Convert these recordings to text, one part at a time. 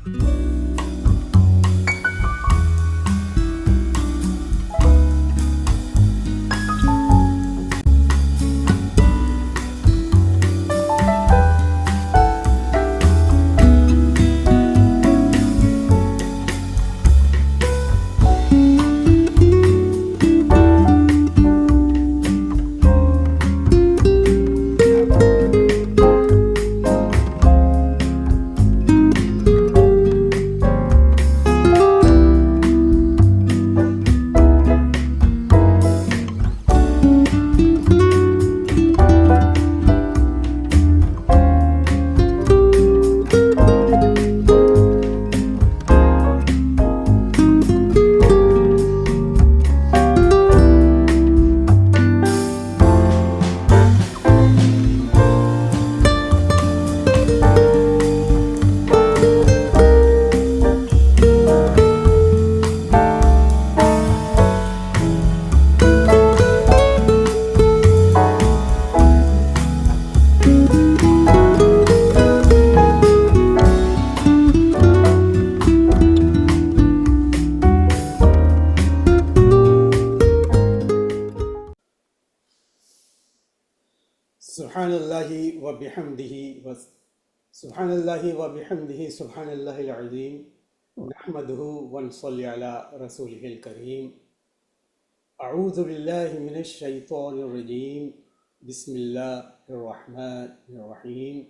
سبحان اللہ و بحمدہ و سبحان اللہ و بحمدہ سبحان اللہ العظیم نحمدہ ونصلی علی رسولہ الکریم اعوذ باللہ من الشیطان الرجیم بسم اللہ الرحمن الرحیم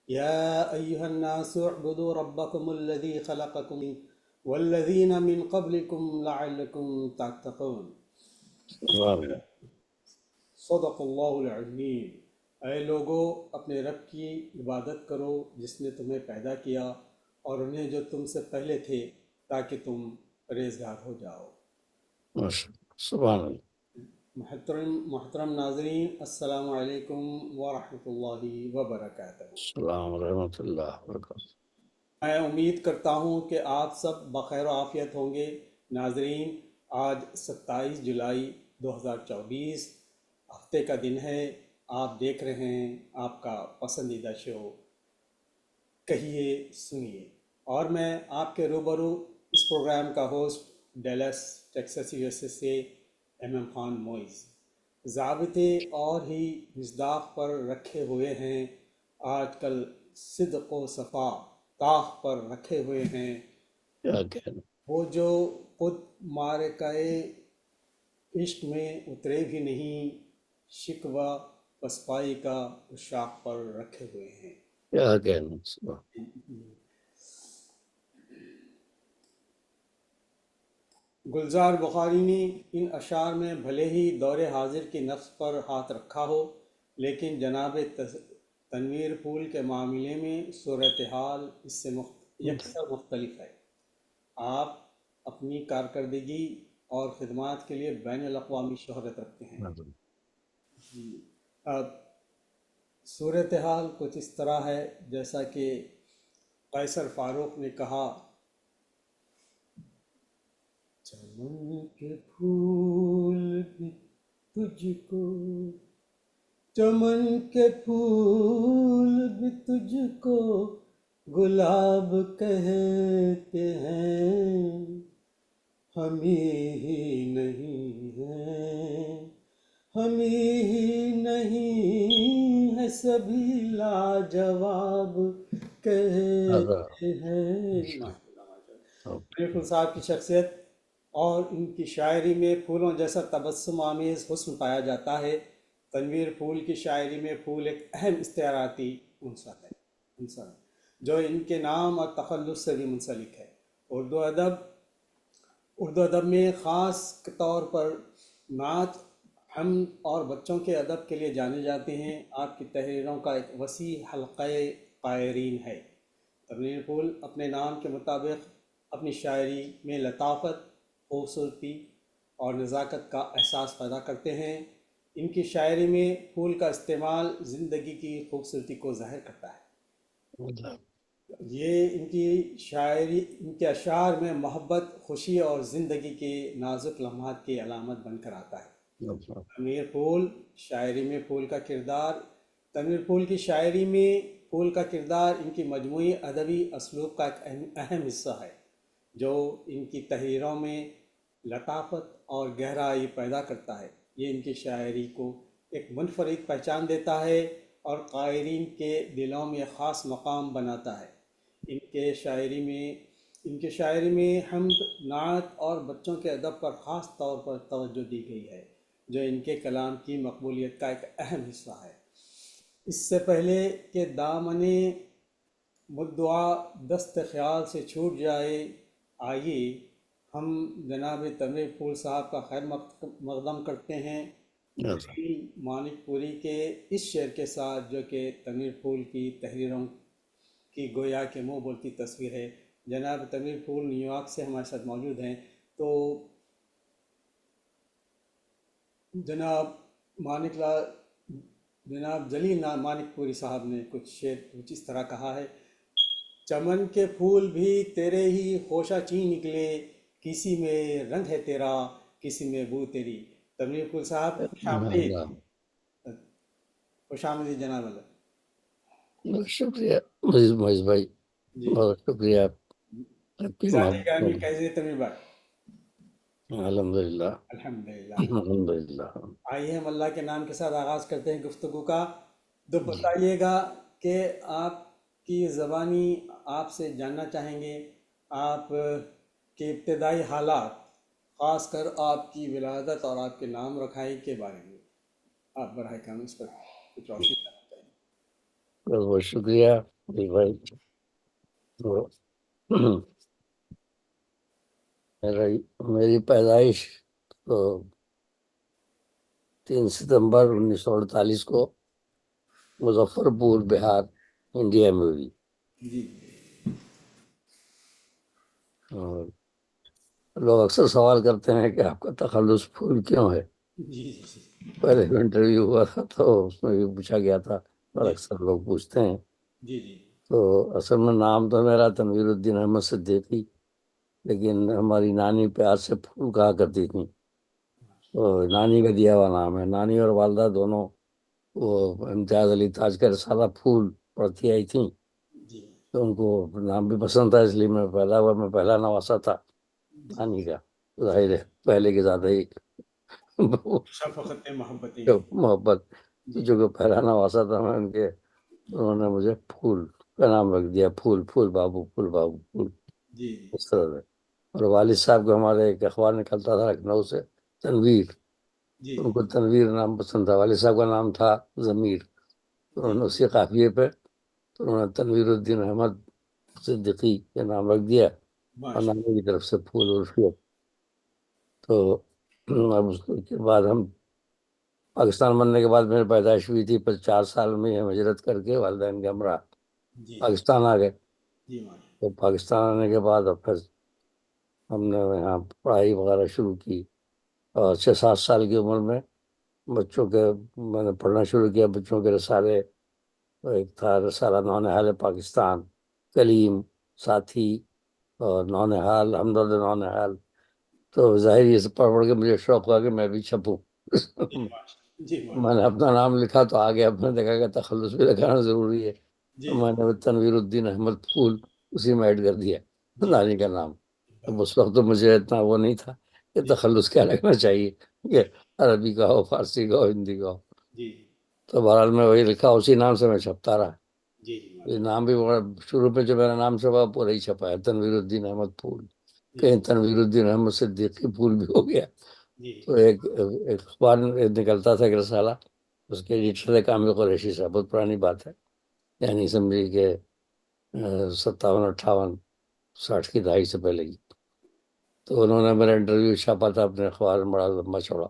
یا ایہا الناس اعبدوا ربکم الذی خلقکم والذین من قبلکم لعلکم تتقون صدق اللہ العظیم۔ اے لوگو اپنے رب کی عبادت کرو جس نے تمہیں پیدا کیا اور انہیں جو تم سے پہلے تھے تاکہ تم پرہیزگار ہو جاؤ۔ سبحان اللہ۔ محترم ناظرین، السلام علیکم ورحمۃ اللہ وبرکاتہ۔ السلام ورحمۃ اللہ وبرکاتہ۔ میں امید کرتا ہوں کہ آپ سب بخیر و عافیت ہوں گے۔ ناظرین، آج 27 جولائی 2024 ہفتے کا دن ہے۔ آپ دیکھ رہے ہیں آپ کا پسندیدہ شو کہیے سنیے، اور میں آپ کے روبرو اس پروگرام کا host deals Texas U S A سے ایم خان موئز۔ ضابطے اور ہی مصداق پر رکھے ہوئے ہیں، آج کل صدق و صفا طاق پر رکھے ہوئے ہیں۔ کیا کہنا، وہ جو خود معرکۂ عشق میں اترے بھی نہیں، شکوہ پسپائی کا اشاق پر رکھے ہوئے ہیں۔ کیا کہنا، سبحان۔ گلزار بخاری نے ان اشعار میں بھلے ہی دور حاضر کی نفس پر ہاتھ رکھا ہو، لیکن جناب تنویر پھول کے معاملے میں صورتحال اس سے یکسر مختلف ہے۔ آپ اپنی کارکردگی اور خدمات کے لیے بین الاقوامی شہرت رکھتے ہیں۔ اب صورتحال کچھ اس طرح ہے جیسا کہ قیصر فاروق نے کہا، چمن کے پھول بھی تجھ کو، چمن کے پھول بھی تجھ کو گلاب کہتے ہیں، ہم ہی نہیں ہیں، ہم ہی نہیں ہے، سبھی لاجواب کہتے ہیں۔ تنویر صاحب کی شخصیت اور ان کی شاعری میں پھولوں جیسا تبسم آمیز حسن پایا جاتا ہے۔ تنویر پھول کی شاعری میں پھول ایک اہم استعاراتی عنصر ہے جو ان کے نام اور تخلص سے بھی منسلک ہے۔ اردو ادب میں خاص طور پر نعت، حمد اور بچوں کے ادب کے لیے جانے جاتے ہیں۔ آپ کی تحریروں کا ایک وسیع حلقہ قائرین ہے۔ تنویر پھول اپنے نام کے مطابق اپنی شاعری میں لطافت، خوبصورتی اور نزاکت کا احساس پیدا کرتے ہیں۔ ان کی شاعری میں پھول کا استعمال زندگی کی خوبصورتی کو ظاہر کرتا ہے۔ یہ ان کی شاعری، ان کے اشعار میں محبت، خوشی اور زندگی کے نازک لمحات کی علامت بن کر آتا ہے۔ تنویر پھول شاعری میں پھول کا کردار۔ تنویر پھول کی شاعری میں پھول کا کردار ان کی مجموعی ادبی اسلوب کا ایک اہم حصہ ہے جو ان کی تحریروں میں لطافت اور گہرائی پیدا کرتا ہے۔ یہ ان کی شاعری کو ایک منفرد پہچان دیتا ہے اور قارئین کے دلوں میں خاص مقام بناتا ہے۔ ان کے شاعری میں حمد، نعت اور بچوں کے ادب پر خاص طور پر توجہ دی گئی ہے، جو ان کے کلام کی مقبولیت کا ایک اہم حصہ ہے۔ اس سے پہلے کہ دامن مدعا دست خیال سے چھوٹ جائے، آئیے ہم جناب تنویر پھول صاحب کا خیر مقدم کرتے ہیں جلیل مانک پوری کے اس شعر کے ساتھ، جو کہ تنویر پھول کی تحریروں کی گویا کے منہ بولتی تصویر ہے۔ جناب تنویر پھول نیو یارک سے ہمارے ساتھ موجود ہیں، تو جناب مانک لال جناب جلیل مانک پوری صاحب نے کچھ شعر کچھ اس طرح کہا ہے: چمن کے پھول بھی تیرے ہی خوشہ چین نکلے، کسی میں رنگ ہے تیرا، کسی میں بو تیری۔ تنویر پھول صاحب خوش آمدید۔ خوش آمدید جناب اللہ۔ بہت شکریہ مزید معیز بھائی، جی بہت شکریہ آپ کی ذات محبت گرامی کا۔ کیسے ہیں تنویر بھائی؟ الحمدللہ الحمدللہ۔ الحمدللہ۔ آئیے ہم اللہ کے نام کے ساتھ آغاز کرتے ہیں گفتگو کا۔ تو بتائیے گا کہ آپ کی زبانی آپ سے جاننا چاہیں گے آپ کے ابتدائی حالات، خاص کر آپ کی ولادت اور آپ کے نام رکھائی کے بارے میں آپ براہ کرم اس پر کچھ روشنی کرنا چاہیں گے۔ بہت بہت شکریہ معیز بھائی۔ تو میری پیدائش تو 3 ستمبر 1948 کو مظفر پور بہار انڈیا میں ہوئی۔ جی اور لوگ اکثر سوال کرتے ہیں کہ آپ کا تخلص پھول کیوں ہے؟ جی جی پہلے جو انٹرویو ہوا تھا تو اس میں بھی پوچھا گیا تھا اور جی اکثر لوگ پوچھتے ہیں۔ جی جی تو اصل میں نام تو میرا تنویر الدین احمد صدیقی، لیکن ہماری نانی پیار سے پھول کہا کرتی تھیں، تو نانی کا دیا ہوا نام ہے۔ نانی اور والدہ دونوں وہ امتیاز علی تاج کا رسالہ پھول پڑھتی آئی تھیں، جی تو ان کو نام بھی پسند تھا، اس لیے میں پیدا ہوا، میں پہلا نواسا تھا نانی کا۔ ظاہر ہے پہلے کے زیادہ ہی شفقت محبتیں۔ محبت، تو جی جو کہ پہلا نواسا تھا میں ان کے، انہوں نے مجھے پھول کا نام رکھ دیا، پھول پھول بابو، پھول بابو، پھول، جی اس طرح سے۔ اور والد صاحب کو ہمارے ایک اخبار نکلتا تھا لکھنؤ سے، تنویر، جی ان کو تنویر نام پسند تھا۔ والد صاحب کا نام تھا ضمیر، تو انہوں جی نے اسی قافیے پہ تو انہوں نے تنویر الدین احمد صدیقی کا نام رکھ دیا، اور ماشاء نامی کی طرف سے پھول عرفیت۔ تو اب اس کے بعد ہم پاکستان بننے کے بعد میری پیدائش ہوئی تھی، پھر 4 سال میں ہم ہجرت کر کے والدین کے ہمراہ جی پاکستان آ گئے۔ جی ماشاء تو پاکستان آنے کے بعد اب پھر ہم نے یہاں پڑھائی وغیرہ شروع کی، اور 6-7 سال کی عمر میں بچوں کے میں نے پڑھنا شروع کیا، بچوں کے رسالے۔ ایک تھا رسالہ نونہال پاکستان، کلیم، ساتھی، اور نونہال، ہمدرد نونہال۔ تو ظاہر یہ سب پڑھ کے مجھے شوق ہوا کہ میں بھی چھپوں۔ جی میں نے اپنا نام لکھا تو آگے اب نے دیکھا کہ تخلص بھی لکھانا ضروری ہے، جی تو میں نے تنویر الدین احمد پھول اسی میں ایڈ کر دیا جی نانی کا نام۔ اب اس وقت تو مجھے اتنا وہ نہیں تھا کہ جی تخلص کیا لگنا چاہیے، کہ عربی کا ہو، فارسی کا ہو، ہندی کا ہو۔ جی تو بہرحال میں وہی لکھا، اسی نام سے میں چھپتا رہا۔ جی یہ نام بھی شروع میں جو میرا نام چھپا پورا ہی چھپا ہے، تنویر الدین احمد پھول، کہیں تنویر الدین احمد صدیقی پھول بھی ہو گیا۔ جی تو ایک اخبار نکلتا تھا ایک رسالہ، اس کے ایڈیٹر تھے کامل قریشی صاحب، بہت پرانی بات ہے، یعنی سمجھیے کہ 57، 58، 60 کی دہائی سے پہلے کی۔ تو انہوں نے میرا انٹرویو چھاپا تھا اپنے اخبار میں، بڑا لمبا چوڑا۔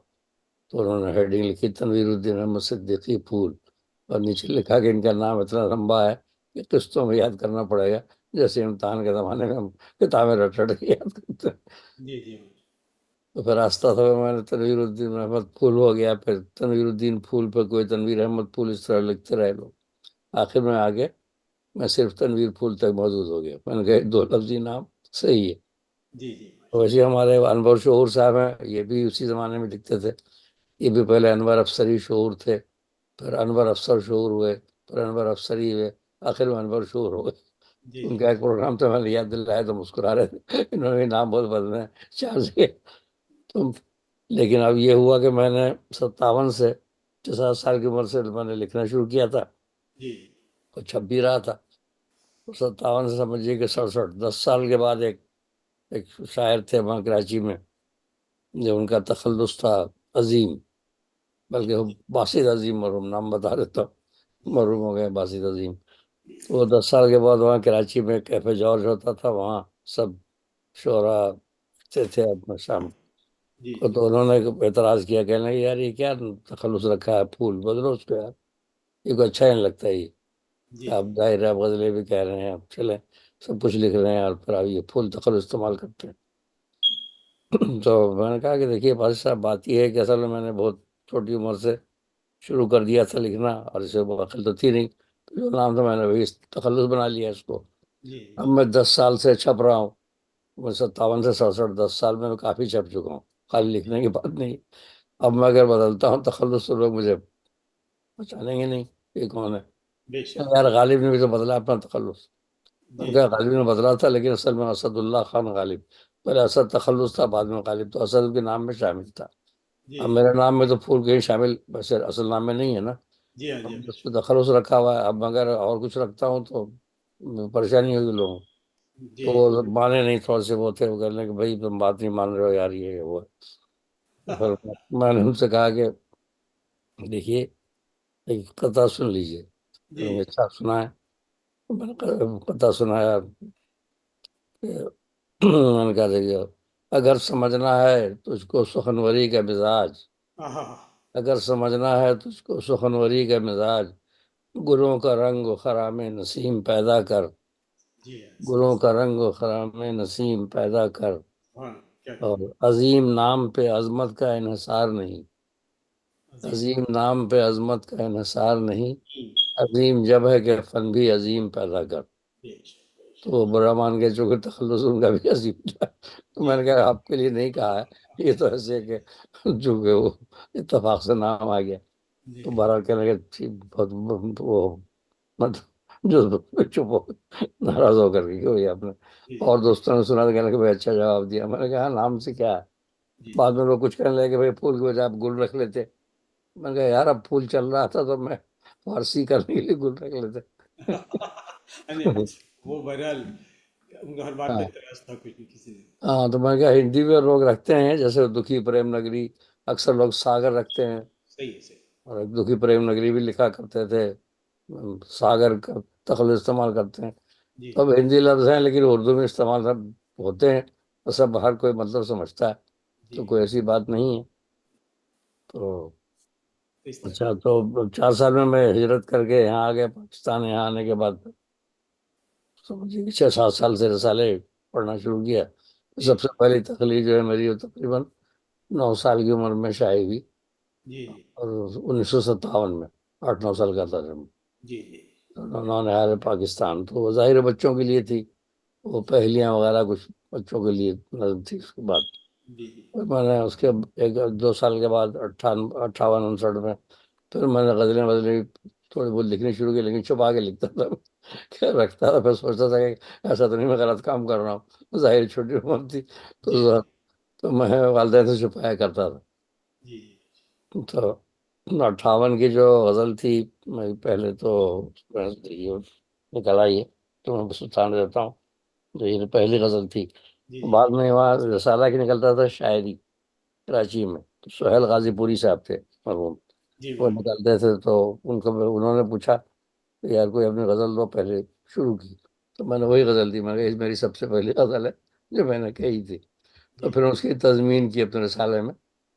تو انہوں نے ہیڈنگ لکھی تنویر الدین احمد صدیقی پھول، اور نیچے لکھا کہ ان کا نام اتنا لمبا ہے کہ قسطوں میں یاد کرنا پڑے گا، جیسے امتحان کے زمانے میں ہم کتابیں رٹ رٹ کے یاد کرتے ہیں۔ جی جی تو پھر آہستہ آہستہ میں نے تنویر الدین احمد پھول ہو گیا، پھر تنویر الدین پھول پہ کوئی تنویر احمد پھول، اس طرح لکھتے رہے لوگ۔ آخر میں آگے میں صرف تنویر پھول تک موجود ہو گیا۔ میں نے کہا 2 لفظی نام صحیح ہے۔ جی جی ویسے ہمارے انور شعور صاحب ہیں، یہ بھی اسی زمانے میں لکھتے تھے، یہ بھی پہلے انور افسری شعور تھے، پھر انور افسر شعور ہوئے، پھر انور افسری ہوئے، آخر میں پر شور ہو گئے. جی ان کا ایک پروگرام تو میں نے یاد دلایا تو مسکرا رہے تھے, انہوں نے نام بہت بدلے ہیں 4 سے تو. لیکن اب یہ ہوا کہ میں نے 57 سے 67 سال کی عمر سے میں نے لکھنا شروع کیا تھا جی اور چھپ بھی رہا تھا. 57 سے سمجھیے کہ 67 10 سال کے بعد ایک شاعر تھے وہاں کراچی میں, جو ان کا تخلص تھا عظیم, بلکہ وہ باسط عظیم مرحوم, نام بتا دیتا ہوں, مرحوم ہو گئے باسط عظیم. وہ 10 سال کے بعد وہاں کراچی میں کیفے جارج ہوتا تھا, وہاں سب شعراء تھے اپنا شام جی کو. تو انہوں نے اعتراض کیا, کہنے لگے یار یہ کیا تخلص رکھا ہے, پھول بدلو اس کو یار, یہ کو اچھا نہیں لگتا. یہ جی آپ ظاہر ہے آپ غزلیں بھی کہہ رہے ہیں, آپ چلیں سب کچھ لکھ رہے ہیں اور پھر آپ یہ پھول تخلص استعمال کرتے ہیں. تو میں نے کہا کہ دیکھیے بادشاہ صاحب, بات یہ ہے کہ اصل میں نے بہت چھوٹی عمر سے شروع کر دیا تھا لکھنا, اور اسے وہ عقل تو تھی نہیں, تو جو نام تھا میں نے وہی تخلص بنا لیا اس کو. جی اب میں 10 سال سے چھپ رہا ہوں, میں 57 سے 67 10 سال میں کافی چھپ چکا ہوں, خالی لکھنے کی بات نہیں. اب میں اگر بدلتا ہوں تخلص تو لوگ مجھے پہچانیں گے نہیں یہ کون ہے. بے شک. یار غالب نے بھی تو بدلا اپنا تخلص. میں نے جی کہا غالب نے بدلا تھا, لیکن اصل میں اسد اللہ خان غالب, پہلے اسد تخلص تھا, بعد میں غالب, تو اسد کے نام میں شامل تھا. جی اب میرے نام میں تو پھول کہیں شامل ویسے اصل نام میں نہیں ہے نا, جی ہاں جی اب بے اس پہ شک. تخلص رکھا ہوا ہے. اب اگر اور کچھ رکھتا ہوں تو پریشانی ہوگی لوگوں. تو جی وہ مانے نہیں, تھوڑے سے وہ تھے, وہ کہنے کہ بھائی تم بات نہیں مان رہے ہو یار, یہ وہ. تو پھر میں نے ان سے کہا کہ دیکھیے ایک قطع سن لیجیے. جی انہوں نے اچھا سنا ہے, میں نے قطع سنایا. میں نے کہا دیکھیے, اگر سمجھنا ہے تجھ کو سخنوری کا مزاج, ہاں ہاں اگر سمجھنا ہے تجھ کو سخنوری کا مزاج, گلوں کا رنگ و خرام نسیم پیدا کر, جی گلوں کا رنگ و خرام نسیم پیدا کر, ہاں کیا اور عظیم نام پہ عظمت کا انحصار نہیں, عظیم. عظیم نام پہ عظمت کا انحصار نہیں, ہوں، عظیم جب ہے کہ فن بھی عظیم پیدا کر. بے شک بے تو شک. وہ برا مان کے چونکہ تخلص ان کا بھی عظیم تھا, تو جی میں نے کہا آپ کے لیے نہیں کہا ہے, یہ تو ایسے ہے کہ چونکہ وہ اتفاق سے نام آ گیا. جی تو بہرحال کہنے لگے ٹھیک, بہت وہ مطلب جو چپ ہو ناراض ہو کر کے کہ بھائی آپ نے. جی اور دوستوں نے سنا تو کہنے لگے بھائی اچھا جواب دیا. میں نے کہا نام سے کیا ہے. جی بعد میں لوگ کچھ کہنے لگے کہ بھائی پھول کی وجہ آپ گل رکھ لیتے. میں نے کہا یار اب پھول چل رہا تھا تو میں فارسی کرنے کے لیے گل رکھ لیتے. یعنی وہ بہرحال ان کا ہر بات پہ ہاں اعتراض تھا کچھ بھی کسی نے. ہاں, تو میں کہا ہندی میں لوگ رکھتے ہیں, جیسے دکھی پریم نگری اکثر لوگ ساگر رکھتے ہیں, صحیح ہے صحیح. اور ایک دکھی پریم نگری بھی لکھا کرتے تھے, ساگر کا تخلص استعمال کرتے ہیں. جی تو اب ہندی لفظ ہیں لیکن اردو میں استعمال سب ہوتے ہیں, اور سب ہر کوئی مطلب سمجھتا ہے, جی تو کوئی ایسی بات نہیں ہے. تو تو اس طرح. اچھا, تو 4 سال میں ہجرت کر کے یہاں آ گیا پاکستان. یہاں آنے کے بعد سمجھیے کہ 6-7 سال سے رسالے پڑھنا شروع کیا. جی سب سے پہلی تخلیق جو ہے میری, وہ تقریباً 9 سال کی عمر میں شائع ہوئی, جی اور 1957 میں 8-9 سال کا تھا جب. جی جی انہوں نے حال پاکستان, تو وہ ظاہر بچوں کے لیے تھی, وہ پہلیاں وغیرہ کچھ بچوں کے لیے نظم تھی. اس کے بعد جی جی پھر میں نے اس کے 1-2 سال کے بعد 58-59 میں پھر میں نے غزلیں تھوڑی بہت لکھنی شروع کی, لیکن چھپا کے لکھتا تھا, کیا رکھتا تھا. پھر سوچتا تھا کہ ایسا تو نہیں میں غلط کام کر رہا ہوں, ظاہر چھوٹی عمر تھی جی تو میں والدین سے چھپایا کرتا تھا. جی تو 58 کی جو غزل تھی, میں پہلے تو یہ نکل آئی ہے تو میں سلطان دیتا ہوں, جو یہ پہلی غزل تھی. جی بعد میں وہاں رسالہ کی نکلتا تھا شاعری کراچی میں, تو سہیل غازی پوری صاحب تھے مرحوم, جی وہ مرحبا. نکلتے تھے. تو انہوں نے پوچھا کہ یار کوئی اپنی غزل دو, پہلے شروع کی. تو میں نے وہی غزل دی, میں نے کہا یہ میری سب سے پہلی غزل ہے جو میں نے کہی تھی. تو جی پھر اس کی تضمین کی اپنے رسالے میں,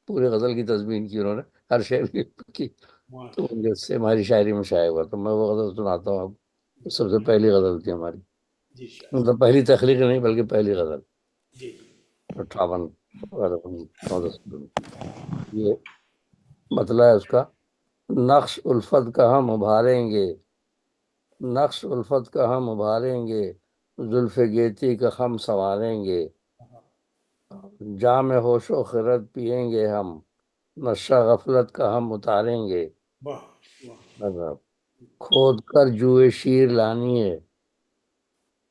پورے غزل کی تضمین کی انہوں نے, ہر شعر کی. تو ماشاء جس سے ہماری شاعری میں شائع ہوا, تو میں وہ غزل سناتا ہوں اب. سب سے پہلی غزل تھی ہماری, جی شاید. مطلب پہلی تخلیق نہیں بلکہ پہلی غزل. جی 58 9-10 یہ مطلب ہے اس کا. نقش الفت کا ہم ابھاریں گے, نقش الفت کا ہم ابھاریں گے, زلف گیتی کا ہم سنواریں گے, جام ہوش و خرد پئیں گے ہم, نشہ غفلت کا ہم اتاریں گے. واہ واہ. مطلب کھود کر جوئے شیر لانی ہے،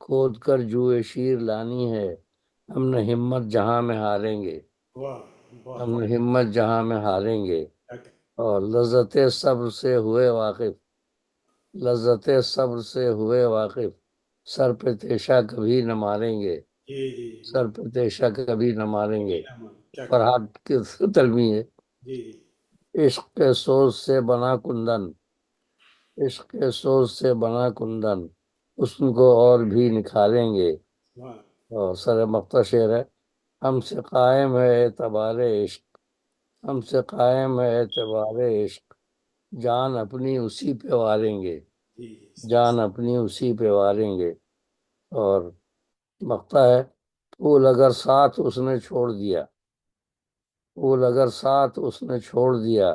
کھود کر جوئے شیر لانی ہے، ہم نے ہمت جہاں میں ہاریں گے، واہ، بہت ہم بہت نے ہمت جہاں میں ہاریں گے، کیا- اور لذت صبر سے ہوئے واقف، لذت صبر سے ہوئے واقف، سر پہ تیشا کبھی نہ ماریں گے، جی جی سر پہ تیشا کبھی نہ ماریں گے۔ کیا فرحات کی تلمی ہے، جی جی عشق کے سوز سے بنا کندن، عشق کے سوز سے بنا کندن، حسن کو اور بھی نکھاریں گے، واہ، اور سر مقطع شعر ہے، ہم سے قائم ہے اعتبار عشق، ہم سے قائم ہے اعتبار عشق، جان اپنی اسی پہ واریں گے، جی جی جان اپنی اسی پہ واریں گے۔ اور مقطع ہے، پھول اگر ساتھ اس نے چھوڑ دیا، پھول اگر ساتھ اس نے چھوڑ دیا،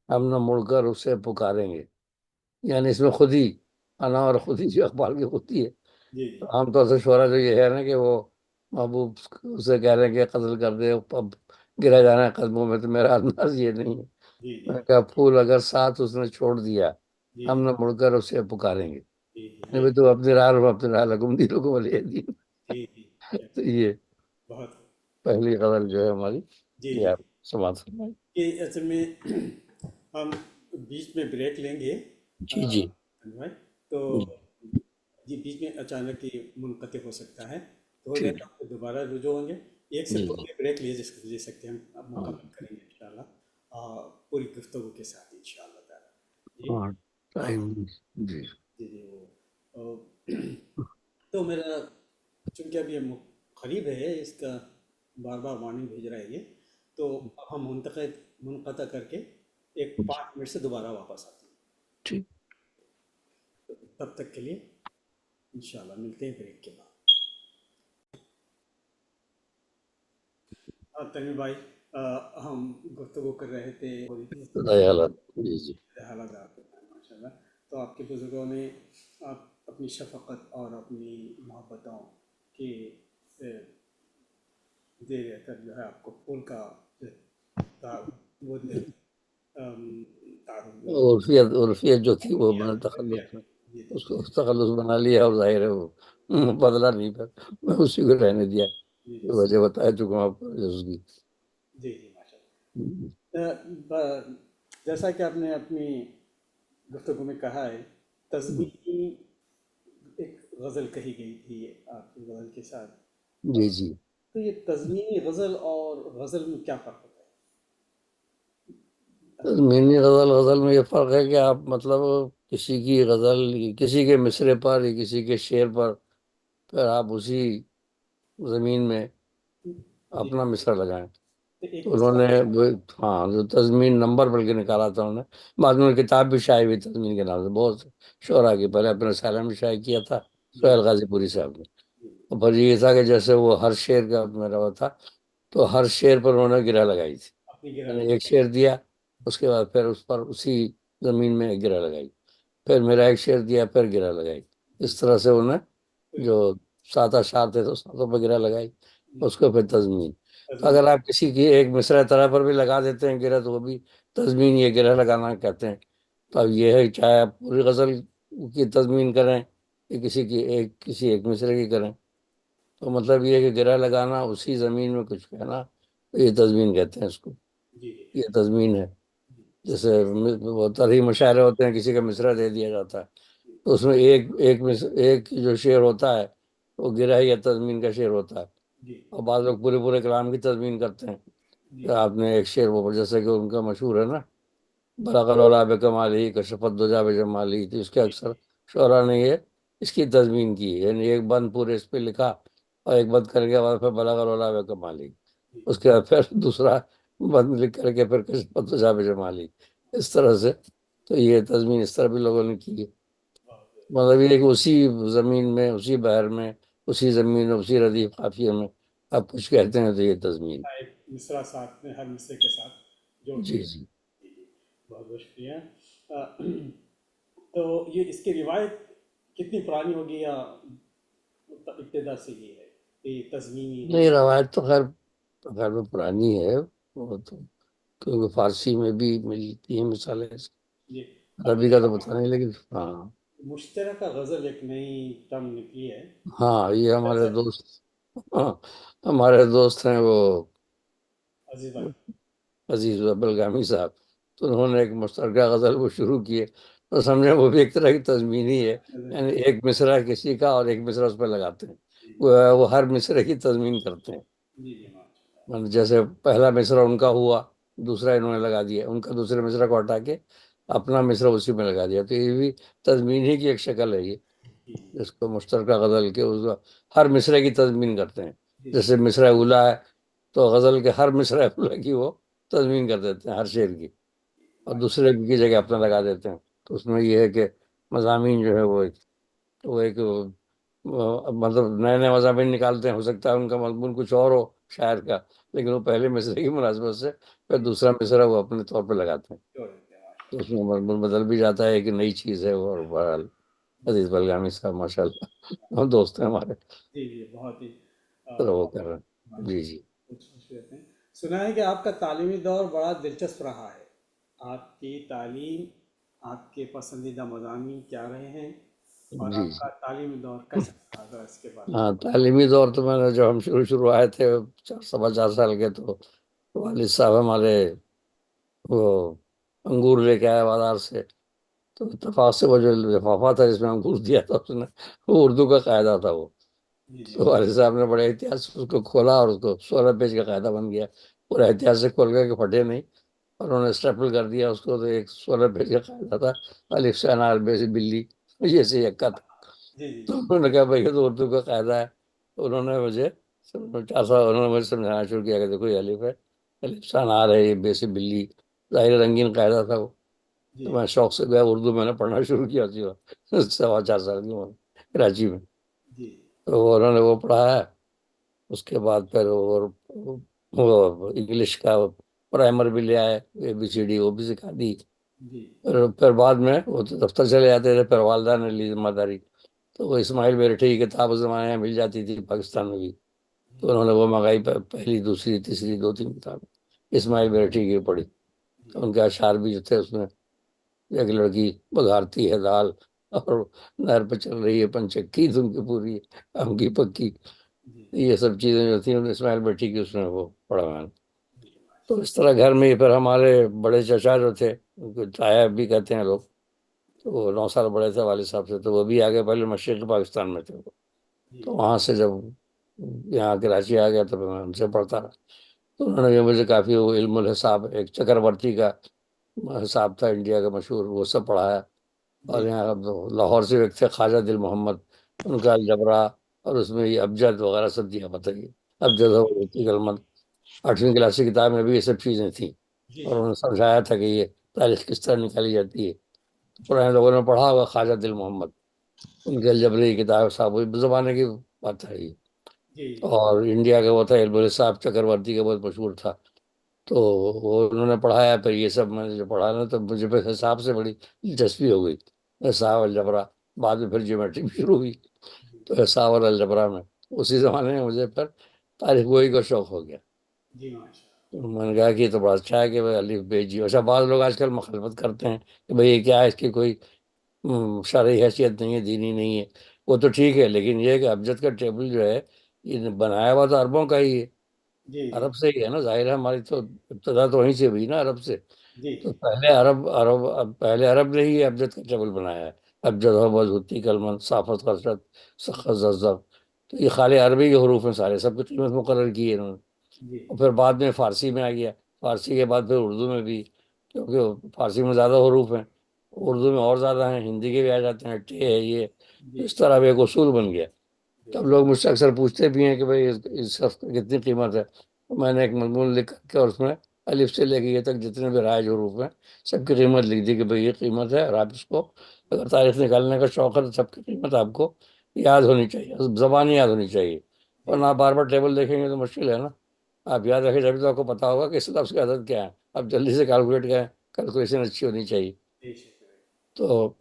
ہم نہ مڑ کر اسے پکاریں گے، یعنی اس میں خود ہی انا اور خود ہی جو اقبال کی خودی ہے۔ جی عام طور سے شعرا جو یہ ہے نا کہ وہ محبوب اسے کہہ رہے ہیں کہ قتل کر دے، اب گرا جانا ہے قدموں میں، تو میرا انداز یہ نہیں ہے۔ جی میں جی نے کہا پھول اگر ساتھ اس نے چھوڑ دیا، جی ہم نہ مڑ کر اسے پکاریں گے، جی یعنی یہ بھائی تو اپنی راہ رو، اپنی راہ لگم دی لوگوں والے دین۔ جی جی کیا- تو یہ بہت پہلی غزل جو ہے ہماری، جی یہ جی آپ سماعت فرمائیں۔ کہ اصل میں ہم بیچ میں بریک لیں گے جی جی بھائی، تو جی، جی بیچ میں اچانک ہی منقطع ہو سکتا ہے، تھوڑی دیر ٹھیک ہے، میں دوبارہ رجوع ہوں گے، ایک سے جی دو جی، منٹ بریک لے سکتے ہیں ہم، اب ہاں مکمل کریں گے انشاءاللہ پوری گفتگو کے ساتھ انشاءاللہ تعالی جی ہاں، ٹائم، جی جی جی وہ تو میرا چونکہ اب یہ قریب ہے اس کا بار بار وارننگ بھیج رہا ہے یہ، تو اب ہم منقطع کر کے ایک جی، 5 منٹ سے دوبارہ واپس آتے ہیں، ٹھیک، تو تب تک کے لیے انشاءاللہ ملتے ہیں بریک کے بعد۔ تنویر بھائی، ہم گفتگو کر رہے تھے خیالات، جی جی حالات ماشاء اللہ، تو آپ کے بزرگوں نے اپنی شفقت اور اپنی محبتوں کی دے رہ کر جو ہے آپ کو پھول کا جو وہ تعارف عرفیت، عرفیت جو تھی وہ میں نے تخلص میں جی اس کو تخلص بنا لیا، اور ظاہر ہے وہ بدلا نہیں، پھر میں اسی کو رہنے دیا، جی جو وجہ بتا چکا ہوں آپ کو اس کی۔ جی جی ماشاء اللہ، جیسا کہ آپ نے اپنی گفتگو میں کہا ہے، تزمینی ایک غزل کہی گئی تھی آپ کی غزل کے ساتھ، جی جی، تو یہ تزمینی غزل اور غزل میں کیا فرق ہوتا ہے؟ مینی غزل، غزل میں یہ فرق ہے کہ آپ مطلب کسی کی غزل، کسی کے مصرے پر یا کسی کے شعر پر پھر آپ اسی زمین میں جی اپنا مصرع لگائیں، تو تو ایک انہوں مصرع نے ہاں جو تضمین نمبر بلکہ نکالا تھا انہوں نے، بعد میں کتاب بھی شائع ہوئی تضمین کے نام سے، بہت شعراء کی، پہلے اپنے رسالہ میں شائع کیا تھا جی سہیل غازی پوری صاحب نے، جی اور پھر یہ تھا کہ جیسے وہ ہر شعر کا میرا وہ تھا، تو ہر شعر پر انہوں نے گرہ لگائی تھی، اپنی گرہ یعنی ایک شعر دیا، اس کے بعد پھر اس پر اسی زمین میں ایک گرہ لگائی، پھر میرا ایک شعر دیا، پھر گرہ لگائی، اس طرح سے انہیں جو سات اشعار تھے تو ساتوں پہ گرہ لگائی، اس کو پھر تضمین۔ تو تزمین اگر آپ کسی کی ایک مصرع طرح پر بھی لگا دیتے ہیں گرہ، تو وہ بھی تضمین، یہ گرہ لگانا کہتے ہیں۔ تو اب یہ ہے چاہے آپ پوری غزل کی تضمین کریں کہ کسی ایک مصرع کی کریں، تو مطلب یہ ہے کہ گرہ لگانا، اسی زمین میں کچھ کہنا، تو یہ تضمین کہتے ہیں اس کو، جی جی یہ تضمین ہے۔ جی جیسے وہ طرحی مشاعرے ہوتے ہیں، کسی کا مصرع دے دیا جاتا ہے، تو اس میں ایک جو شعر ہوتا ہے وہ گرہ یا تضمین کا شعر ہوتا ہے، جی اور بعض لوگ پورے پورے کلام کی تضمین کرتے ہیں، کہ جی آپ نے ایک شعر وہ، جیسے کہ ان کا مشہور ہے نا، بلغ العلا بکمالہ کشف الدجی بجمالہ، تو اس کے اکثر شعراء نے یہ اس کی تضمین کی، یعنی ایک بند پورے اس پہ لکھا، اور ایک بند کرنے کے بعد پھر بلغ العلا بکمالہ، اس کے بعد پھر دوسرا بند لکھ کر کے پھر کشف الدجی بجمالہ، اس طرح سے۔ تو یہ تضمین اس طرح بھی لوگوں نے کی ہے، مطلب یہ کہ اسی زمین میں، اسی بحر میں، اسی زمین میں، اسی ردیف قافیے میں آپ کچھ کہتے ہیں تو یہ تضمین۔ ایک مصرع ساتھ میں ہر مصرع کے ساتھ جوڑ جی دیا۔ جی، جی جی بہت بہت شکریہ۔ تو یہ اس کی روایت کتنی پرانی ہوگی، یا ابتدا سے ہی ہے یہ تزمینی نہیں غزل؟ روایت تو خیر میں پرانی ہے، وہ تو کیونکہ فارسی میں بھی ملتی ہیں مثالیں اس کی۔ جی عربی کا تو پتہ نہیں لیکن ہاں. مشترکہ غزل ایک نئی ٹرم نکلی ہے. ہاں یہ ہمارے غزل دوست، ہاں ہمارے دوست ہیں وہ عزیز بھائی. عزیز بلگامی صاحب، تو انہوں نے ایک مشترکہ غزل وہ شروع کیے، تو سمجھے وہ بھی ایک طرح کی تضمین ہی ہے، یعنی ایک مصرع کسی کا اور ایک مصرع اس پہ لگاتے ہیں، وہ ہر مصرع کی تضمین کرتے ہیں. جی جی ماشاء جیسے پہلا مصرع ان کا ہوا، دوسرا انہوں نے لگا دیا، ان کا دوسرے مصرع کو ہٹا کے اپنا مصرع اسی میں لگا دیا، تو یہ بھی تضمین ہی کی ایک شکل ہے یہ، اللہ. جس کو مشترکہ غزل کے ہر مصرع کی تضمین کرتے ہیں. جی جیسے مصرع اولیٰ ہے تو غزل کے ہر مصرع اولیٰ کی وہ تضمین کر دیتے ہیں ہر شعر کی، اور دوسرے کی جگہ اپنا لگا دیتے ہیں. تو اس میں یہ ہے کہ مضامین جو ہے وہ ایک مطلب نئے نئے مضامین نکالتے ہیں، ہو سکتا ہے ان کا مضمون کچھ اور ہو شاعر کا، لیکن وہ پہلے مصرعے کی مناسبت سے پھر دوسرا مصرع وہ اپنے طور پہ لگاتے ہیں، تو اس میں مضمون بدل بھی جاتا ہے، ایک نئی چیز ہے وہ. اور بہرحال عزیز بلگامی صاحب ماشاء اللہ ہم دوست ہیں ہمارے، جی جی بہت ہی تو وہ کر رہے ہیں. جی جی. کچھ خوش رہتے ہیں. سنا ہے کہ آپ کا تعلیمی دور بڑا دلچسپ رہا ہے. آپ کی تعلیم، آپ کے پسندیدہ مضامین کیا رہے ہیں، اور جی آپ کا تعلیمی دور کیسا رہا، ذرا اس کے بارے میں. ہاں تعلیمی دور تو میں نے جب ہم شروع آئے تھے 4 سوا 4 سال کے، تو والد صاحب ہمارے وہ انگور لے کے آئے بازار سے، تو اتفاق سے وہ جو لفافہ تھا جس میں انگور دیا تھا اس نے، وہ اردو کا قاعدہ تھا وہ. جی جی تو والد صاحب نے بڑے احتیاط سے اس کو کھولا، اور اس کو 16 پیج کا قاعدہ بن گیا، پورا احتیاط سے کھول گیا کہ پھٹے نہیں، اور انہوں نے اسٹیپل کر دیا اس کو، تو ایک 16 پیج کا قاعدہ تھا، الف سے انار بے سے بلی یہ سے یکا تھا. جی جی تو انہوں نے کہا بھائی یہ تو اردو کا قاعدہ ہے. تو انہوں نے مجھے سمجھانا شروع کیا کہ دیکھو یہ الف ہے، الف سے انار ہے، یہ بے سے بلی، ظاہر رنگین قاعدہ تھا وہ. جی تو میں شوق سے گیا، اردو میں نے پڑھنا شروع کیا تھی 4 سوا 4 سال کی عمر میں کراچی میں. جی تو انہوں نے وہ پڑھایا، اس کے بعد پھر وہ انگلش کا پرائمر بھی لے آئے، ABCD وہ بھی سکھا دی. جی پھر بعد میں وہ تو دفتر چلے جاتے تھے، پھر والدہ نے لی ذمہ داری، تو وہ اسماعیل بیرٹھی کی کتاب اس زمانے میں مل جاتی تھی پاکستان میں بھی، تو انہوں نے وہ منگائی، پہلی دوسری تیسری 2 3 کتابیں اسماعیل بیرٹھی کی پڑھی. تو ان کے اشعار بھی جو تھے اس میں، ایک لڑکی بگھارتی ہے دال، اور نہر پہ چل رہی ہے پنچکی تم کی پوری آم کی پکی، جی یہ سب چیزیں جو تھیں اسماعیل بیٹھی کی اس میں وہ پڑھا میں نے. تو اس طرح گھر میں ہی پھر ہمارے بڑے چچا جو تھے، ان کو چایا بھی کہتے ہیں لوگ، تو وہ 9 سال بڑے تھے والد صاحب سے، تو وہ بھی آگے پہلے مشرقی پاکستان میں تھے وہ. جی تو وہاں سے جب یہاں کراچی آ گیا تو میں ان سے پڑھتا رہا. تو انہوں نے بھی مجھے کافی وہ علم الحساب، ایک چکرورتی کا حساب تھا انڈیا کا مشہور، وہ سب پڑھایا. اور جی یہاں لاہور سے ایک تھے خواجہ دل محمد، ان کا الجبرا، اور اس میں یہ ابجد وغیرہ سب دیا بتائیے، ابجد ہو کلمت 8ویں کلاس کی کتاب میں بھی یہ سب چیزیں تھیں. جی اور انہوں نے سمجھایا تھا کہ یہ تاریخ کس طرح نکالی جاتی ہے. پرانے لوگوں نے پڑھا ہوگا خواجہ دل محمد، ان کے الجبری کی کتاب صاحب اس زمانے کی بات ہے یہ. جی اور انڈیا کا وہ تھا علم الحساب چکرورتی کا، بہت مشہور تھا. تو وہ انہوں نے پڑھایا، پھر یہ سب میں نے جو پڑھا نا، تو مجھے پھر حساب سے بڑی دلچسپی ہو گئی، حساب الجبرا، بعد میں پھر جیومیٹری بھی شروع ہوئی. تو حساب اور الجبرا میں اسی زمانے میں مجھے پھر تاریخ گوئی کا شوق ہو گیا. جی ماشاء تو میں نے کہا کہ یہ تو بڑا اچھا ہے کہ بھائی الف بے جی. اچھا بعض لوگ آج کل مخالفت کرتے ہیں کہ بھائی یہ کیا ہے، اس کی کوئی شرعی حیثیت نہیں ہے، دینی نہیں ہے. وہ تو ٹھیک ہے، لیکن یہ ہے کہ ابجد کا ٹیبل جو ہے یہ بنایا ہوا تو عربوں کا ہی ہے، جی جی عرب سے ہی ہے نا، ظاہر ہے ہماری تو ابتدا تو وہیں سے ہوئی نا، عرب سے. جی تو پہلے عرب نے ہی ابجد کا ٹیبل بنایا ہے، ابجد ہو مضبوطی کلمن صافت خسرت سخت زذب. تو یہ خالی عربی کے حروف ہیں سارے، سب کی قیمت مقرر کی ہے انہوں نے. جی اور پھر بعد میں فارسی میں آ گیا، فارسی کے بعد پھر اردو میں بھی، کیونکہ فارسی میں زیادہ حروف ہیں، اردو میں اور زیادہ ہیں، ہندی کے بھی آ جاتے ہیں، ٹے ہے یہ. جی اس طرح اب ایک اصول بن گیا. جی تب لوگ مجھ سے اکثر پوچھتے بھی ہیں کہ بھائی اس شخص کی کتنی قیمت ہے. تو میں نے ایک مضمون لکھ کے، اور اس میں الف سے لے کے یہ تک جتنے بھی رائج حروف ہیں سب کی قیمت لکھ دی کہ بھائی یہ قیمت ہے، اور آپ اس کو اگر تاریخ نکالنے کا شوق ہے تو سب کی قیمت آپ کو یاد ہونی چاہیے، زبانی یاد ہونی چاہیے. جی اور آپ بار بار ٹیبل دیکھیں گے تو مشکل ہے نا. آپ یاد رکھیں جبھی تو آپ کو پتا ہوگا کہ اس لفظ کی عدد کیا ہے. آپ جلدی سے کیلکولیٹ کریں، کیلکولیشن اچھی ہونی چاہیے. بے شک. تو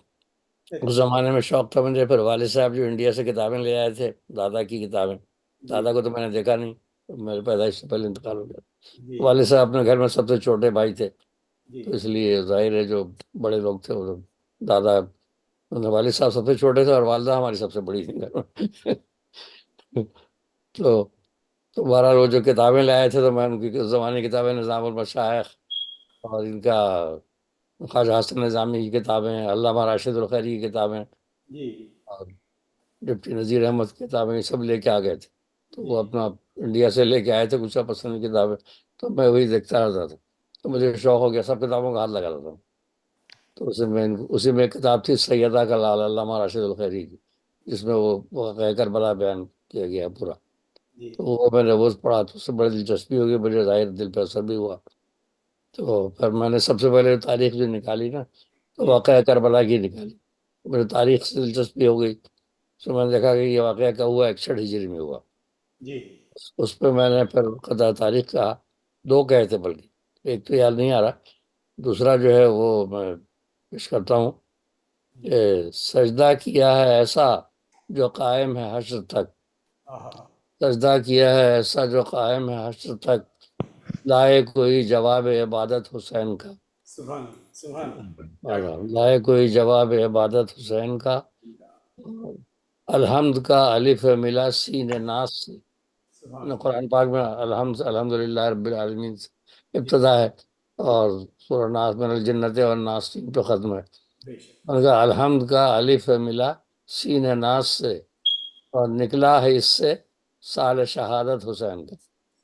اس زمانے میں شوق تھا مجھے. پھر والد صاحب جو انڈیا سے کتابیں لے آئے تھے، دادا کی کتابیں، جی دادا کو تو میں نے دیکھا نہیں، میرے پیدائش سے پہلے انتقال ہو گیا. جی والد صاحب اپنے گھر میں سب سے چھوٹے بھائی تھے، جی تو اس لیے ظاہر ہے جو بڑے لوگ تھے وہ دادا، والد صاحب سب سے چھوٹے تھے اور والدہ ہماری سب سے بڑی تھی گھر میں۔ تو تو بہرحال وہ جو کتابیں لائے تھے تو میں ان کی اس زمانے کی کتابیں، نظام المشائخ اور ان کا خواجہ حسن نظامی کی کتابیں، علامہ راشد الخیری کی کتابیں جی اور ڈپٹی نذیر احمد کی کتابیں، یہ سب لے کے آ گئے تھے۔ تو وہ جی اپنا انڈیا سے لے کے آئے تھے کچھ پسند کی کتابیں، تو میں وہی دیکھتا رہتا تھا، تو مجھے شوق ہو گیا، سب کتابوں کا ہاتھ لگا رہتا تھا۔ تو اسی میں ایک کتاب تھی سیدہ کا لال، علامہ راشد الخیری کی، جس میں وہ واقعہ کربلا بیان کیا گیا ہے پورا۔ جی تو وہ میں نے روز پڑھا تو اس سے بڑی دلچسپی ہوگی، مجھے ظاہر دل پہ اثر بھی ہوا۔ تو پھر میں نے سب سے پہلے تاریخ جو نکالی نا، تو جی واقعہ کربلا کی نکالی۔ مجھے تاریخ سے دلچسپی ہو گئی، تو میں نے دیکھا کہ یہ واقعہ کا ہوا 61 ہجری میں ہوا۔ جی اس پہ میں نے پھر قطع تاریخ کہا، دو کہے تھے بلکہ، ایک تو یاد نہیں آ رہا، دوسرا جو ہے وہ میں پیش کرتا ہوں کہ سجدہ کیا ہے ایسا جو قائم ہے حشر تک، ہاں سجدہ کیا ہے ایسا جو قائم ہے حشر تک، لائے کوئی جواب عبادت حسین کا، سبحان سبحان کیا لائے کوئی جواب عبادت حسین کا، الحمد کا الف ملا سین ناس سے۔ سبحان قرآن پاک میں الحمد للہ رب العالمین سے جی ابتدا ہے، جی اور سورہ ناس من الجنت والناس تین پہ ختم ہے۔ بے شک ان کا الحمد کا الف ملا سین ناس سے، اور نکلا ہے اس سے سال شہادت حسین کا۔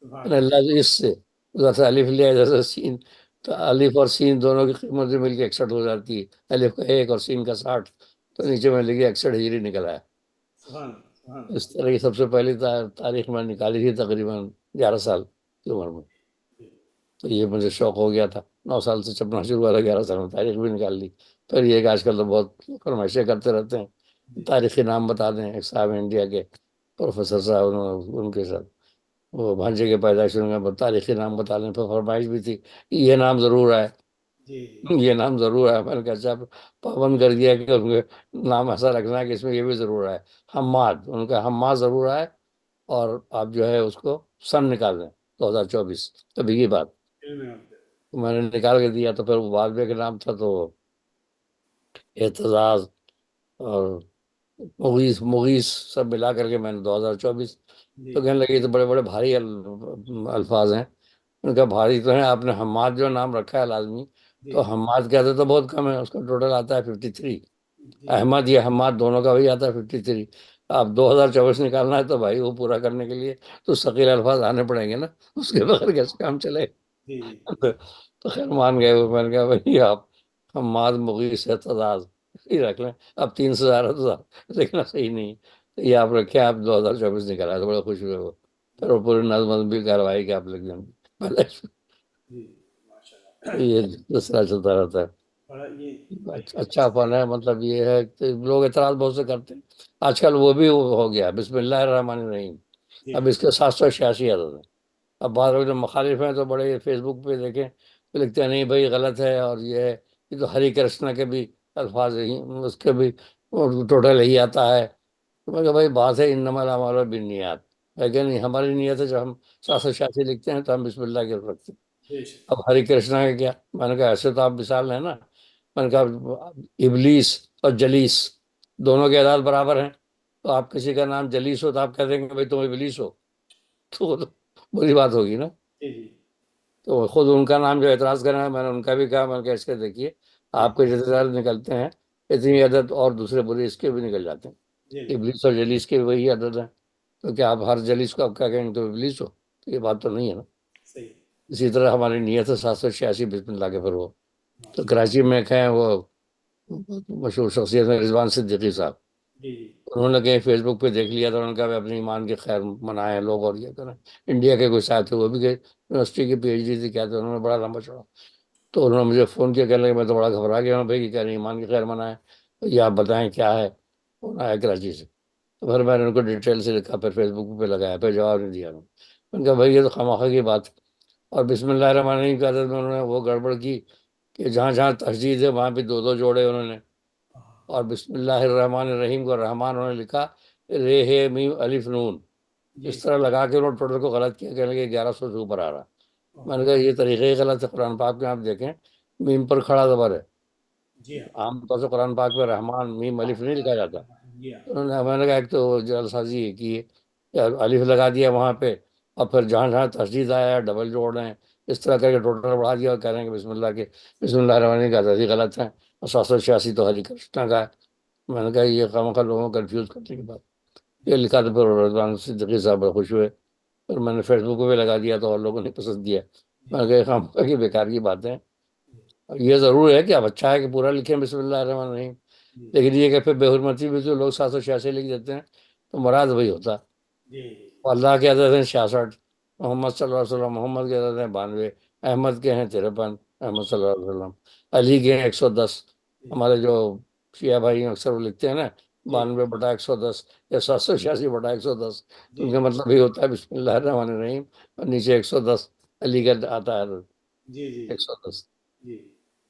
سبحان یعنی اللہ سے اس سے ادھر سے الف لیا، ادھر سے سین، تو الف اور سین دونوں کی قیمت مل کے 61 ہو جاتی ہے، الف کا 1 اور سین کا 60، تو نیچے میں لکھی 61 ہجری نکلا ہے۔ سبحان سبحان اس طرح کی سب سے پہلی تاریخ میں نکالی تھی تقریباً 11 سال کی عمر میں۔ تو یہ مجھے شوق ہو گیا تھا، 9 سال سے چھپنا شروع ہوا تھا، 11 سال میں تاریخ بھی نکال لی۔ پھر یہ کہ آج کل تو بہت فرمائشیں کرتے رہتے ہیں، جی تاریخی نام بتا دیں، ایک صاحب ہیں انڈیا کے پروفیسر صاحب، ان کے ساتھ وہ بھانجے کے پیدائش میں تاریخی نام بتا لیں، پھر فرمائش بھی تھی کہ یہ نام ضرور ہے، جی یہ نام ضرور ہے۔ میں نے کہا اچھا، پابند کر دیا کہ ان کے نام ایسا رکھنا ہے کہ اس میں یہ بھی ضرور ہے، حماد، ان کا حماد ضرور ہے، اور آپ جو ہے اس کو سن نکال دیں 2024، تبھی کی بات۔ علم عبد تو میں نے نکال کے دیا، تو پھر وہ بعد میں کے نام تھا تو اعتزاز اور مغیث سب ملا کر کے میں نے 2024۔ جی تو کہنے لگے یہ تو بڑے بڑے بھاری الفاظ ہیں۔ ان کا بھاری تو ہے، آپ نے حماد جو نام رکھا ہے لازمی، جی تو حماد کہتے تو بہت کم ہے، اس کا ٹوٹل آتا ہے 53۔ جی احمد یا حماد دونوں کا وہی آتا ہے 53۔ آپ 2024 نکالنا ہے تو بھائی وہ پورا کرنے کے لیے تو ثقیل الفاظ آنے پڑیں گے نا، اس کے بغیر کیسے کام چلے؟ جی تو خیر مان گئے وہ، میں نے کہا بھائی آپ حماد مغیث اعتزاز ہی رکھ لیں، اب 3 سے زیادہ تو لکھنا صحیح نہیں، تو یہ آپ رکھیں، آپ 2024 نکالا تو بڑا خوش ہوئے وہ۔ پھر وہ پوری نظم بھی کاروائی کہ آپ لکھ دیں پہلے۔ جی ماشاء تو اللہ یہ دوسرا چلتا رہتا ہے۔ بڑا یہ اچھا فن ہے، مطلب یہ ہے کہ لوگ اعتراض بہت سے کرتے ہیں، آج کل وہ بھی ہو گیا بسم اللہ الرحمن الرحیم، جی اب اس کے 786 عدد ہیں۔ اب بعض لوگ جو مخالف ہیں تو بڑے فیس بک پہ دیکھیں تو لکھتے ہیں نہیں بھائی غلط ہے، اور یہ ہے، یہ تو ہری کرشنا کے بھی الفاظ ہی، اس کے بھی ٹوٹل یہی آتا ہے۔ تو میں کہا بھائی بات ہے انما الاعمال بالنیات ہے کہ نہیں، ہماری نیت ہے جب ہم 786 لکھتے ہیں تو ہم بسم اللہ کے رکھتے ہیں۔ بے شک اب ہری کرشنا کا کیا؟ میں نے کہا ایسے تو آپ مثال ہیں نا، میں نے کہا ابلیس اور جلیس دونوں کے اعداد برابر ہیں، تو آپ کسی کا نام جلیس ہو تو آپ کہہ دیں گے بھائی تم ابلیس ہو، تو وہ تو بری بات ہوگی نا۔ جی جی تو خود ان کا نام جو اعتراض کرنا ہے، میں نے ان کا بھی کہا، میں نے کہا اس کے دیکھیے جی آپ کے جتنے عدد نکلتے ہیں اتنی عدد اور دوسرے برے اس کے بھی نکل جاتے جی ہیں، ابلیس اور جلیس کے وہی عدد ہیں، تو کیا آپ ہر جلیس کو آپ کیا کہیں گے تو ابلیس ہو؟ تو یہ بات تو نہیں ہے نا۔ صحیح اسی طرح ہماری نیت ہے 786 بسم اللہ کے، پھر وہ تو ماشاء کراچی میں ایک ہیں وہ مشہور شخصیت ہے رضوان صدیقی صاحب، جی جی انہوں نے کہیں فیس بک پہ دیکھ لیا تو انہوں نے کہا اپنے ایمان کی خیر منائیں لوگ اور یہ کریں۔ انڈیا کے کوئی صاحب تھے، وہ بھی گئے یونیورسٹی کی پی ایچ ڈی تھی کیا تھا، انہوں نے بڑا لمبا چوڑا، تو انہوں نے مجھے فون کیا، کہنے لگے میں تو بڑا گھبرا گیا ہوں بھائی کہ کہہ رہے ہیں ایمان کی خیر منائیں، یہ آپ بتائیں کیا ہے؟ انہوں نے آیا کراچی سے، تو پھر میں نے ان کو ڈیٹیل سے لکھا، پھر فیس بک پہ لگایا، پھر جواب نہیں دیا انہوں نے۔ میں نے کہا بھائی یہ تو خواخواہ کی بات ہے۔ اور بسم اللہ الرحمن الرحیم کی عادت میں انہوں نے وہ گڑبڑ کی کہ جہاں جہاں تسجید ہے وہاں بھی دو دو جوڑے انہوں نے، اور بسم اللہ الرحمن الرحیم کو رحمان انہوں نے لکھا رے ہے میم الف نون، جی اس طرح لگا کے انہوں نے ٹوٹل کو غلط کیا، کہنے لگے 1100 سے اوپر آ رہا۔ میں نے اوہ، کہا یہ طریقہ ہی غلط ہے، قرآن پاک میں آپ دیکھیں میم پر کھڑا زبر ہے. جی ہاں. عام طور سے قرآن پاک میں رحمان میم الف نہیں لکھا جاتا. جی ہاں. انہوں نے میں نے کہا ایک تو جعل سازی ہے کہ الف لگا دیا وہاں پہ، اور پھر جہاں جہاں تشدید آیا ڈبل جوڑ رہے ہیں، اس طرح کر کے ٹوٹل بڑھا دیا اور کہہ رہے ہیں کہ بسم اللہ الرحمن الرحیم کا تشدید غلط ہے، اور 786 تو حری کرشنا کا ہے. میں نے کہا یہ خواہ لوگوں کو کنفیوز کرنے کی بات. یہ لکھا تو پھر رضوان صدیقی صاحب بڑے خوش ہوئے، پھر میں نے فیس بک پہ لگا دیا تو اور لوگوں نے پسند دیا. میں نے کہا یہ خواہ کی بیکار کی باتیں ہیں. یہ ضرور ہے کہ اب اچھا ہے کہ پورا لکھیں بسم اللہ الرحمن الرحیم، لیکن یہ کہ پھر بے حرمتی بھی تو لوگ 786 لکھ دیتے ہیں، تو مراد وہی ہوتا. جی اللہ کے عدد ہیں 66، محمد صلی اللہ علیہ وسلم محمد کے عدد ہیں 92، احمد کے ہیں 53، احمد صلی اللہ علیہ وسلم، علی کے ہیں 110. ہمارے جو شیعہ بھائی ہیں اکثر وہ لکھتے ہیں نا 92/110 یا 786/110، تو ان کا مطلب یہ ہوتا ہے بسم اللہ الرحمن الرحیم اور نیچے 110 علی کا آتا ہے عدد جی جی 110. جی.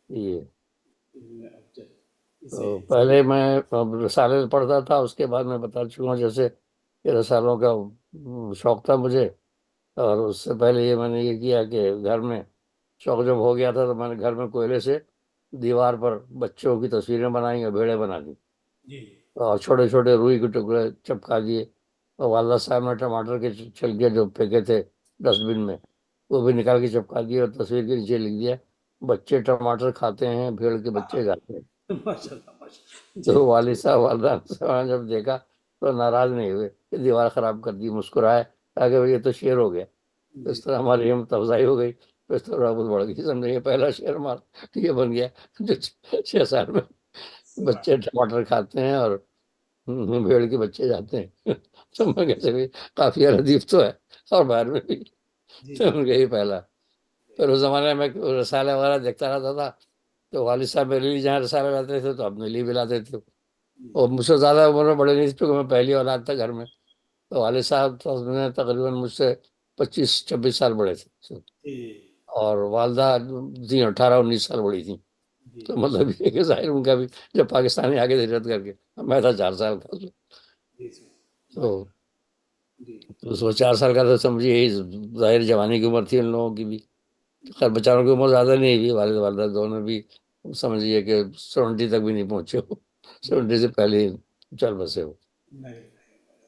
یہ اسے تو پہلے میں رسالے پڑھتا تھا، اس کے بعد میں بتا چکا ہوں جیسے کہ رسالوں کا شوق تھا مجھے. اور اس سے پہلے یہ میں نے یہ کیا کہ گھر میں شوق جب ہو گیا تھا تو میں نے گھر میں کوئلے سے دیوار پر بچوں کی تصویریں بنائیں اور بھیڑیں بنا دی، جی اور چھوٹے چھوٹے روئی کے ٹکڑے چپکا دیے. اور والدہ صاحب نے ٹماٹر کے چھلکے جو پھینکے تھے ڈسٹ بن میں وہ بھی نکال کے چپکا دیے، اور تصویر کے نیچے لکھ دیا بچے ٹماٹر کھاتے ہیں بھیڑ کے بچے کھاتے ہیں. ماشاء اللہ ماشاء اللہ. جی تو والد صاحب والدہ صاحب نے جب دیکھا تو ناراض نہیں ہوئے کہ دیوار خراب کر دی، مسکرائے کہا کہ یہ تو شعر ہو گیا. جی اس طرح ہماری ہمت افزائی ہو گئی، اس طرح بہت بڑھ گئی. سمجھے یہ پہلا شعر ہمارا یہ بن گیا جو 6 سال میں سبحان. بچے ٹماٹر کھاتے ہیں اور بھیڑ کے بچے جاتے ہیں. تو میں کہتے بھی کافی ردیف تو ہے اور باہر میں بھی. جی تو جی ان کا یہ پہلا. پھر اس زمانے میں رسالے وغیرہ دیکھتا رہتا تھا، تو والد صاحب میرے لیے جہاں رسالے لاتے تھے تو اپنے لیے بھی لاتے تھے. اور مجھ سے زیادہ عمر میں بڑے نہیں تھے کیونکہ میں پہلی اولاد تھا گھر میں. تو والد صاحب تو تقریباً مجھ سے 25-26 سال بڑے تھے، جی اور والدہ تھی 18-19 سال بڑی تھیں. جی تو مطلب یہ کہ ظاہر ان کا بھی جب پاکستانی آگے ہجرت کر کے میں تھا 4 سال کا. جی تو جی اس وہ 4 سال کا تو سمجھیے یہی ظاہر جوانی کی عمر تھی ان لوگوں کی بھی. خیر بیچاروں کی عمر زیادہ نہیں ہوئی، والد والدہ دونوں بھی سمجھیے کہ 70 تک بھی نہیں پہنچے ہو، 70 سے پہلے ہی چل بسے ہو. نہیں.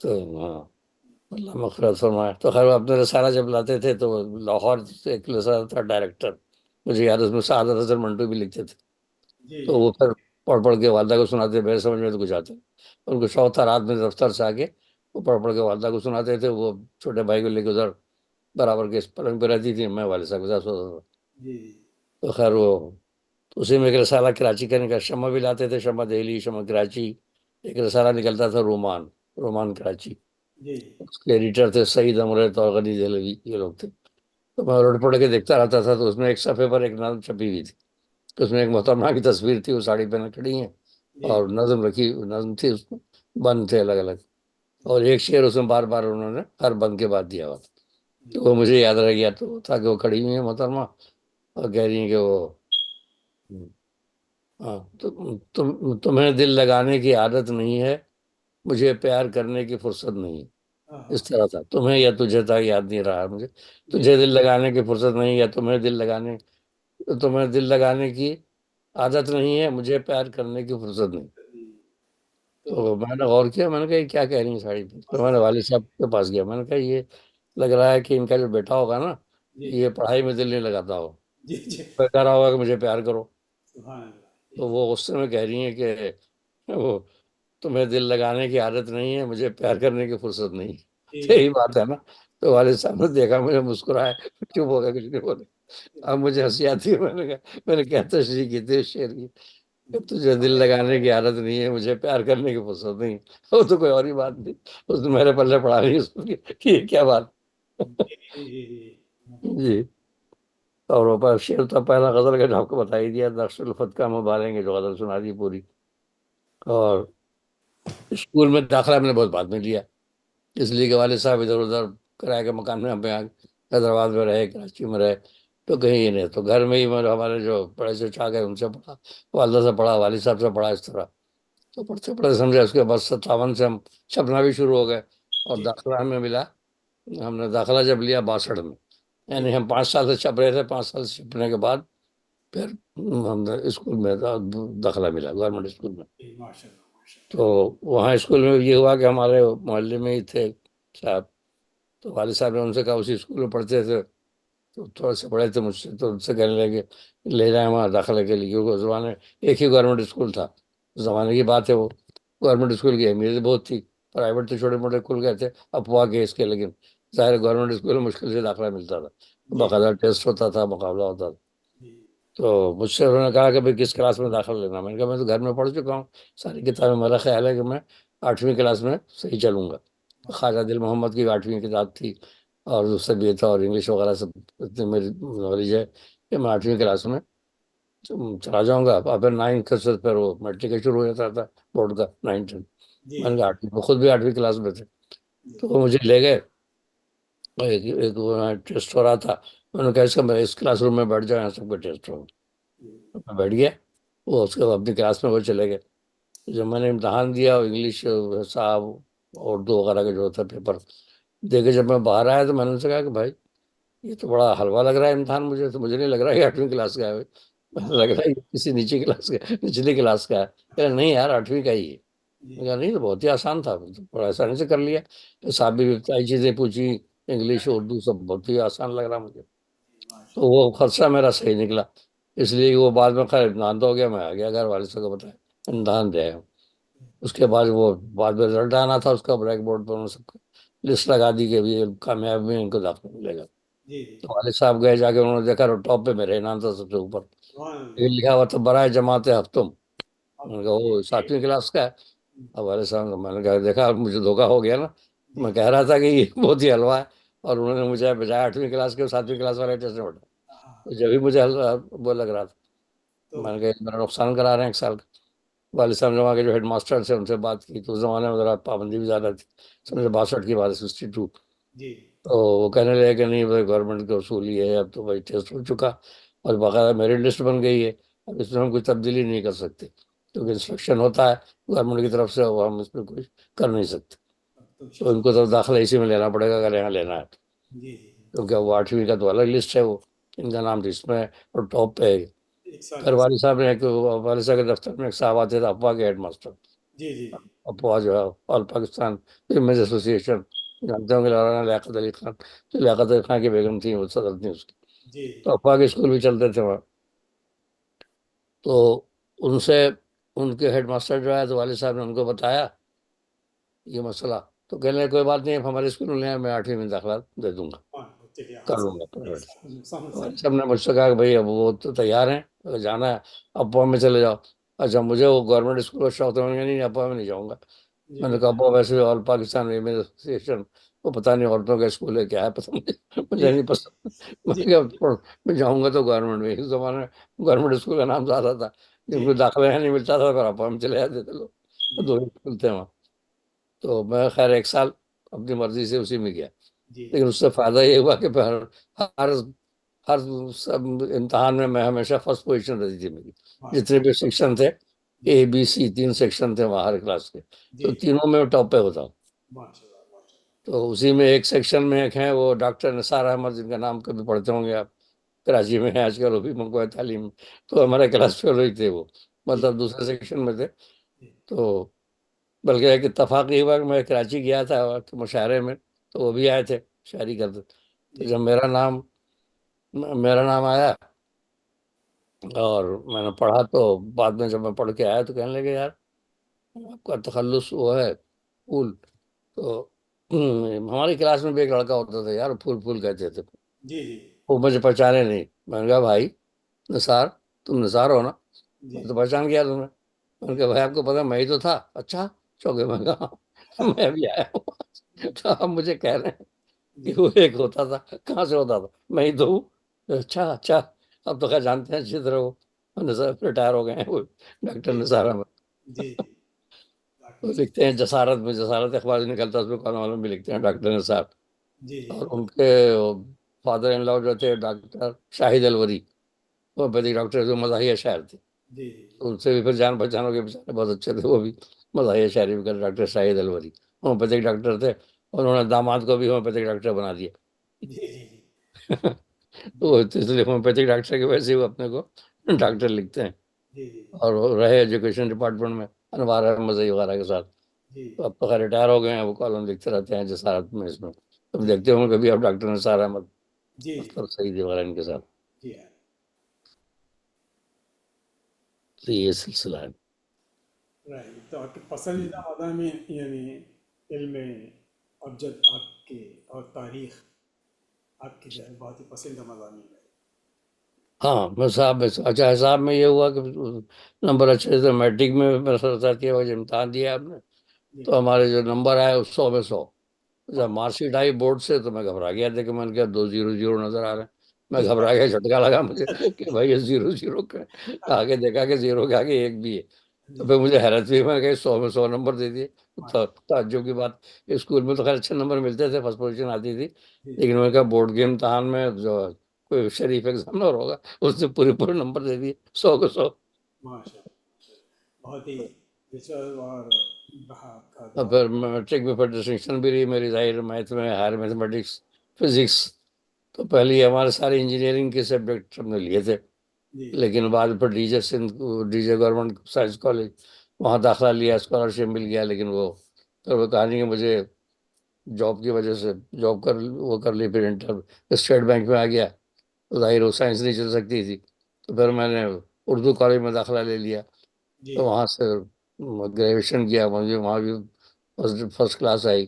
تو ہاں اللہ مغفرت فرمائے. تو خیر وہ اپنے رسالہ جب لاتے تھے تو لاہور سے ایک رسالہ تھا ڈائریکٹر، مجھے یاد ہے اس میں سعادت حسن منٹو بھی لکھتے تھے. جی تو وہ پھر پڑھ پڑھ کے والدہ کو سناتے، میرے سمجھ میں تو کچھ آتا نہیں. ان کو شوق تھا رات میں دفتر سے آ کے وہ پڑھ پڑھ کے والدہ کو سناتے تھے. وہ چھوٹے بھائی کو لے کے ادھر برابر کے پلنگ پہ رہتی تھی، میں والد صاحب کے ساتھ سوتا تھا. جی تو خیر وہ اسی میں ایک رسالہ کراچی کا نکل، شمع بھی لاتے تھے، شمع دہلی شمع کراچی. ایک رسالہ نکلتا تھا رومان، رومان کراچی. جی اس کے ایڈیٹر تھے سعید امرت اور غنی دہلوی، یہ لوگ تھے. تو میں الٹ پڑھ کے دیکھتا رہتا تھا. تو اس میں ایک صفحے پر ایک نظم چھپی ہوئی تھی، اس میں ایک محترمہ کی تصویر تھی، وہ ساڑی پہنے کھڑی ہیں جی اور نظم رکھی، نظم تھی اس میں، بند تھے الگ الگ. اور ایک شعر اس میں بار بار انہوں نے ہر بند کے بعد دیا ہوا تھا. تو وہ مجھے یاد رہ گیا. تو تھا کہ وہ کھڑی ہوئی ہیں محترمہ اور کہہ رہی ہیں کہ وہ ہاں تمہیں دل لگانے کی عادت نہیں ہے، مجھے پیار کرنے کی فرصت نہیں. ہاں اس ہاں. طرح تھا، تمہیں یا تجھے تھا یاد نہیں رہا مجھے. جی تجھے دل لگانے کی فرصت نہیں، یا تمہیں دل لگانے کی عادت نہیں ہے، مجھے پیار کرنے کی فرصت نہیں. تو تو میں نے غور کیا، میں نے کہا یہ کیا کہہ رہی ہیں ساڑی پہ. تو میں نے ماشاء. والد صاحب کے پاس گیا، میں نے کہا یہ لگ رہا ہے کہ ان کا جو بیٹا ہوگا نا جی یہ پڑھائی میں دل نہیں لگاتا ہو، جی جی. کہہ رہا ہوگا کہ مجھے پیار کرو. سبحان اللہ. تو وہ غصے میں کہہ رہی ہیں کہ وہ تمہیں دل لگانے کی عادت نہیں ہے، مجھے پیار کرنے کی فرصت نہیں. تو جی یہی بات ہے نا. تو والد صاحب نے دیکھا مجھے، مسکرائے، چپ ہو گیا، کچھ نہیں بولے. اب مجھے ہنسی آتی ہے. میں نے کیا تشریح کی تھی اس شعر کی کہ تجھے دل لگانے کی عادت نہیں ہے، مجھے پیار کرنے کی فرصت نہیں. وہ تو کوئی اور ہی بات تھی، اس نے میرے پلے پڑا نہیں اس کی کہ یہ کیا بات. جی جی. جی. اور اوپر شعر تو پہلا غزل کا جو آپ کو بتا ہی دیا، نقش الفت کا مبالیں گے جو غزل سنا دی پوری. اور اسکول میں داخلہ میں نے بہت بعد میں لیا، اس لیے کہ والد صاحب ادھر ادھر کرایہ کے مکان میں ہمیں حیدرآباد میں رہے، کراچی میں رہے، تو کہیں ہی نہیں. تو گھر میں ہی ہمارے جو بڑے سے چاہ گئے ان سے پڑھا، والدہ سے پڑھا، والد صاحب سے پڑھا، اس طرح. تو پڑھتے پڑھتے سمجھا. اس کے بعد 57 سے ہم چھپنا بھی شروع ہو گئے، اور جی داخلہ ہمیں ملا. ہم نے داخلہ جب لیا 62 میں، یعنی ہم 5 سال سے چھپ رہے تھے. 5 سال سے چھپنے کے بعد پھر ہم نے اسکول میں داخلہ ملا گورنمنٹ اسکول میں. ماشاء اللہ ماشاء تو وہاں اسکول میں یہ ہوا کہ ہمارے محلے میں ہی تھے صاحب، تو والد صاحب نے ان سے کہا اسی اسکول میں پڑھتے تھے، تو تھوڑے سے بڑے تھے مجھ سے، تو ان سے کہنے لگے لے جائیں وہاں داخلے کے لیے، کیونکہ اس زمانے ایک ہی گورنمنٹ اسکول تھا. اس زمانے کی بات ہے وہ. گورنمنٹ اسکول کی اہمیت بہت تھی، پرائیویٹ تو چھوٹے موٹے کھل گئے تھے افواہ کے اس کے، لیکن ظاہر گورنمنٹ اسکول میں مشکل سے داخلہ ملتا تھا، جی باقاعدہ ٹیسٹ ہوتا تھا، مقابلہ ہوتا تھا. جی تو مجھ سے انہوں نے کہا کہ بھائی کس کلاس میں داخلہ لینا. میں نے کہا میں تو گھر میں پڑھ چکا ہوں ساری کتابیں، میرا خیال ہے کہ میں 8ویں کلاس میں صحیح چلوں گا. خواجہ دل محمد کی 8ویں کتاب تھی، اور اس سے بھی تھا، اور انگلش وغیرہ سب اتنی میری نالج ہے کہ میں 8ویں کلاس میں چلا جاؤں گا. اور پھر 9 سے پھر وہ میٹرک کا شروع ہو جاتا تھا، بورڈ کا 9 10. جی میں نے کہا 8ویں، وہ خود بھی 8ویں کلاس میں تھے. تو وہ مجھے لے گئے، ایک ٹیسٹ ہو رہا تھا. میں نے کہا اس کا میں اس کلاس روم میں بیٹھ جاؤں، یہاں سب کا ٹیسٹ ہوگا. میں بیٹھ گیا، وہ اس کے بعد اپنی کلاس میں وہ چلے گئے. جب میں نے امتحان دیا انگلش حساب اردو وغیرہ کا جو تھا پیپر دے کے، جب میں باہر آیا تو میں نے ان سے کہا کہ بھائی یہ تو بڑا حلوہ لگ رہا ہے امتحان، مجھے تو مجھے نہیں لگ رہا ہے 8ویں کلاس کا ہے، مجھے لگ رہا ہے یہ کسی نیچی کلاس کا، نچلی کلاس کا ہے. کہا نہیں یار 8ویں کا ہی ہے. میں کہا نہیں تو بہت ہی آسان تھا، تو بڑا آسانی سے کر لیا. حساب بھی ابتدائی چیزیں پوچھی، انگلش اردو سب بہت ہی آسان لگ رہا مجھے. تو وہ خرچہ میرا صحیح نکلا، اس لیے کہ وہ بعد میں خیر امتحان تو ہو گیا، میں آ گیا گھر، والد صاحب کو بتایا امتحان دے آیا ہوں. اس کے بعد وہ بعد میں رزلٹ آنا تھا اس کا، بلیک بورڈ پر انہوں نے سب کو لسٹ لگا دی کہ یہ کامیاب میں ان کو داخلہ ملے گا. جی تو والد صاحب گئے، جا کے انہوں نے دیکھا ٹاپ پہ میرا نام تھا سب سے اوپر، لیکن لکھا ہوا تھا برائے جماعت ہفتم. میں نے کہا وہ 7ویں کلاس کا ہے. اب والد صاحب میں نے کہا دیکھا اب مجھے دھوکا ہو گیا نا. میں کہہ رہا تھا کہ یہ بہت ہی حلوہ ہے، اور انہوں نے مجھے بجائے 8ویں کلاس کے 7ویں کلاس والے ٹیسٹ میں بیٹھا. تو جب بھی مجھے وہ لگ رہا تھا، میں نے کہا میرا نقصان کرا رہے ہیں 1 سال کا. والد صاحب نے وہاں کے جو ہیڈ ماسٹر تھے ان سے بات کی، تو اس زمانے میں ذرا پابندی بھی زیادہ تھی، 1962 کی بات ہے، 62. جی تو وہ کہنے لگے کہ نہیں بھائی گورنمنٹ کا اصول یہ ہے، اب تو بھائی ٹیسٹ ہو چکا اور باقاعدہ میرٹ لسٹ بن گئی ہے، اب اس میں ہم کوئی تبدیلی نہیں کر سکتے، کیونکہ انسٹرکشن ہوتا ہے گورنمنٹ کی طرف سے، وہ ہم اس میں کچھ کر نہیں سکتے. تو ان کو تو داخلہ اسی میں لینا پڑے گا اگر یہاں لینا ہے، جی کیونکہ وہ 8ویں کا تو الگ لسٹ ہے، وہ ان کا نام تو اس میں اور ٹاپ پہ ہے. ایک سال پھر والد صاحب نے والد صاحب کے دفتر میں ایک صاحب آتے تھے افواہ کے ہیڈ ماسٹر. جی جی افواہ جو ہے آل پاکستان ویمنز ایسوسیشن، جانتے ہوں گے مولانا لیاقت علی خان، جو لیاقت علی خان کی بیگم تھیں وہ صدر تھیں اس کی. جی تو افواہ کے اسکول بھی چلتے تھے وہاں. تو ان سے ان کے ہیڈ ماسٹر جو ہے تو والد صاحب نے ان کو بتایا یہ مسئلہ، تو کہنے لگے کوئی بات نہیں، اب ہمارے اسکول میں لے آئیں، میں 8ویں میں داخلہ دے دوں گا، چلیے کر ہاں لوں گا پرائیویٹ. سمجھ سب نے مجھ سے کہا کہ بھائی اب وہ تو تیار ہیں، اگر جانا ہے افواہ میں چلے جاؤ. اچھا مجھے وہ گورنمنٹ اسکول کا شوق تھا، میں نے کہا نہیں افواہ میں نہیں جاؤں گا. میں نے کہا افواہ ویسے آل پاکستان ویمنز ایسوسیشن، وہ پتہ نہیں عورتوں کا اسکول ہے کیا ہے پتہ نہیں، مجھے نہیں پسند. میں جی نے کہا میں جاؤں گا تو گورنمنٹ میں، اس زمانے میں گورنمنٹ اسکول کا نام زیادہ تھا، جن کو داخلہ نہیں ملتا تھا پھر افواہ میں چلے جاتے تھے لوگ، 2 اسکول تھے وہاں. تو میں خیر 1 سال اپنی مرضی سے اسی میں گیا، جی لیکن اس سے فائدہ یہ ہوا کہ ہر ہر سب امتحان میں میں ہمیشہ فرسٹ پوزیشن رہتی تھی میری. جتنے بھی سیکشن تھے اے بی سی 3 سیکشن تھے وہاں ہر کلاس کے، تو تینوں میں ٹاپ پہ ہوتا ہوں. تو اسی میں ایک سیکشن میں ایک ہیں وہ ڈاکٹر نثار احمد، جن کا نام کبھی پڑھتے ہوں گے آپ، کراچی میں ہیں آج کل، وہ بھی منگوائے تعلیم میں. تو ہمارے کلاس فیلو ہی تھے وہ، مطلب دوسرے سیکشن میں تھے. تو بلکہ ایک اتفاق یہ ہوا کہ میں کراچی گیا تھا مشاعرے میں، تو وہ بھی آئے تھے شاعری کرتے. تو جب میرا نام آیا اور میں نے پڑھا، تو بعد میں جب میں پڑھ کے آیا تو کہنے لگے یار آپ کا تخلص وہ ہے پھول. تو ہماری کلاس میں بھی ایک لڑکا ہوتا تھا یار، پھول پھول کہتے تھے، جی جی وہ مجھے پہچانے نہیں. میں نے کہا بھائی نثار، تم نثار ہو نا؟ میں تو پہچان گیا تمہیں. میں نے کہا بھائی آپ کو پتا میں ہی تو تھا. اچھا چوکے. میں کہا میں بھی آیا ہوں. تو آپ مجھے کہہ رہے ہیں کہ وہ ایک ہوتا تھا، کہاں سے ہوتا تھا؟ میں ہی تو ہوں. اچھا اچھا، اب تو خیر جانتے ہیں اچھی طرح، وہ ریٹائر ہو گئے ہیں وہ ڈاکٹر نثار احمد. جی وہ لکھتے ہیں جسارت میں، جسارت اخبار جو نکلتا ہے اس میں قانون عالم بھی لکھتے ہیں ڈاکٹر نثار. جی اور ان کے فادر ان لاء جو تھے ڈاکٹر شاہد الوری، وہ ہومیوپیتھک ڈاکٹر جو مزاحیہ شاعر تھے، جی ان سے بھی پھر جان پہچان ہو کے بیچارے بہت اچھے تھے، وہ بھی مزاحیہ شاعری بھی کر. ڈاکٹر شاہد الوری ہومیوپیتھک ڈاکٹر تھے، اور انہوں نے داماد کو بھی ہومیوپیتھک ڈاکٹر بنا دیا. جی جی تو اس لیے ہومیوپیتھک ڈاکٹر کی وجہ سے وہ اپنے کو ڈاکٹر لکھتے ہیں، جی جی اور وہ رہے ایجوکیشن ڈپارٹمنٹ میں انوار احمد زئی وغیرہ کے ساتھ. جی تو اب تو خیر ریٹائر ہو گئے ہیں، وہ کالم لکھتے رہتے ہیں جسارت میں اس میں. اب جی دیکھتے ہوں گے کبھی اب ڈاکٹر نثار احمد جی جی اختر سعیدی وغیرہ ان کے ساتھ. جی ہاں. تو یہ سلسلہ ہے. رائٹ. تو آپ کے پسندیدہ مضامین یعنی علم ابجد آپ کے اور تاریخ آپ کی جو ہے بہت ہی پسندیدہ مضامین ہے. ہاں میں صاحب میں اچھا حساب میں یہ ہوا کہ نمبر اچھے سے میٹرک میں میرا سرسات کیا وجہ امتحان دیا آپ نے، جی تو ہمارے جو نمبر آئے اس 100 میں 100. جب ماشاء مارک شیٹ آئی بورڈ سے تو میں گھبرا گیا تھا کہ میں نے کہا 2 0 0 نظر آ رہے ہیں. میں اللہ. گھبرا گیا، جھٹکا لگا مجھے کہ بھائی یہ 0 0 آگے دیکھا کہ 0 کے آگے 1 بھی ہے. تو جی پھر مجھے حیرت ہوئی، میں نے کہا 100 میں 100 نمبر دے دیے. ماشاء تعجب کی بات، اسکول میں تو خیر اچھے نمبر ملتے تھے، فرسٹ پوزیشن آتی تھی، جی لیکن میں نے کہا بورڈ کے امتحان میں جو کوئی شریف ایگزامنر ہوگا اس نے پورے پورے نمبر دے دیے 100 کے 100. ماشاء بہت ہی دلچسپ اور آپ کا اور دور. پھر میٹرک میں پھر ڈسٹنکشن بھی رہی میری ظاہر، میتھ میں، ہائر میتھمیٹکس، فزکس. تو پہلے ہی ہمارے سارے انجینئرنگ کے سبجیکٹ ہم نے لیے تھے، جی لیکن بعد پھر D J Sindh, D J government science college, وہاں داخلہ لیا، اسکالرشپ مل گیا. لیکن وہ پھر وہ کہانی کہ مجھے جاب کی وجہ سے جاب وہ کر لی، پھر انٹر اسٹیٹ بینک میں آ گیا. تو ظاہر وہ سائنس نہیں چل سکتی تھی، تو پھر میں نے اردو کالج میں داخلہ لے لیا. جی تو وہاں سے گریجویشن کیا، مجھے وہاں بھی فرسٹ کلاس آئی.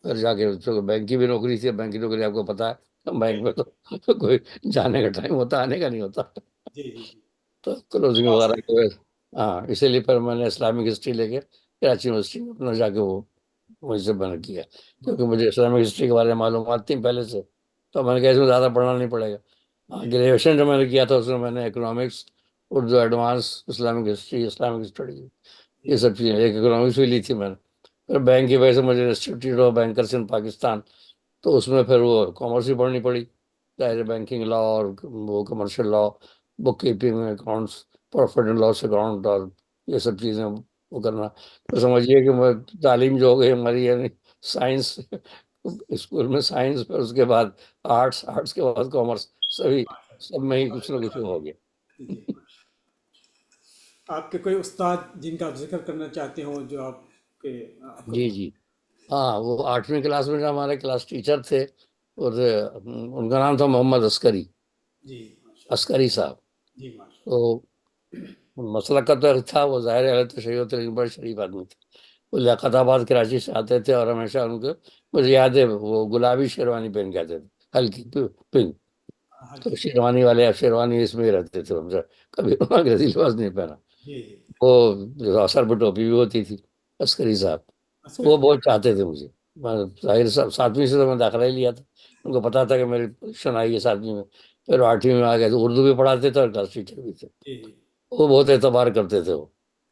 پھر جا کے بینک کی بھی نوکری تھی. بینک کی نوکری آپ کو پتا ہے، بینک میں تو کوئی جانے کا ٹائم ہوتا، آنے کا نہیں ہوتا. جی جی جی تو کلوزنگ خاص وغیرہ ہے. کے ہاں، اسی لیے پھر میں نے اسلامک ہسٹری لے کے کراچی یونیورسٹی میں اپنا جا کے وہ مجھ سے بنا کیا، کیونکہ مجھے اسلامک ہسٹری کے بارے میں معلومات تھیں پہلے سے. تو میں نے کہا اس میں زیادہ پڑھنا نہیں پڑے گا. ہاں، جی گریجویشن جو میں نے کیا تھا اس میں میں نے economics, Urdu advance, Islamic history, Islamic studies, جی یہ سب چیزیں، ایک اکنامکس بھی لی تھی میں نے. پھر بینک کی وجہ سے مجھے انسٹیٹیوٹ آف بینکرس ان پاکستان، تو اس میں پھر وہ کامرس بھی پڑھنی پڑی، ظاہر بینکنگ لا اور وہ commercial law, book keeping, accounts, profit and loss account, اور یہ سب چیزیں وہ کرنا. تو سمجھیے کہ میں تعلیم جو ہو گئی ہماری، یعنی سائنس اسکول میں سائنس، پھر اس کے بعد آرٹس، آرٹس کے بعد کامرس، سبھی سب میں ہی کچھ نہ کچھ ہو گیا. جی. آپ کے کوئی استاد جن کا آپ ذکر کرنا چاہتے ہو جو آپ کے آپ کو جی جی ہاں، وہ 8ویں کلاس میں جو ہمارے کلاس ٹیچر تھے، اور ان کا نام تھا محمد عسکری، جی ماشاء اللہ. عسکری صاحب. جی ماشاء تو مسلک کا تو تھا، وہ ظاہر ہے تشیع ہوتے، لیکن بڑے شریف آدمی تھے. وہ لیاقت آباد کراچی سے آتے تھے، اور ہمیشہ ان کو مجھے یاد ہے وہ گلابی شیروانی پہن کے آتے تھے، ہلکی پنک. اللہ. تو ہلکی. شیروانی والے، اب شیروانی اس میں ہی رہتے تھے ہمیشہ، کبھی انگریزی لباس نہیں پہنا. جی جی وہ جو سر پہ ٹوپی بھی ہوتی تھی، عسکری صاحب. تو عسکری. وہ بہت چاہتے تھے مجھے. میں ظاہر 7ویں سے تو میں داخلہ ہی لیا تھا، ان کو پتا تھا کہ میری پوزیشن آئی ہے 7ویں میں. پھر 8ویں میں آ گئے تو اردو بھی پڑھاتے تھے اور کلاس ٹیچر بھی تھے. جی جی وہ بہت اعتبار کرتے تھے وہ.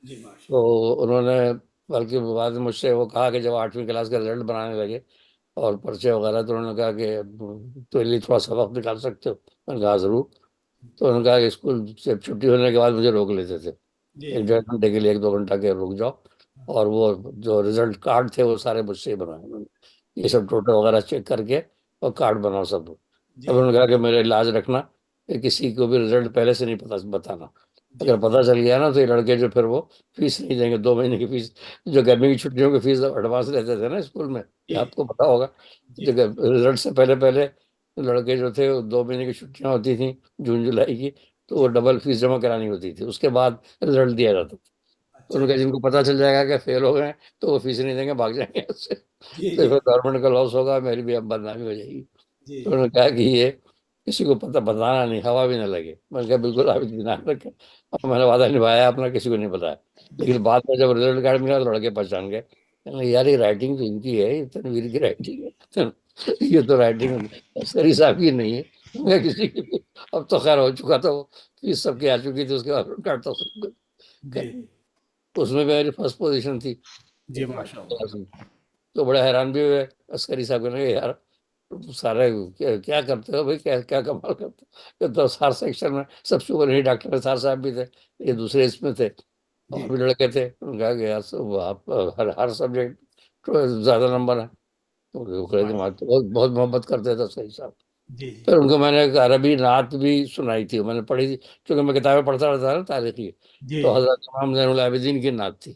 جی ماشاء تو اللہ. انہوں نے بلکہ بعد میں مجھ سے وہ کہا کہ جب 8ویں کلاس کا رزلٹ بنانے لگے اور پرچے وغیرہ، تو انہوں نے کہا کہ تو لیے تھوڑا سا وقت نکال سکتے ہو. میں نے کہا ضرور. تو انہوں نے کہا کہ اسکول سے چھٹی ہونے کے بعد مجھے روک لیتے تھے، جی 1 1.5 گھنٹے کے لیے، 1 2 گھنٹہ کے رک جاؤ، اور وہ جو رزلٹ کارڈ تھے وہ سارے مجھ سے ہی بنائے انہوں نے، یہ جی سب ٹوٹل وغیرہ چیک کر کے اور کارڈ بناؤ سب. اب جی انہوں نے کہا کہ میرے علاج رکھنا کہ کسی کو بھی رزلٹ پہلے سے نہیں بتانا. جی اگر پتہ چل گیا نا تو یہ لڑکے جو پھر وہ فیس نہیں دیں گے، 2 مہینے کی فیس، جو گرمی کی چھٹیوں کی فیس ایڈوانس لیتے تھے نا اسکول میں، یہ جی آپ کو پتا ہوگا. جی جو رزلٹ سے پہلے پہلے لڑکے جو تھے، 2 مہینے کی چھٹیاں ہوتی تھیں جون جولائی کی، تو وہ جی. ڈبل فیس جمع کرانی ہوتی تھی، اس کے بعد رزلٹ دیا جاتا تھا. تو اچھا. ان کا جن کو پتہ چل جائے گا کہ فیل ہو گئے ہیں تو وہ فیس نہیں دیں گے، بھاگ جائیں گے اس سے. جی تو جی پھر گورنمنٹ کا لاس ہوگا، میری بھی اب بدنامی ہو جائے گی. جی تو انہوں نے کہا کہ یہ کسی کو پتہ بتانا نہیں، ہوا بھی نہ لگے. میں نے کہا بالکل، آپ اطمینان رکھیں. اور میں نے وعدہ نبھایا اپنا، کسی کو نہیں بتایا. جی لیکن بعد میں جب رزلٹ کارڈ ملا تو لڑکے پہچان گئے، کہنے لگے یار یہ رائٹنگ تو ان کی ہے، یہ تنویر کی رائٹنگ ہے. یہ تو رائٹنگ عسکری صاحب کی نہیں ہے. میں کسی کی بھی، اب تو خیر ہو چکا تھا وہ، فیس سب کی آ چکی تھی، اس کے بعد کاٹتا. جی اس میں میری فرسٹ پوزیشن تھی. جی ماشاء اللہ. تو بڑے حیران بھی ہوئے عسکری صاحب نے کہ یار سارے کیا کرتے ہو بھائی، کیا کیا کمال کرتے ہو. تو ہر سیکشن میں سب سے اوپر نہیں، ڈاکٹر نثار صاحب بھی تھے، یہ دوسرے اس میں تھے، جی اور بھی لڑکے تھے. انہوں نے کہا کہ یار آپ ہر سبجیکٹ زیادہ نمبر ہیں. تو وہ کہے کہ ماشاء بہت بہت محبت کرتے تھے عسکری صاحب. جی پھر ان کو میں نے ایک عربی نعت بھی سنائی تھی، میں نے پڑھی تھی، چونکہ میں کتابیں پڑھتا رہتا نا تاریخی، جی تو حضرت امام زین العابدین کی نعت تھی،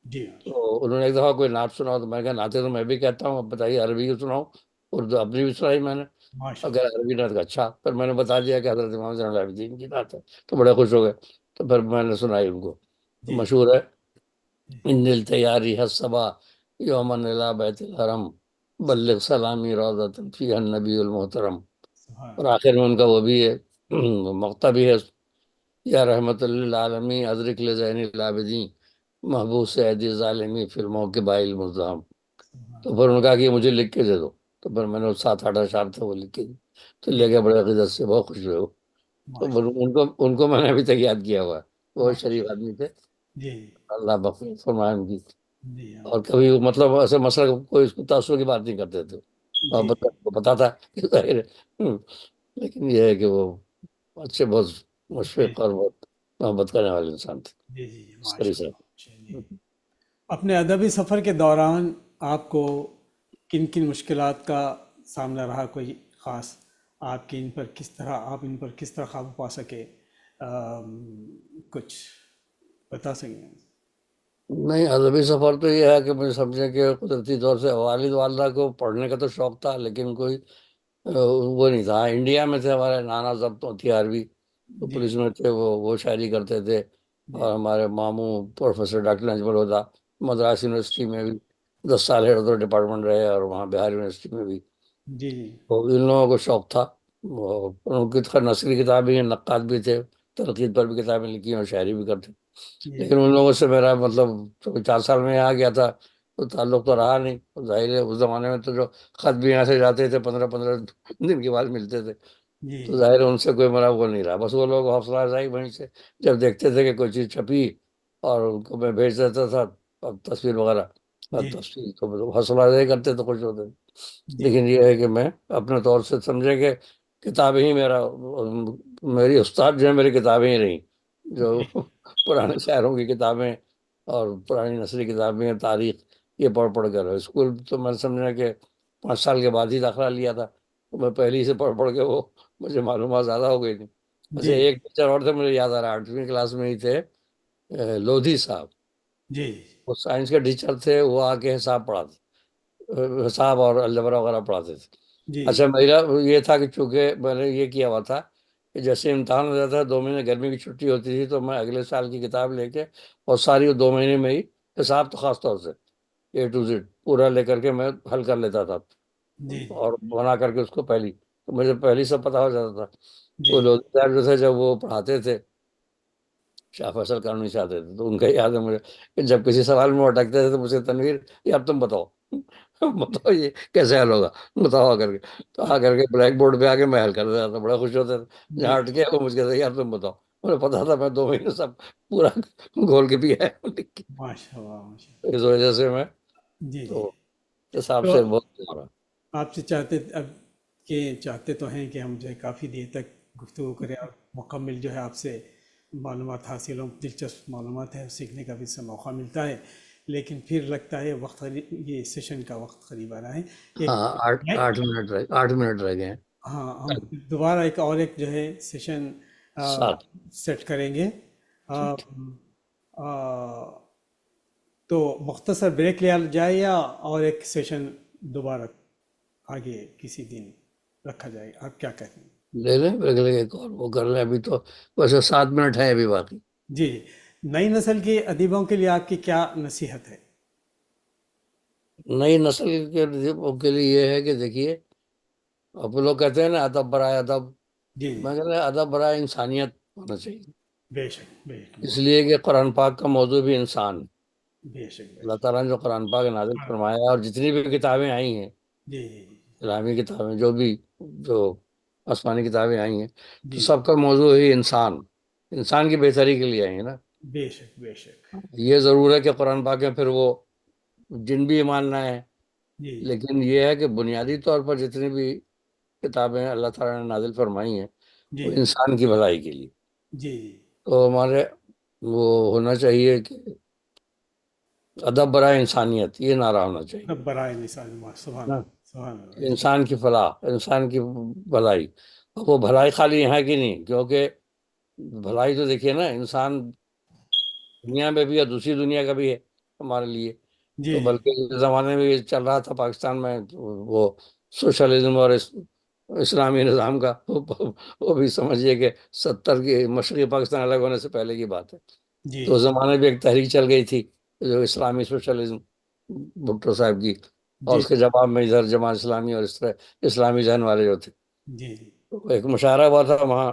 جی تو انہوں نے ایک دفعہ کوئی نعت سناؤ، تو میں نے کہا نعتیں تو میں بھی کہتا ہوں، اب بتائیے عربی کی سناؤں، اردو اپنی بھی سنائی میں نے، ماشاء اگر عربی نعت کا اچھا، پھر میں نے بتا دیا کہ حضرت امام زین العابدین کی نعت ہے، تو بڑے خوش ہو گئے، تو پھر میں نے سنائی ان کو، تو جی مشہور ہے جی ان التیاری حسبا یومن الی بیت الحرم بلغ سلامی روضۃ فیہا النبی المحترم، سبحان اور آخر میں ان کا وہ بھی ہے مقطع بھی ہے، یا رحمت للعالمین ادرک لزین العابدین محبوس عید ظالمی فلموں کے بائل مزدحم، سبحان تو پھر انہوں نے کہا کہ یہ مجھے لکھ کے دے دو، تو پھر میں نے 7-8 اشعار تھے وہ لکھ کے دی، تو جی لے کے بڑے عقیدت سے بہت خوش ہوئے وہ، تو ماشاء ان کو میں نے ابھی تک یاد کیا ہوا ہے، بہت ماشاء شریف آدمی تھے، جی اللہ بخش فرمائے ان کی، جی ہاں اور کبھی مطلب ایسے مسئلہ کوئی اس کو تعصب کی بات نہیں کرتے تھے، جی محبت کو پتا تھا کہ ظاہر ہے، لیکن یہ ہے کہ وہ اچھے، بہت جی مشفق اور بہت محبت کرنے والے انسان تھے جی جی جی عسکری ماشاء صاحب۔ اللہ جی۔ اپنے ادبی سفر کے دوران آپ کو کن کن مشکلات کا سامنا رہا، کوئی خاص آپ کی ان پر کس طرح قابو پا سکے، کچھ بتا سکیں؟ نہیں، ادبی سفر تو یہ ہے کہ مجھے سمجھے کہ قدرتی طور سے والد والدہ کو پڑھنے کا تو شوق تھا، لیکن کوئی وہ نہیں تھا، انڈیا میں تھے ہمارے نانا ضبط تھی عربی، تو جی پولیس میں تھے، وہ شاعری کرتے تھے، جی اور ہمارے ماموں professor doctor Najmul Alhuda Madras university میں بھی 10 سال ہیڈ آف دا ڈپارٹمنٹ رہے، اور وہاں بہار یونیورسٹی میں بھی، جی تو ان لوگوں کو شوق تھا، ان کی نثری کتابیں ہیں، نقاد بھی تھے، تنقید پر بھی کتابیں لکھی ہیں، اور شاعری بھی کرتے، جی لیکن ان لوگوں سے میرا مطلب 4 سال میں آ گیا تھا، تو تعلق تو رہا نہیں، ظاہر ہے اس زمانے میں تو جو خط بھی یہاں سے جاتے تھے 15-15 دن کے بعد ملتے تھے، جی تو ظاہر ہے ان سے کوئی میرا وہ نہیں رہا، بس وہ لوگ حوصلہ افزائی وہیں سے جب دیکھتے تھے کہ کوئی چیز چھپی، اور ان کو میں بھیج دیتا تھا اب تصویر وغیرہ، اب جی تصویر تو حوصلہ افزائی کرتے تو خوش ہوتے تھے، جی لیکن یہ ہے کہ میں اپنے طور سے سمجھے کہ کتابیں ہی میری استاد جو ہے میری کتابیں ہی رہیں، جو پرانے شاعروں کی کتابیں اور پرانی نثری کتابیں، تاریخ، یہ پڑھ پڑھ کر، اسکول تو میں سمجھا کہ 5 سال کے بعد ہی داخلہ لیا تھا، تو میں پہلی سے پڑھ پڑھ کے وہ مجھے معلومات زیادہ ہو گئی تھی، جی ویسے ایک ٹیچر اور تھے مجھے یاد آ رہا ہے، 8ویں کلاس میں ہی تھے، لودھی صاحب، جی وہ سائنس کے ٹیچر تھے، وہ آ کے حساب پڑھاتے، حساب اور الجبرا وغیرہ پڑھاتے تھے، جی اچھا میرا یہ تھا کہ چونکہ میں نے یہ کیا ہوا تھا کہ جیسے امتحان ہو جاتا ہے 2 مہینے گرمی کی چھٹی ہوتی تھی، تو میں اگلے سال کی کتاب لے کے، اور ساری وہ 2 مہینے میں ہی حساب تو خاص طور سے A to Z پورا لے کر کے میں حل کر لیتا تھا، جی اور بنا کر کے اس کو پہلی، تو مجھے پہلی سے پتہ ہو جاتا تھا، جی تو لوگ صاحب جو تھے جب وہ پڑھاتے تھے، شاہ فیصل قانونی سے آتے تھے، تو ان کا یاد ہے مجھے کہ جب کسی سوال میں اٹکتے تھے تو مجھے تنویر یار تم بتاؤ بتاؤ یہ کیسے حل ہوگا، بتاؤ آ کر کے، تو آ کر کے بلیک بورڈ پہ آ کے میں حل کر دیتا تھا، بڑا خوش ہوتے تھے، جی جہاں اٹکے وہ مجھ کہتے یار تم بتاؤ، مجھے پتا تھا میں 2 مہینے سب پورا گھول کے بھی ہے لکھ کے، ماشاء اللہ ماشاء اس وجہ سے میں اللہ جی جی۔ تو حساب تو سے بہت ہمارا۔ آپ سے چاہتے تو ہیں کہ ہم جو ہے کافی دیر تک گفتگو کریں، اور مکمل جو ہے آپ سے معلومات حاصل ہوں، دلچسپ معلومات ہیں، سیکھنے کا بھی اس سے موقع ملتا ہے، لیکن پھر لگتا ہے یہ سیشن کا وقت قریب آ رہا ہے۔ ایک ہاں، 8 منٹ رہ گئے ہیں، ہاں، ہم دوبارہ ایک جو ہے سیشن 7۔ سیٹ کریں گے، آ، ٹھیک، آ، تو مختصر بریک لیا جائے، یا اور ایک سیشن دوبارہ آگے کسی دن رکھا جائے، آپ کیا کہتے ہیں؟ لے لیں اگلے ایک اور وہ کر لیں، ابھی تو ویسے 7 منٹ ہے ابھی باقی۔ جی جی۔ نئی نسل کے ادیبوں کے لیے آپ کی کیا نصیحت ہے؟ نئی نسل کے لیے یہ ہے کہ دیکھیے، اب لوگ کہتے ہیں نا ادب برائے ادب، جی جی میں کہتا ہوں ادب برائے انسانیت ہونا چاہیے، بے شک بے شک اس لیے کہ قرآن پاک کا موضوع بھی انسان ہے، بے شک بے اللہ شک۔ تعالیٰ نے جو قرآن پاک نازل ہاں، فرمایا ہے، اور جتنی بھی کتابیں آئی ہیں جی جی اسلامی کتابیں، جو آسمانی کتابیں آئی ہیں، تو جی سب کا موضوع ہی انسان کی بہتری کے لیے آئی ہیں نا، بے شک بے شک۔ یہ ضرور ہے کہ قرآن پاک میں پھر وہ جن بھی ایمان لائے ہیں، جی لیکن یہ ہے کہ بنیادی طور پر جتنی بھی کتابیں اللہ تعالیٰ نے نازل فرمائی ہیں جی وہ انسان کی بھلائی کے لیے، جی تو ہمارے وہ ہونا چاہیے کہ ادب برائے انسانیت، یہ نعرہ ہونا چاہیے رب برائے نثال سبحان نا، اللہ۔ سبحان اللہ. جی انسان کی فلاح، انسان کی بھلائی. اور وہ بھلائی خالی یہاں کی نہیں، کیونکہ بھلائی تو دیکھیے نا، انسان دنیا میں بھی اور دوسری دنیا کا بھی ہے ہمارے لیے. جی تو جی بلکہ اس زمانے میں یہ چل رہا تھا پاکستان میں وہ سوشلزم اور اسلامی نظام کا، وہ بھی سمجھیے کہ 70 کے مشرقی پاکستان الگ ہونے سے پہلے کی بات ہے. جی تو اس زمانے میں ایک تحریک چل گئی تھی جو اسلامی سوشلزم، بھٹو صاحب کی. اور جی اس کے جواب میں ادھر جماعت اسلامی اور اس طرح اسلامی ذہن والے جو تھے، جی جی تو ایک مشاعرہ ہوا تھا وہاں.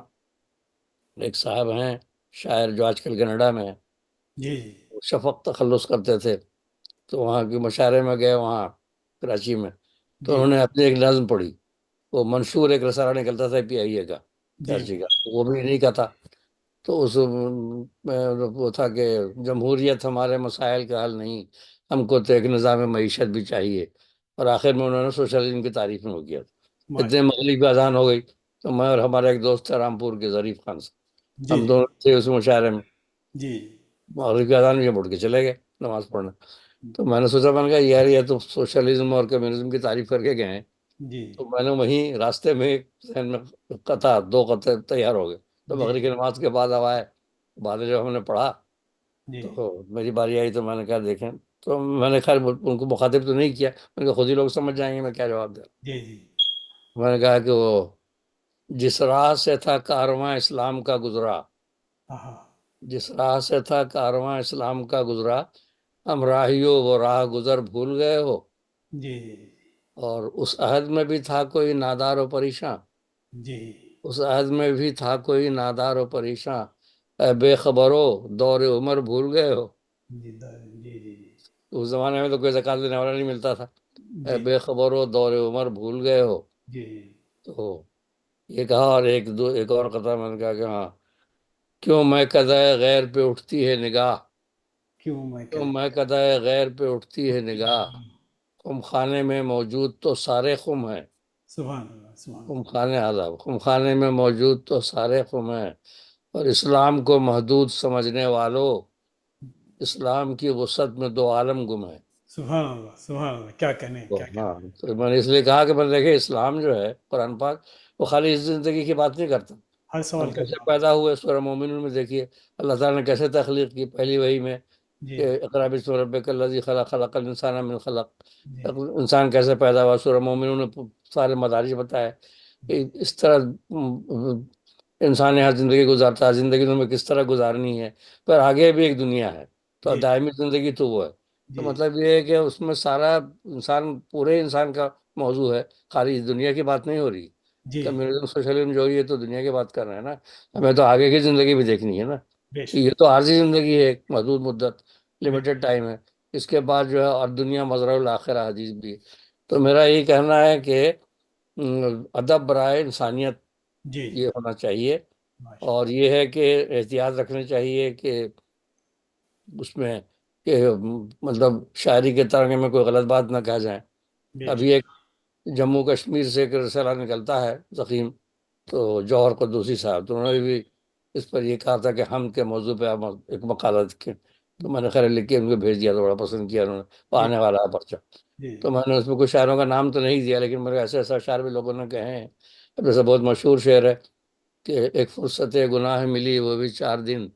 ایک صاحب ہیں شاعر جو آج کل کینیڈا میں ہیں، جی جی وہ شفق تخلص کرتے تھے. تو وہاں کے مشاعرے میں گئے وہاں کراچی میں. تو جی انہوں نے اپنی ایک نظم پڑھی. وہ منشور ایک رسالہ نکلتا تھا PIA کا جی کراچی کا، وہ بھی انہیں کا تھا. تو اس میں وہ تھا کہ جمہوریت ہمارے مسائل کا حل نہیں، ہم کو تو ایک نظام معیشت بھی چاہیے. اور آخر میں انہوں نے سوشلزم کی تعریف میں ہو گیا. اتنے مغرب کی اذان ہو گئی تو میں اور ہمارا ایک دوست تھا رامپور کے ظریف خان سے، جی ہم دونوں تھے اس مشاعرے میں. جی مغرب کی اذان میں اٹھ کے چلے گئے نماز پڑھنے. تو میں نے سوچا، میں نے کہا یار یہ تو سوشلزم اور کمیونزم کی تعریف کر کے گئے ہیں. جی تو میں نے وہیں راستے میں ایک ذہن میں دو قطعے تیار ہو گئے. تو جی مغرب کی نماز کے بعد اب آئے، بعد میں جب ہم نے پڑھا جی تو میری باری آئی تو میں نے کہا دیکھیں. تو میں نے خیر ان کو مخاطب تو نہیں کیا، میں نے کہا خود ہی لوگ سمجھ جائیں گے میں کیا جواب دیں. جی جی میں نے کہا کہ وہ جس راہ سے تھا کارواں اسلام کا گزرا، ہاں جس راہ سے تھا کارواں اسلام کا گزرا، ہم راہیوں وہ راہ گزر بھول گئے ہو. جی جی اور اس عہد میں بھی تھا کوئی نادار و پریشاں، جی اس عہد میں بھی تھا کوئی نادار و پریشاں، اے بے خبرو دور عمر بھول گئے ہو. جی جی جی اس زمانے میں تو کوئی زکوٰۃ دینے والا نہیں ملتا تھا. اے جی بے خبرو دور عمر بھول گئے ہو. جی تو یہ کہا. اور ایک اور قطعہ میں نے کہا کہ ہاں، کیوں میں قضائے غیر پہ اٹھتی ہے نگاہ، کیوں میں کیوں میں قضائے غیر پہ اٹھتی ہے نگاہ، خم خانے میں موجود تو سارے خم ہیں. سبحان اللہ سبحان خم اللہ. خانے آداب، خم خانے میں موجود تو سارے خم ہیں. اور اسلام کو محدود سمجھنے والوں، اسلام کی وسعت میں دو عالم گم ہیں. سبحان اللہ کیا کہنے کیا ہاں، کہنے. تو میں نے اس لیے کہا کہ میں دیکھیں اسلام جو ہے قرآن پاک، وہ خالی اس زندگی کی بات نہیں کرتا. ہر سوال ہم کا کیسے جواب. پیدا ہوئے سورہ مومنون میں دیکھیے اللہ تعالیٰ نے کیسے تخلیق کی. پہلی وحی میں جی کہ اقرأ باسم ربک الذی خلق، خلق الانسان من خلق. جی انسان کیسے پیدا ہوا، سورہ مومنون نے سارے مدارج بتایا کہ اس طرح انسان یہاں زندگی گزارتا ہے، زندگی تمہیں کس طرح گزارنی ہے. پر آگے بھی ایک دنیا ہے، تو جی دائمی زندگی تو وہ ہے. تو جی مطلب یہ ہے کہ اس میں سارا انسان، پورے انسان کا موضوع ہے، خالی دنیا کی بات نہیں ہو رہی. جی کمیونزم سوشلزم جو ہے تو دنیا کی بات کر رہے ہیں نا، ہمیں تو آگے کی زندگی بھی دیکھنی ہے نا. بے یہ شک. تو عارضی زندگی ہے، ایک محدود مدت، لمیٹڈ ٹائم ہے. اس کے بعد جو ہے اور دنیا مزرعہ الآخرہ حدیث بھی ہے. تو میرا یہ کہنا ہے کہ ادب برائے انسانیت جی یہ ہونا چاہیے. ماشاء اور یہ ہے کہ احتیاط رکھنی چاہیے کہ اس میں کہ مطلب شاعری کے ترانے میں کوئی غلط بات نہ کہہ جائیں. بے ابھی شک. ایک جموں کشمیر سے ایک رسالہ نکلتا ہے ضخیم، تو جوہر قدوسی صاحب، تو انہوں نے بھی اس پر یہ کہا تھا کہ ہم کے موضوع پہ آپ ایک مقالہ لکھیں. تو میں نے خیر لکھ کے ان کو بھیج دیا، تو بڑا پسند کیا انہوں نے. وہ جی آنے والا ہے پرچہ. جی تو میں نے اس میں کچھ شاعروں کا نام تو نہیں دیا، لیکن میرے ایسے ایسے اشعار بھی لوگوں نے کہے ہیں. اب جیسے بہت مشہور شعر ہے کہ ایک فرصت گناہ ملی وہ بھی 4 دن،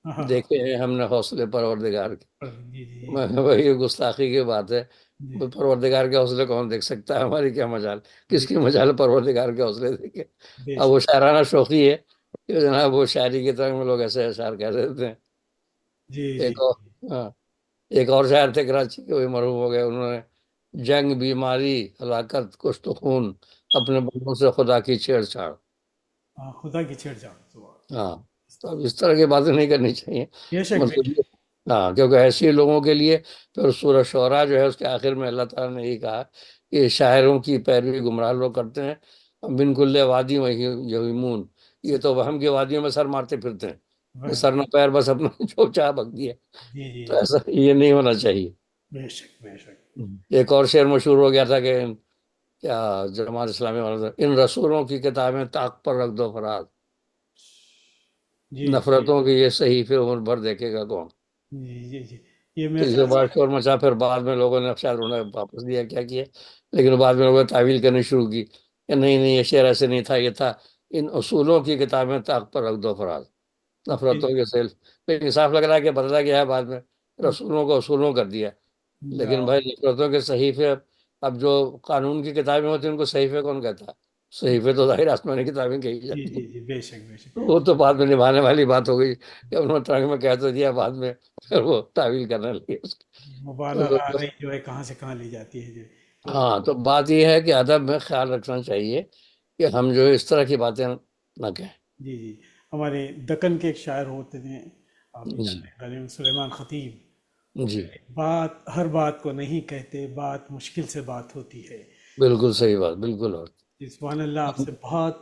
ہاں دیکھے ہیں ہم نے حوصلے پروردگار کے. جی جی وہی گستاخی کی بات ہے. جی پروردگار کے حوصلے کون دیکھ سکتا ہے، ہماری کیا مجال، کس جی کی مجال پروردگار کے حوصلے دیکھے. بے اب وہ شک. شاعرانہ شوخی ہے کہ جناب وہ شاعری کی طرح میں لوگ ایسے اشعار کہہ دیتے ہیں. جی جی ایک اور ہاں، ایک اور شاعر تھے کراچی کے، وہی مرحوم ہو گئے. انہوں نے جنگ، بیماری، ہلاکت، کشت و خون، اپنے بندوں سے خدا کی چھیڑ چھاڑ. ہاں خدا کی چھیڑ چھاڑ. ہاں، تو اب اس طرح کی باتیں نہیں کرنی چاہیے. بے شک بے مطلب شک. ہاں، کیونکہ ایسے لوگوں کے لیے پھر سورہ شعراء جو ہے اس کے آخر میں اللہ تعالیٰ نے یہی کہا کہ شاعروں کی پیروی گمراہ لوگ کرتے ہیں. بن کل وادی یہیمون، یہ تو وہم کی وادیوں میں سر مارتے پھرتے ہیں، سر نہ پیر، بس اپنا جو چاہ بک دیا. جی جی تو ایسا یہ نہیں ہونا چاہیے. بے شک بے شک. ایک اور شعر مشہور ہو گیا تھا کہ کیا جماعت اسلامی والوں ان رسولوں کی کتابیں طاق پر رکھ دو فراز، جی نفرتوں کی یہ صحیفے عمر بھر دیکھے گا کون. جی جی جی. یہ تو میرے اس کے خیال بعد سے شور مچا، پھر بعد میں لوگوں نے شاید انہیں واپس دیا. کیا کیا لیکن بعد میں لوگوں نے تعویل کرنی شروع کی کہ نہیں یہ شعر ایسے نہیں تھا، یہ تھا۔ ان اصولوں کی کتابیں طاق پر رکھ دو فراز، نفرتوں کے سیل پہ صاف لگ رہا ہے کہ بدلا گیا ہے بعد میں، رسولوں کو اصولوں کر دیا۔ لیکن بھائی نفرتوں کے صحیفے، اب جو قانون کی کتابیں ہوتی ہیں ان کو صحیفے کون کہتا ہے؟ صحیفے تو ظاہر آسمانی کتابیں کہی جی جاتی جی ہیں۔ جی، بے شک بے شک، وہ تو بعد میں نبھانے والی بات ہو گئی کہ انہوں نے ترنگ میں کہہ تو دیا، بعد میں پھر وہ تعویل کرنے لگے اس کی۔ مبالغہ آ رہی جو ہے کہاں سے کہاں لے جاتی ہے جو تو ہاں تو بات یہ ہے کہ ادب میں خیال رکھنا چاہیے کہ ہم جو ہے اس طرح کی باتیں نہ کہیں۔ جی جی، ہمارے دکن کے ایک شاعر ہوتے تھے، آپ بھی جی جانتے ہیں، غالباً سلیمان خطیب، جی ہر بات کو نہیں کہتے، بات مشکل سے بات ہوتی ہے۔ بالکل صحیح بات، بالکل۔ اور جی سبحان اللہ، آپ سے بہت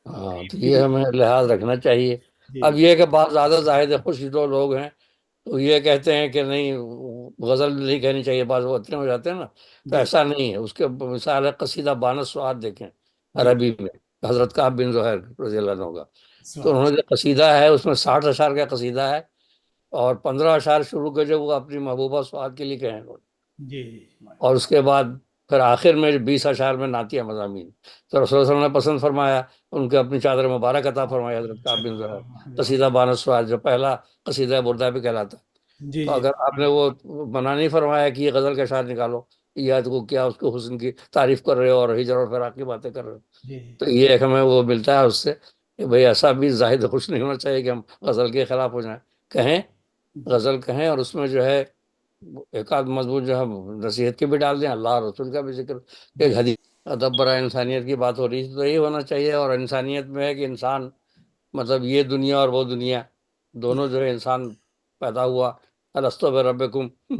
ہاں تو یہ قیمتی، ہمیں لحاظ رکھنا چاہیے۔ جی اب یہ کہ بعض زیادہ زاہد خوش جو لوگ ہیں تو یہ کہتے ہیں کہ نہیں غزل نہیں کہنی چاہیے، بعض وہ اتنے ہو جاتے ہیں نا، تو جی ایسا نہیں ہے۔ اس کے مثال ہے قصیدہ بانس سواد، دیکھیں جی، عربی میں حضرت کعب بن زہیر رضی اللہ عنہ کا، تو سبحان انہوں نے جو قصیدہ ہے اس میں 60 اشعار کا قصیدہ ہے، اور 15 اشعار شروع کے جو وہ اپنی محبوبہ سواد کے لیے کہیں انہوں نے، جی جی، اور اس کے بعد پھر آخر میں 20 اشعار میں نعتیہ مضامین۔ تو رسول اللہ صلی اللہ علیہ وسلم نے پسند فرمایا، ان کے اپنی چادر مبارک عطا فرمایا حضرت کعب بن زہیر۔ قصیدہ بانس سواد جو پہلا قصیدہ بردہ بھی کہلاتا ہے، جی تو جی، اگر آپ نے وہ منع نہیں فرمایا کہ یہ غزل کے اشعار نکالو، یا تو کیا اس کے حسن کی تعریف کر رہے ہو اور ہجر اور فراق کی باتیں کر رہے ہو، جی تو یہ ایک ہمیں وہ ملتا ہے اس سے کہ بھئی ایسا بھی زاہد خوش نہیں ہونا چاہیے کہ ہم غزل کے خلاف ہو جائیں۔ کہیں غزل کہیں، اور اس میں جو ہے ایک آدھ مضمون جو ہے نصیحت کے بھی ڈال دیں، اللہ اور رسول کا بھی ذکر، ایک حدیث۔ ادب برائے انسانیت کی بات ہو رہی تھی، تو یہی ہونا چاہیے۔ اور انسانیت میں ہے کہ انسان مطلب یہ دنیا اور وہ دنیا دونوں جو ہے انسان پیدا ہوا، الستو بربکم، تو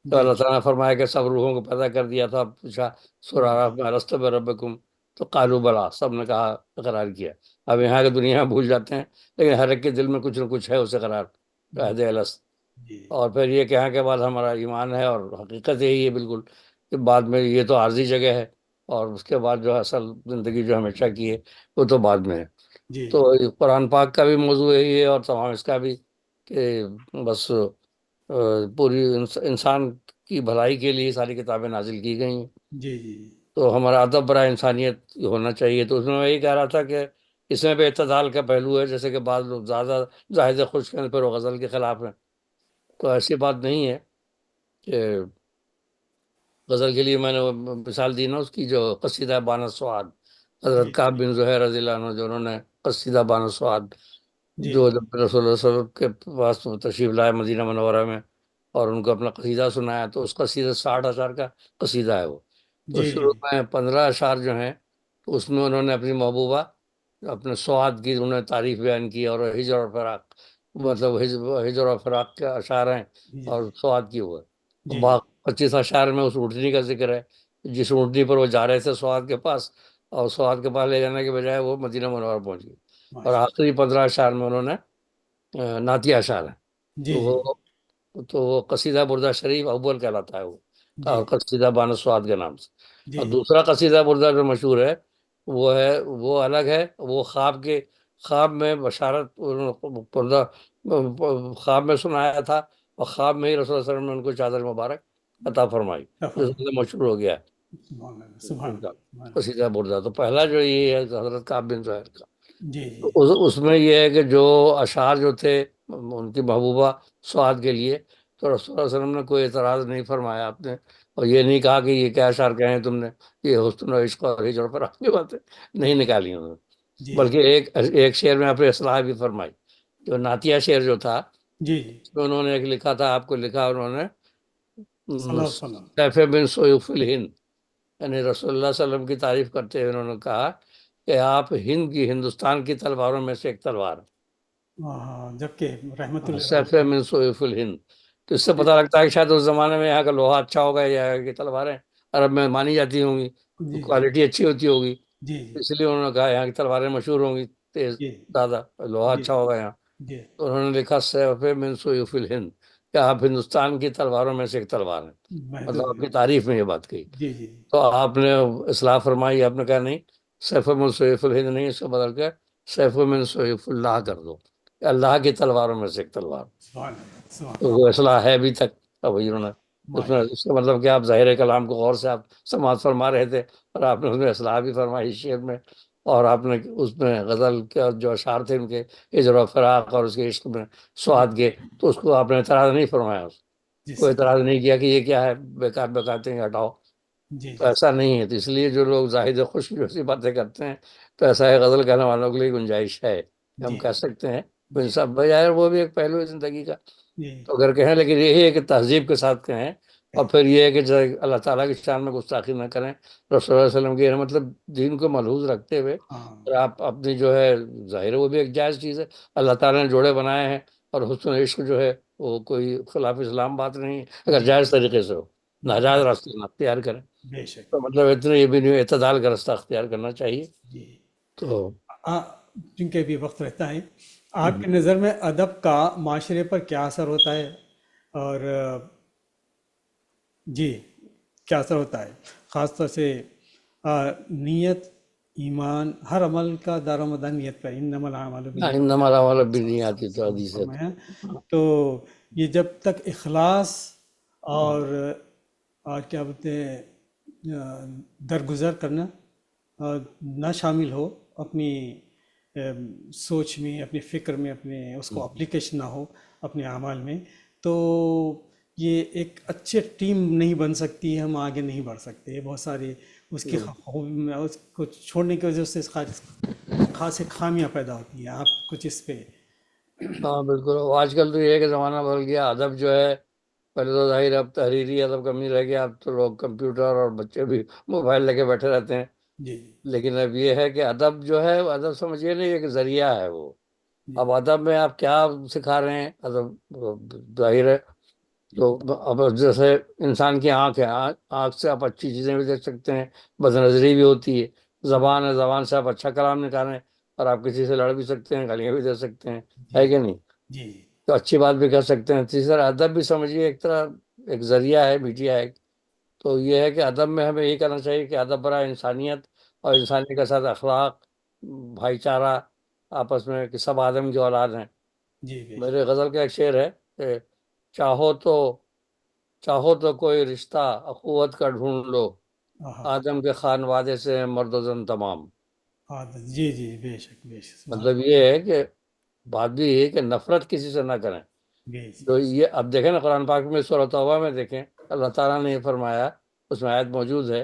جی اللہ تعالیٰ نے فرمایا کہ سب روحوں کو پیدا کر دیا تھا، پوچھا سورہ اعراف میں الستو بربکم، تو قالوا بلا، سب نے کہا، اقرار کیا۔ اب یہاں کی دنیا میں بھول جاتے ہیں، لیکن ہر ایک کے دل میں کچھ نہ کچھ ہے اسے قرار، عہد الست۔ جی اور پھر یہ کہاں کے بعد ہمارا ایمان ہے، اور حقیقت یہی ہے بالکل کہ بعد میں یہ تو عارضی جگہ ہے، اور اس کے بعد جو ہے اصل زندگی جو ہمیشہ کی ہے وہ تو بعد میں ہے۔ جی تو قرآن پاک کا بھی موضوع یہی ہے، اور تمام اس کا بھی، کہ بس پوری انسان کی بھلائی کے لیے ساری کتابیں نازل کی گئی ہیں۔ جی جی تو ہمارا ادب برائے انسانیت ہونا چاہیے۔ تو اس میں یہی کہہ رہا تھا کہ اس میں بھی اعتدال کا پہلو ہے، جیسے کہ بعض لوگ زیادہ زاہد خوش ہیں پھر وہ غزل کے خلاف ہیں، تو ایسی بات نہیں ہے کہ غزل کے لیے میں نے وہ مثال دی نا اس کی، جو قصیدہ بانس سواد، حضرت جی کعب بن زہیر رضی اللہ عنہ جو انہوں نے قصیدہ بانس سواد، جی جو جب رسول اللہ صلی اللہ علیہ وسلم کے پاس تشریف لائے مدینہ منورہ میں، اور ان کو اپنا قصیدہ سنایا، تو اس قصیدہ 60 اشعار کا قصیدہ ہے وہ۔ تو جی جی شروع میں 15 اشعار جو ہیں تو اس میں انہوں نے اپنی محبوبہ اپنے سواد کی انہوں نے تعریف بیان کی، اور ہجر اور فراق، مطلب ہجر اور فراق کے اشعار ہیں، جی اور سواد کی وہ ہے۔ جی باقی 25 اشعار میں اس اونٹنی کا ذکر ہے، جس اونٹنی پر وہ جا رہے تھے سواد کے پاس، اور سواد کے پاس لے جانے کے بجائے وہ مدینہ منورہ پہنچ گئی۔ اور ماشاء آخری 15 اشعار میں انہوں نے نعتیہ اشعار ہیں، جی تو وہ قصیدہ بردہ شریف اول کہلاتا ہے وہ، جی اور قصیدہ بانس سواد کے نام سے۔ جی اور دوسرا قصیدہ بردہ جو مشہور ہے وہ ہے، وہ الگ ہے، وہ خواب میں بشارت بردہ خواب میں سنایا تھا، اور خواب میں ہی رسول اللہ صلی اللہ علیہ وسلم نے ان کو چادر مبارک عطا فرمائی، جو سب سے مشہور ہو گیا سبحان اللہ، ہے سبحان ان کا اللہ، سبحان اللہ، قصیدہ بردہ۔ تو پہلا جو یہ ہے حضرت کعب بن زہیر کا، جی تو جی اس میں یہ ہے کہ جو اشعار جو تھے ان کی محبوبہ سعاد کے لیے، تو رسول اللہ علیہ وسلم نے کوئی اعتراض نہیں فرمایا آپ نے، اور یہ نہیں کہا کہ یہ کیا اشعار کہے ہیں تم نے، یہ حسن و عشق اور ہجر پر آپ کی باتیں نہیں نکالی انہوں نے، جی بلکہ ایک شعر میں آپ نے اصلاح بھی فرمائی۔ جو نعتیہ شعر جو تھا جی جی، اس میں انہوں نے ایک لکھا تھا، آپ کو لکھا انہوں نے صلی اللہ علیہ وسلم، سیف بن سیوف الہند، یعنی رسول اللہ صلی اللہ علیہ وسلم کی تعریف کرتے ہوئے انہوں نے کہا کہ آپ ہندوستان کی تلواروں میں سے ایک تلوار، ہاں، جبکہ رحمت اللہ سیف من سیوف الہند۔ تو اس سے پتہ لگتا ہے کہ شاید اس زمانے میں یہاں کا لوہا اچھا ہوگا، یا کہ تلواریں عرب میں مانی جاتی ہوں گی، جی کوالٹی اچھی ہوتی ہوگی، جی اس لیے انہوں نے کہا یہاں کی تلواریں مشہور ہوں گی، تیز جی زیادہ لوہا جی اچھا ہوگا یہاں۔ جی تو انہوں نے لکھا سیف من سیوف الہند، کہ آپ ہندوستان کی تلواروں میں سے ایک تلوار ہیں، مطلب محدود، آپ کی تعریف میں یہ بات کہی۔ جی جی تو آپ نے اصلاح فرمائی، آپ نے کہا نہیں، سیف من سیف الہند نہیں، اس کو بدل کے سیف من سیف اللہ کر دو، کہ اللہ کی تلواروں میں سے ایک تلوار۔ سبحان اللہ، سبحان تو وہ اصلاح ہے ابھی تک، اب انہوں نے اس میں اس کا مطلب کہ آپ ظاہر کلام کو غور سے آپ سماعت فرما رہے تھے، اور آپ نے اس میں اصلاح بھی فرمائی شعر میں، اور آپ نے اس میں غزل کے جو اشعار تھے ان کے ہجر و فراق اور اس کے عشق میں سواد کے، تو اس کو آپ نے اعتراض نہیں فرمایا، جی کوئی صحیح، اعتراض نہیں کیا کہ یہ کیا ہے، بیکار بیکار تھے ہٹاؤ. جی تو جی ایسا نہیں ہے. تو اس لیے جو لوگ زاہد خوش جیسی باتیں کرتے ہیں، تو ایسا ہے غزل کہنے والوں کے لیے گنجائش ہے کہ ہم جی کہہ سکتے ہیں. جی سب بجائے وہ بھی ایک پہلو ہے زندگی کا، جی تو اگر کہیں، لیکن یہی ہے کہ تہذیب کے ساتھ کہیں، اور پھر یہ ہے کہ جیسے اللہ تعالیٰ کی شان میں گستاخی نہ کریں، رسول اللہ علیہ وسلم کی مطلب دین کو ملحوظ رکھتے ہوئے، ہاں اور آپ اپنی جو ہے ظاہر ہے وہ بھی ایک جائز چیز ہے، اللہ تعالیٰ نے جوڑے بنائے ہیں، اور حسن عشق جو ہے وہ کوئی خلاف اسلام بات نہیں ہے، اگر جی جائز طریقے سے ہو، ناجائز جی راستہ نہ اختیار کریں. بے شک تو مطلب اتنے یہ بھی نہیں، اعتدال کا راستہ اختیار کرنا چاہیے. جی. تو چونکہ بھی وقت رہتا ہے، آپ کی نظر میں ادب کا معاشرے پر کیا اثر ہوتا ہے؟ اور جی کیا اثر ہوتا ہے خاص طور سے نیت، ایمان، ہر عمل کا دار و مدار نیت پر، انما الاعمال بالنیات انما الاعمال بالنیات تو حدیث ہے. فرمایا. تو یہ جب تک اخلاص اور کیا بولتے ہیں درگزر کرنا نہ شامل ہو اپنی سوچ میں، اپنی فکر میں، اپنے اس کو اپلیکیشن نہ ہو اپنے اعمال میں، تو یہ ایک اچھے ٹیم نہیں بن سکتی، ہم آگے نہیں بڑھ سکتے. بہت سارے اس کی اس کو چھوڑنے کی وجہ سے خاص خامیاں پیدا ہوتی ہیں. آپ کچھ اس پہ؟ ہاں بالکل. آج کل تو یہ ہے کہ زمانہ بدل گیا. ادب جو ہے، پہلے تو ظاہر اب تحریری ادب کم نہیں رہ گیا، اب تو لوگ کمپیوٹر اور بچے بھی موبائل لے کے بیٹھے رہتے ہیں. جی لیکن اب یہ ہے کہ ادب جو ہے، ادب سمجھیے نہیں، ایک ذریعہ ہے وہ. جی اب ادب میں آپ کیا سکھا رہے ہیں؟ ادب ظاہر ہے تو اب جیسے انسان کی آنکھ ہے، آنکھ سے آپ اچھی چیزیں بھی دیکھ سکتے ہیں، بد نظری بھی ہوتی ہے. زبان ہے، زبان سے آپ اچھا کلام نکالیں، اور آپ کسی سے لڑ بھی سکتے ہیں، گالیاں بھی دے سکتے ہیں، جی ہے کہ نہیں؟ جی تو اچھی بات بھی کر سکتے ہیں. تیسرا ادب بھی سمجھیے ایک طرح ایک ذریعہ ہے، میڈیا ہے. تو یہ ہے کہ ادب میں ہمیں یہی کرنا چاہیے کہ ادب برائے انسانیت، اور انسانیت کے ساتھ اخلاق، بھائی چارہ آپس میں، کہ سب آدم کی اولاد ہیں. جی بے شک. میرے غزل کا ایک شعر ہے کہ چاہو تو کوئی رشتہ اخوت کا ڈھونڈ لو، ہاں آدم کے خان وادے سے ہیں مرد و زن تمام. ہاں جی جی بے شک بے شک. مطلب یہ ہے کہ بات بھی یہ ہے کہ نفرت کسی سے نہ کریں. بے شک. تو یہ اب دیکھیں نا، قرآن پاک میں سورۃ توبہ میں دیکھیں، اللہ تعالیٰ نے یہ فرمایا، اس میں آیت موجود ہے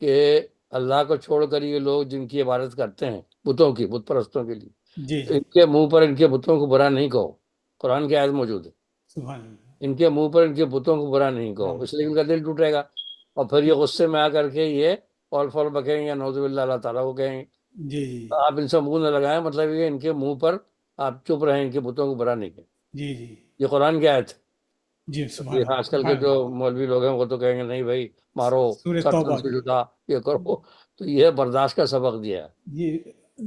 کہ اللہ کو چھوڑ کر یہ لوگ جن کی عبادت کرتے ہیں، بتوں کی، بت پرستوں کے لیے، جی جی ان کے منہ پر ان کے بتوں کو برا نہیں کہو. قرآن کی آیت موجود ہے، سبحان اللہ. ان کے منہ پر ان کے بتوں کو برا نہیں کہو، اس لیے ان کا دل ٹوٹے گا، اور پھر یہ غصے میں آ کر کے یہ فول فول بکیں گے، یا نعوذ باللہ اللہ تعالیٰ کو کہیں گے. جی جی تو آپ ان سے منہ نہ لگائیں، مطلب یہ ان کے منہ پر آپ چپ رہیں، ان کے بتوں کو برا نہیں کہیں. جی جی یہ قرآن کی آیت ہے. جی سبحان یہ اللہ آج کل کے سبحان جو اللہ. مولوی لوگ ہیں وہ تو کہیں گے نہیں بھائی، مارو، سورہ سر تن توبہ سے جدا، یہ کرو. تو یہ برداشت کا سبق دیا ہے یہ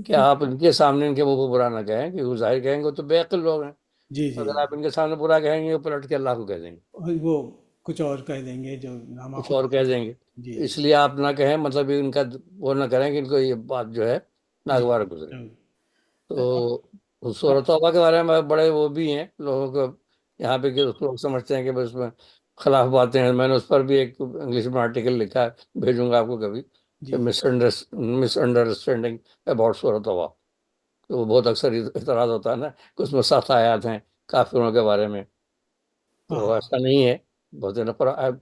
کہ آپ ان کے سامنے ان کے منہ پہ برا نہ کہیں، کہ وہ ظاہر کہیں گے تو بے عقل لوگ ہیں. جی جی اگر آپ ان کے سامنے برا کہیں گے، وہ پلٹ کے اللہ کو کہہ دیں گے، وہ کچھ اور کہہ دیں گے جو کچھ نامعقول. اور کہہ دیں گے. جی اس لیے آپ نہ کہیں، مطلب ان کا وہ نہ کریں کہ ان کو یہ بات جو ہے جی ناگوار گزرے. جی. تو سورۃ توبہ کے بارے میں بڑے وہ بھی ہیں لوگوں کو یہاں پہ، کہ لوگ سمجھتے ہیں کہ بس میں خلاف باتیں ہیں. میں نے اس پر بھی ایک انگلش میں آرٹیکل لکھا ہے، بھیجوں گا آپ کو کبھی، جی مس انڈرسٹینڈنگ اباؤٹ سورۃ توبہ. تو وہ بہت اکثر اعتراض ہوتا ہے نا کہ اس میں 7 آیات ہیں کافروں کے بارے میں. تو ہاں ایسا نہیں ہے. بہت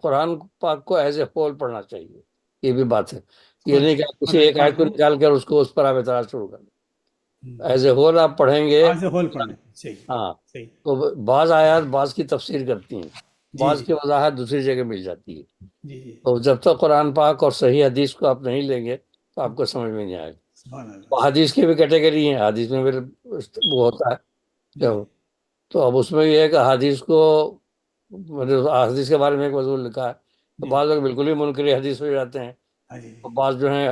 قرآن پاک کو ایز اے ہول پڑھنا چاہیے، یہ بھی بات ہے. یہ سبحان نہیں کہ اللہ آپ کسی سبحان ایک اللہ. آیت کو نکال کر اس پر آپ اعتراض شروع کر دیں. ایز اے ہول آپ پڑھیں گے. آج ہول پڑھنا صحیح ہاں. صحیح. تو بعض آیات بعض کی تفسیر کرتی ہیں، جی بعض جی کی وضاحت دوسری جگہ مل جاتی ہے. جی جی تو جب تک قرآن پاک اور صحیح حدیث کو آپ نہیں لیں گے تو آپ کو سمجھ میں نہیں آئے گا. سبحان اللہ. حدیث کی بھی کیٹیگری ہیں، حدیث میں پھر وہ ہوتا ہے جی جب. تو اب اس میں یہ ہے کہ حدیث کو، حدیث کے بارے میں ایک موضوع لکھا ہے، تو جی بعض لوگ بالکل ہی منکر حدیث ہو جاتے ہیں، ہاں جی اور بعض جو ہیں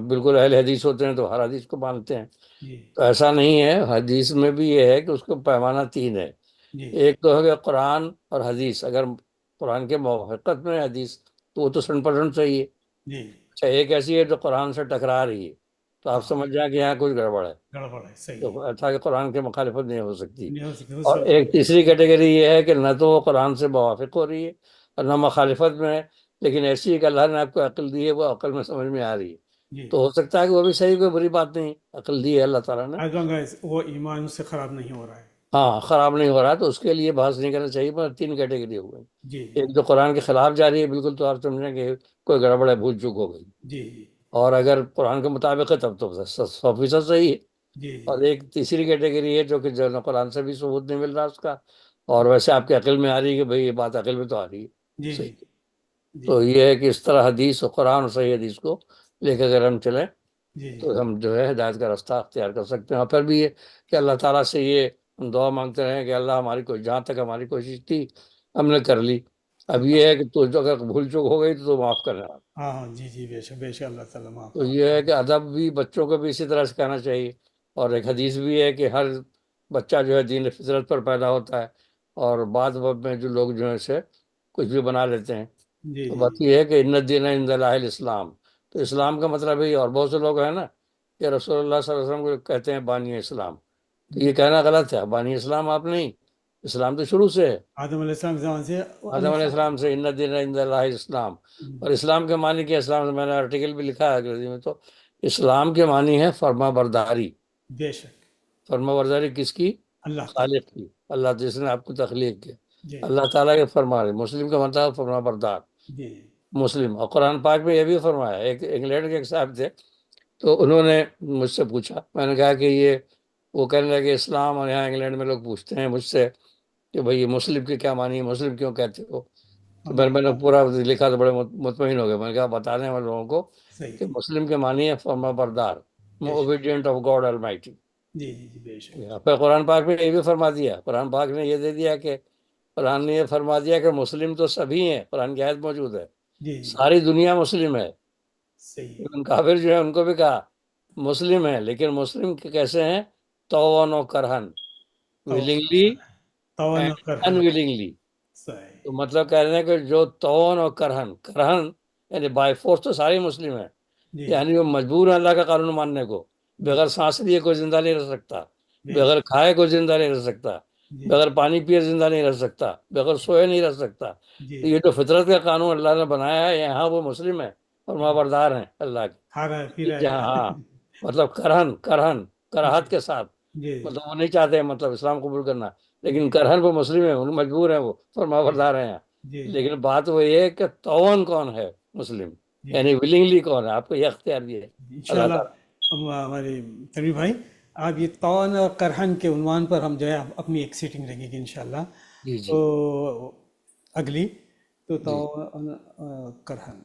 بالکل اہل حدیث ہوتے ہیں تو ہر حدیث کو مانتے ہیں. جی تو ایسا نہیں ہے. حدیث میں بھی یہ ہے کہ اس کو پیمانہ 3 ہے. جی ایک تو ہے کہ قرآن اور حدیث، اگر قرآن کے موافقت میں حدیث تو وہ تو 100% صحیح ہے. جی اچھا، ایک ایسی ہے جو قرآن سے ٹکرا رہی ہے، تو آپ ہاں سمجھ جائیں کہ یہاں کچھ گڑبڑ ہے، گڑبڑ ہے صحیح تو ایسا کہ قرآن کے مخالفت نہیں ہو سکتی. نہیں ہو سکتی اور ایک تیسری کیٹیگری یہ ہے کہ نہ تو وہ قرآن سے موافق ہو رہی ہے اور نہ مخالفت میں ہے، لیکن ایسی کہ اللہ نے آپ کو عقل دی ہے، وہ عقل میں سمجھ میں آ رہی ہے، جی تو ہو سکتا ہے کہ وہ بھی صحیح، کوئی بری بات نہیں، عقل دی ہے اللہ تعالیٰ نے، as long as وہ ایمان اس سے خراب نہیں ہو رہا ہے. ہاں خراب نہیں ہو رہا، تو اس کے لیے بحث نہیں کرنا چاہیے. پر 3 کیٹیگری ہو گئی، جی ایک جو قرآن کے خلاف جا رہی ہے بالکل، تو آپ سمجھیں کہ کوئی گڑبڑ ہے، بھول چوک ہو گئی، جی جی اور اگر قرآن کے مطابق ہے تب تو 100% صحیح ہے. جی اور ایک تیسری کیٹیگری ہے جو کہ جو نہ قرآن سے بھی ثبوت نہیں مل رہا اس کا، اور ویسے آپ کے عقل میں آ رہی ہے کہ بھئی یہ بات عقل میں تو آ رہی ہے جی صحیح. جی تو یہ ہے کہ اس طرح حدیث اور قرآن اور صحیح حدیث کو لے کے اگر ہم چلیں جی تو ہم جو ہے ہدایت کا راستہ اختیار کر سکتے ہیں. اور پھر بھی یہ کہ اللہ تعالیٰ سے یہ ہم دعا مانگتے رہیں کہ اللہ ہماری کوئی، جہاں تک ہماری کوشش تھی ہم نے کر لی، اب یہ ہے کہ تو جو اگر بھول چوک ہو گئی تو معاف کرنا. ہاں ہاں جی جی بے شک اللہ تعالیٰ معاف تو یہ ہے کہ ادب بھی بچوں کو بھی اسی طرح سکھانا چاہیے. اور ایک حدیث بھی ہے کہ ہر بچہ جو ہے دین فطرت پر پیدا ہوتا ہے، اور بعد وقت میں جو لوگ جو ہے اسے کچھ بھی بنا لیتے ہیں. جی تو جی بات یہ ہے کہ ان الدین عند اللہ الاسلام، تو اسلام کا مطلب ہے، اور بہت سے لوگ ہیں نا کہ رسول اللہ صلی اللہ علیہ وسلم کو کہتے ہیں بانی اسلام، تو یہ کہنا غلط ہے. بانی اسلام آپ نہیں، اسلام تو شروع سے ہے، آدم علیہ السلام کے زمان سے آدم علیہ السلام سے ان الدین عند اللہ الاسلام. اور اسلام کے معنی کیا؟ اسلام سے میں نے آرٹیکل بھی لکھا ہے انگریزی میں، تو اسلام کے معنی ہے فرما برداری. بے شک فرما برداری کس کی؟ اللہ کی. خالق کی، اللہ جس نے آپ کو تخلیق کیا، جی اللہ تعالیٰ کے فرما رہے. مسلم کا مطلب فرما بردار جی مسلم. اور قرآن پاک میں یہ بھی فرمایا، ایک انگلینڈ کے ایک صاحب تھے، تو انہوں نے مجھ سے پوچھا، میں نے کہا کہ یہ، وہ کہنے لگے اسلام، اور یہاں انگلینڈ میں لوگ پوچھتے ہیں مجھ سے کہ بھئی یہ مسلم کے کیا معنی ہے، مسلم کیوں کہتے ہو؟ تو میں نے پورا لکھا، تو بڑے مطمئن ہو گئے. میں نے کہا بتانے والے لوگوں کو صحیح کہ مسلم کے معنی ہے فرما بردار، اوبیڈینٹ آف گاڈ المائٹی. جی جی جی بے شک پھر قرآن پاک میں یہ بھی فرما دیا، قرآن پاک نے یہ دے دیا کہ، قرآن نے یہ فرما دیا کہ مسلم تو سبھی ہیں، قرآن کی آیت موجود ہے، جی ساری دنیا مسلم ہے. صحیح ان کافر جو ہے ان کو بھی کہا مسلم ہے، لیکن مسلم کیسے ہیں؟ توان و کرہن، ولنگلی توان اینڈ کر انولنگلی. صحیح تو مطلب کہہ رہے ہیں کہ جو توان اور کرہن یعنی بائی فورس تو سارے مسلم ہیں، جی یعنی وہ مجبور ہیں اللہ کا قانون ماننے کو. بغیر سانس لیے کوئی زندہ نہیں رہ سکتا، بغیر کھائے کوئی زندہ نہیں رہ سکتا، جی بغیر پانی پیے زندہ نہیں رہ سکتا، بغیر سوئے نہیں رہ سکتا. جی تو یہ جو فطرت کا قانون اللہ نے بنایا ہے، یہاں وہ مسلم ہیں اور مابردار ہیں اللہ کے. ہارا پھر جہاں ہاں مطلب کراہت کے ساتھ، جی مطلب وہ نہیں چاہتے مطلب اسلام قبول کرنا، لیکن کرہن وہ مسلم ہیں، ان مجبور ہیں، وہ فرما بردار ہیں. جی لیکن بات وہ یہ ہے کہ توان کون ہے مسلم، یعنی ولنگلی کون ہے، آپ کو یہ اختیار دیا ہے اللہ انشاءاللہ. تعالیٰ. ہمارے تنویر بھائی، آپ یہ توان اور کرہن کے عنوان پر ہم جو ہے اپنی ایک سیٹنگ رکھیں گے انشاءاللہ. جی تو جی اگلی تو جی توان کرہن،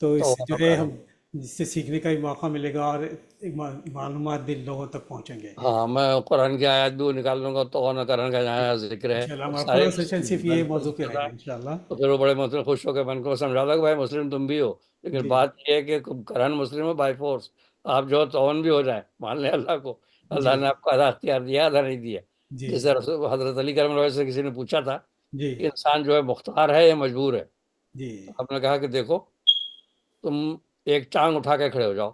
تو اس سے توان جو و ہے کرہن. ہم جس سے سیکھنے کا بھی موقع ملے گا، اور ایک معلومات بھی لوگوں تک پہنچیں گے ہاں میں قرآن کی آیات بھی نکال دوں گا، توان و کرہن کا جہاں ذکر ہے انشاءاللہ. اور ہمارا سارے پورا سیشن صرف میں یہ نے موضوع پہ پوچھا رہے تھا، گا انشاءاللہ. تو پھر وہ بڑے مطلب خوش ہو کے میں ان کو سمجھا تھا کہ بھائی مسلم تم بھی ہو، لیکن جی بات یہ ہے کہ کرہن مسلم ہے بائی فورس. آپ جو توان بھی ہو جائیں، مان لیں اللہ کو، جی اللہ نے آپ کو آدھا اختیار دیا، آدھا نہیں دیا. جی جیسے حضرت علی کرم اللہ سے کسی نے پوچھا تھا جی کہ انسان جو ہے مختار ہے یا مجبور ہے؟ جی تو آپ نے کہا کہ دیکھو، تم ایک ٹانگ اٹھا کے کھڑے ہو جاؤ.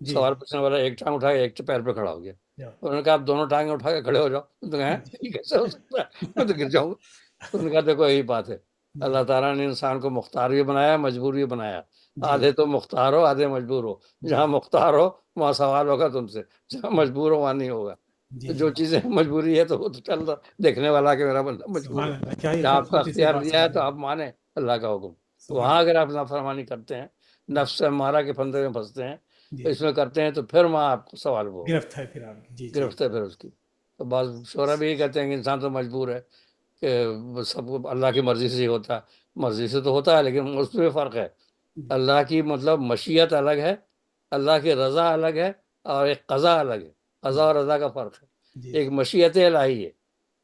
جی سوال پوچھنے والا ایک ٹانگ اٹھا کے ایک پیر پہ کھڑا ہو گیا. جاؤ. انہوں نے کہا آپ دونوں ٹانگیں اٹھا کے کھڑے ہو جاؤ. تو کہا یہ کیسے ہو سکتا ہے، میں تو گر جاؤں گا. تو انہوں نے کہا دیکھو یہی بات ہے، جی اللہ تعالیٰ نے انسان کو مختار بھی بنایا، مجبور بھی بنایا. جی آدھے تو مختار ہو، آدھے مجبور ہو. جی جہاں مختار ہو وہاں سوال ہوگا تم سے، جہاں مجبور ہو وہاں نہیں ہوگا. تو جی جو چیزیں مجبوری ہے تو وہ تو چل رہا دیکھنے والا کہ میرا بندہ مجبور سبحان ہے. اللہ، کیا ہی جہاں آپ کا خوبصورتی سے اختیار بات دیا ہے سمجھا. تو آپ مانیں اللہ کا حکم. تو سبحان وہاں اللہ. اگر آپ نافرمانی کرتے ہیں، نفس ہمارا کے پھندے میں پھنستے ہیں، تو جی اس میں کرتے ہیں، تو پھر وہاں آپ کو سوال وہ ہوگا، گرفت ہے پھر آپ کی. جی جی گرفت ہے پھر اس کی. تو بعض شعرا بھی یہی کہتے ہیں کہ انسان تو مجبور ہے، کہ وہ سب کو اللہ کی مرضی سے ہی ہوتا ہے. مرضی سے تو ہوتا ہے لیکن اس میں فرق ہے. اللہ کی مطلب مشیت الگ ہے، اللہ کی رضا الگ ہے، اور ایک قضا الگ ہے. قضا اور رضا کا فرق ہے. جی ایک مشیت الہی ہے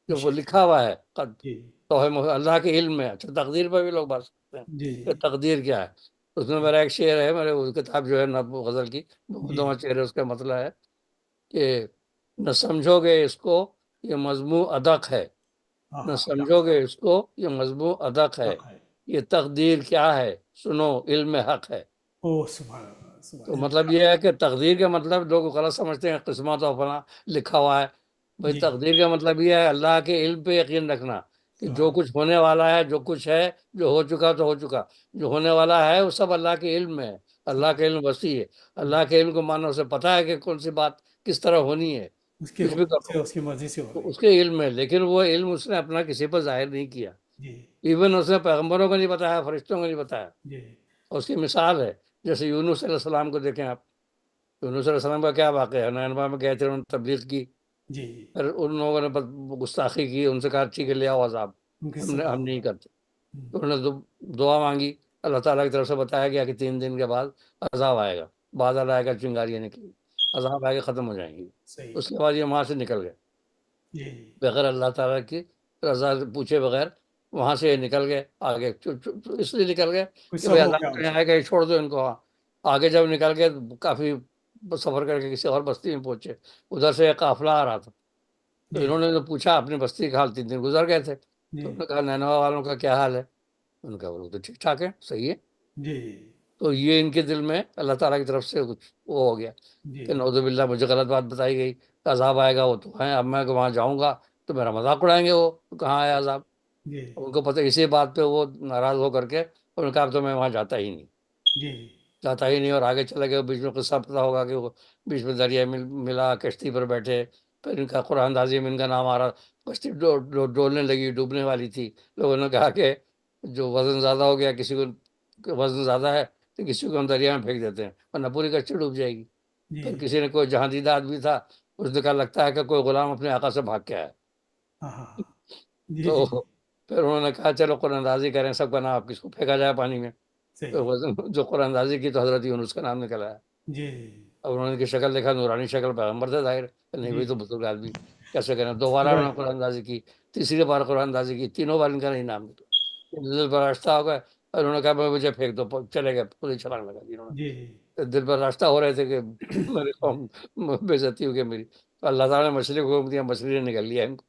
جو وہ لکھا ہوا ہے جی اللہ کے علم میں. اچھا تقدیر پر بھی لوگ بات کرتے ہیں جی کہ تقدیر کیا ہے. اس میں میرا ایک شعر ہے، میرے وہ کتاب جو ہے نظم و غزل کی جی دو چہرے، اس کا مسئلہ ہے کہ نہ سمجھو گے اس کو یہ مضمون ادق ہے، ہاں نہ ہاں سمجھو گے اس کو یہ مضمون ادق ہے، حق ہے. یہ تقدیر کیا ہے سنو علم حق ہے. او سبحان اللہ تو سبحان. مطلب یہ ہے کہ تقدیر کا مطلب لوگ غلط سمجھتے ہیں، قسمت اور فلاں لکھا ہوا ہے. بھائی جی تقدیر کا مطلب یہ ہے اللہ کے علم پہ یقین رکھنا کہ جو کچھ ہونے والا ہے، جو کچھ ہے، جو ہو چکا تو ہو چکا، جو ہونے والا ہے وہ سب اللہ کے علم میں ہے، اللہ کے علم وسیع ہے، اللہ کے علم کو ماننا، اسے پتا ہے کہ کون سی بات کس طرح ہونی ہے، اس کے کچھ بھی حکم کرو سے، اس کی مرضی سے ہو تو رہی اس کے علم میں، لیکن وہ علم اس نے اپنا کسی پر ظاہر نہیں کیا، جی ایون اس نے پیغمبروں کو نہیں بتایا، فرشتوں کو نہیں بتایا. جی اور اس کی مثال ہے جیسے یونس علیہ السلام کو دیکھیں آپ، یونس علیہ السلام کا کیا واقعہ ہے، نینوا میں گئے تھے، انہوں نے تبلیغ کی، جی پھر ان لوگوں نے گستاخی کی، ان سے کہا ٹھیک ہے لے آؤ عذاب، ان کی ہم سزا نہیں کرتے. ہوں، تو انہوں نے دعا مانگی، اللہ تعالیٰ کی طرف سے بتایا گیا کہ 3 دن کے بعد عذاب آئے گا، بادل آئے گا، چنگاریاں نکلیں گی، عذاب آئے گا، ختم ہو جائیں گی. صحیح اس کے بعد یہ وہاں سے نکل گئے جی بغیر اللہ تعالیٰ کی رضا پوچھے بغیر، وہاں سے یہ نکل گئے آگے، اس لیے نکل گئے کوئی کہ سب بھائی ہو گیا عذاب ان نہیں سے آئے گا، یہ چھوڑ دو ان کو. وہاں آگے جب نکل گئے تو کافی سفر کر کے کسی اور بستی میں پہنچے، ادھر سے ایک قافلہ آ رہا تھا، تو جی انہوں نے تو پوچھا اپنی بستی کا حال، 3 دن گزر گئے تھے، جی تو انہوں نے کہا نینوا والوں کا کیا حال ہے، ان کا وہ تو ٹھیک ٹھاک ہے، صحیح ہے. جی تو یہ ان کے دل میں اللہ تعالیٰ کی طرف سے کچھ وہ ہو گیا جی کہ نعوذ باللہ مجھے غلط بات بتائی گئی، عذاب آئے گا، وہ تو ہیں، اب میں وہاں جاؤں گا تو میرا مذاق اڑائیں گے، وہ کہاں آیا عذاب. جی ان کو پتہ، اسی بات پہ وہ ناراض ہو کر کے انہوں نے کہا اب تو میں وہاں جاتا ہی نہیں، جی جاتا ہی نہیں. اور آگے چلے گئے، بیچ میں قصہ پتہ ہوگا کہ وہ بیچ میں دریا ملا، کشتی پر بیٹھے، پھر ان کا قرآن اندازی میں ان کا نام آ رہا، کشتی ڈولنے لگی، ڈوبنے والی تھی. لوگوں نے کہا کہ جو وزن زیادہ ہو گیا، کسی کو وزن زیادہ ہے تو کسی کو ہم دریا میں پھینک دیتے ہیں ورنہ پوری کشتی ڈوب جائے گی. جی پھر کسی نے، کوئی جہاں دیدہ آدمی تھا، اس نے کہا لگتا ہے کہ کوئی غلام اپنے آقا سے بھاگ کے آیا. ہاں ہاں جی تو جی پھر انہوں نے کہا چلو قرآن اندازی کریں، سب کا نام کس کو پھینکا جائے پانی میں. تو صحیح وزن جو قرآن اندازی کی تو حضرت یونس کا نام نکل آیا. جی اب انہوں نے ان کی شکل دیکھا، نورانی شکل، پیغمبر تھے ظاہر، نہیں جی ہوئی تو بزرگ آدمی کیسے کریں. 2 بار خدا انہوں نے قرآن اندازی کی، تیسری بار قرآن اندازی کی، تینوں بار ان کا نہیں نام نکلا. دل پر راستہ ہو گیا، اور انہوں نے کہا مجھے پھینک دو، چلے گئے، پوری چھلانگ لگا دی انہوں جی نے. دل پر راستہ ہو رہے تھے کہ میری قوم بےزتی ہو گئی میری، تو اللہ تعالیٰ نے مچھلی کو حکم دیا، مچھلی نے نکل لیا ان کو.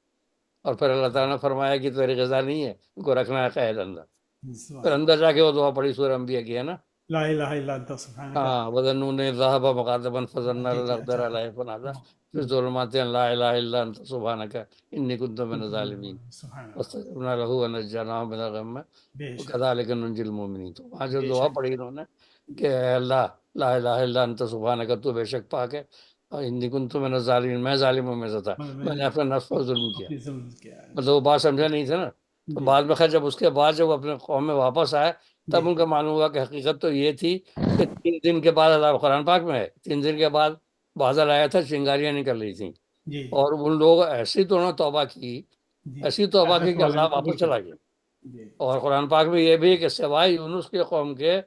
اور پھر اللہ تعالیٰ نے فرمایا کہ تیری غذا نہیں ہے، ان کو رکھنا ہے قید اندر. پھر سبحان اندر جا کے وہ دعا پڑی، سورہ انبیاء کی ہے نا. لا الہ الا انت سبحانک ہاں، وَظَنُّونِ ذَهَبَ مُغَاضِبًا فَظَنَّ جی أَن جی لَّن اچھا نَقْدِرَ عَلَيْهِ فَنَادَىٰ فِي الظُّلُمَاتِ أَن لَّا إِلَٰهَ إِلَّا أَنتَ سُبْحَانَكَ إِنِّي كُنتُ مِنَ الظَّالِمِينَ سبحان اللہ فَاسْتَجَبْنَا لَهُ وَنَجَّيْنَاهُ مِنَ الْغَمِّ بے شک وَكَذَٰلِكَ نُنجِي الْمُؤْمِنِينَ. تو وہاں جو بے دعا شک پڑھی انہوں نے کہ اے اللہ، لا الہ الا انت سبحانک، تو بے شک پاک ہے، اور انی کنت من الظالمین، میں ظالموں میں سے تھا، میں نے اپنے نفس پر ظلم کیا. اپنی ظلم کیا ہے مطلب وہ بات سمجھا نہیں تھا نا. تو جی بعد میں خیر جب اس کے بعد جب وہ اپنے قوم میں واپس آئے، جی تب ان کو معلوم ہوا کہ حقیقت تو یہ تھی کہ 3 دن کے بعد، اللہ قرآن پاک میں ہے، 3 دن کے بعد بادل آیا تھا، چنگاریاں نکل رہی تھیں، جی اور ان لوگ ایسی تو انہوں نے توبہ کی، جی ایسی توبہ کی آخرت کہ والے نے عذاب قبول واپس کر چلا لیا گیا. جی اور قرآن پاک میں یہ بھی ہے کہ سوائے یونس کے قوم کے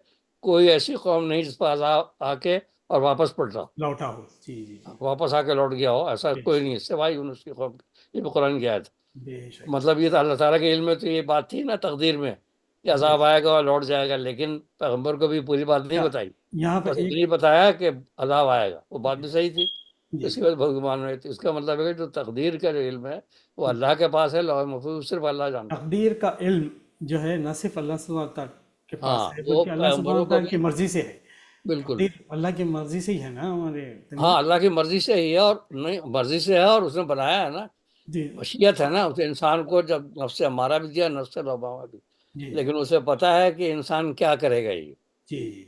کوئی ایسی قوم نہیں جس پر عذاب آ کے اور واپس پلٹا، لوٹا ہو جی جی واپس آ کے لوٹ گیا ہو، ایسا بے کوئی شک نہیں ہے سوائے یونس کی قوم کے. یہ بھی قرآن کی آیت ہے. بے شک مطلب یہ تھا اللہ تعالیٰ کے علم میں تو یہ بات تھی نا، تقدیر میں کہ بے عذاب شک آئے گا اور لوٹ جائے گا، لیکن پیغمبر کو بھی پوری بات نہیں بتائی، یہاں پہ بس ایک اتنی بتایا کہ عذاب آئے گا. وہ بات جی بھی صحیح تھی، جی اس کے بعد بھگوان رہے تھے. اس کا مطلب ہے کہ جو تقدیر کا جو علم ہے وہ اللہ کے پاس ہے، لوح محفوظ صرف اللہ جانتا ہے. تقدیر کا علم جو ہے نہ صرف اللہ سبحانہ تعالیٰ کے پاس ہاں، ہے وہ بلکہ اللہ پیغمبروں سبحانہ کو تعالیٰ بھی، کی مرضی سے ہے. بالکل. تقدیر اللہ کی مرضی سے ہی ہے نا ہمارے تمیم ہاں، اللہ کی مرضی سے ہی ہے، اور نہیں مرضی سے ہے، اور اس نے بنایا ہے نا، جی مشیت ہے نا. اسے انسان کو جب نفس امارہ بھی دیا، نفس لوامہ بھی، جی لیکن اسے پتا ہے کہ انسان کیا کرے گا. یہ جی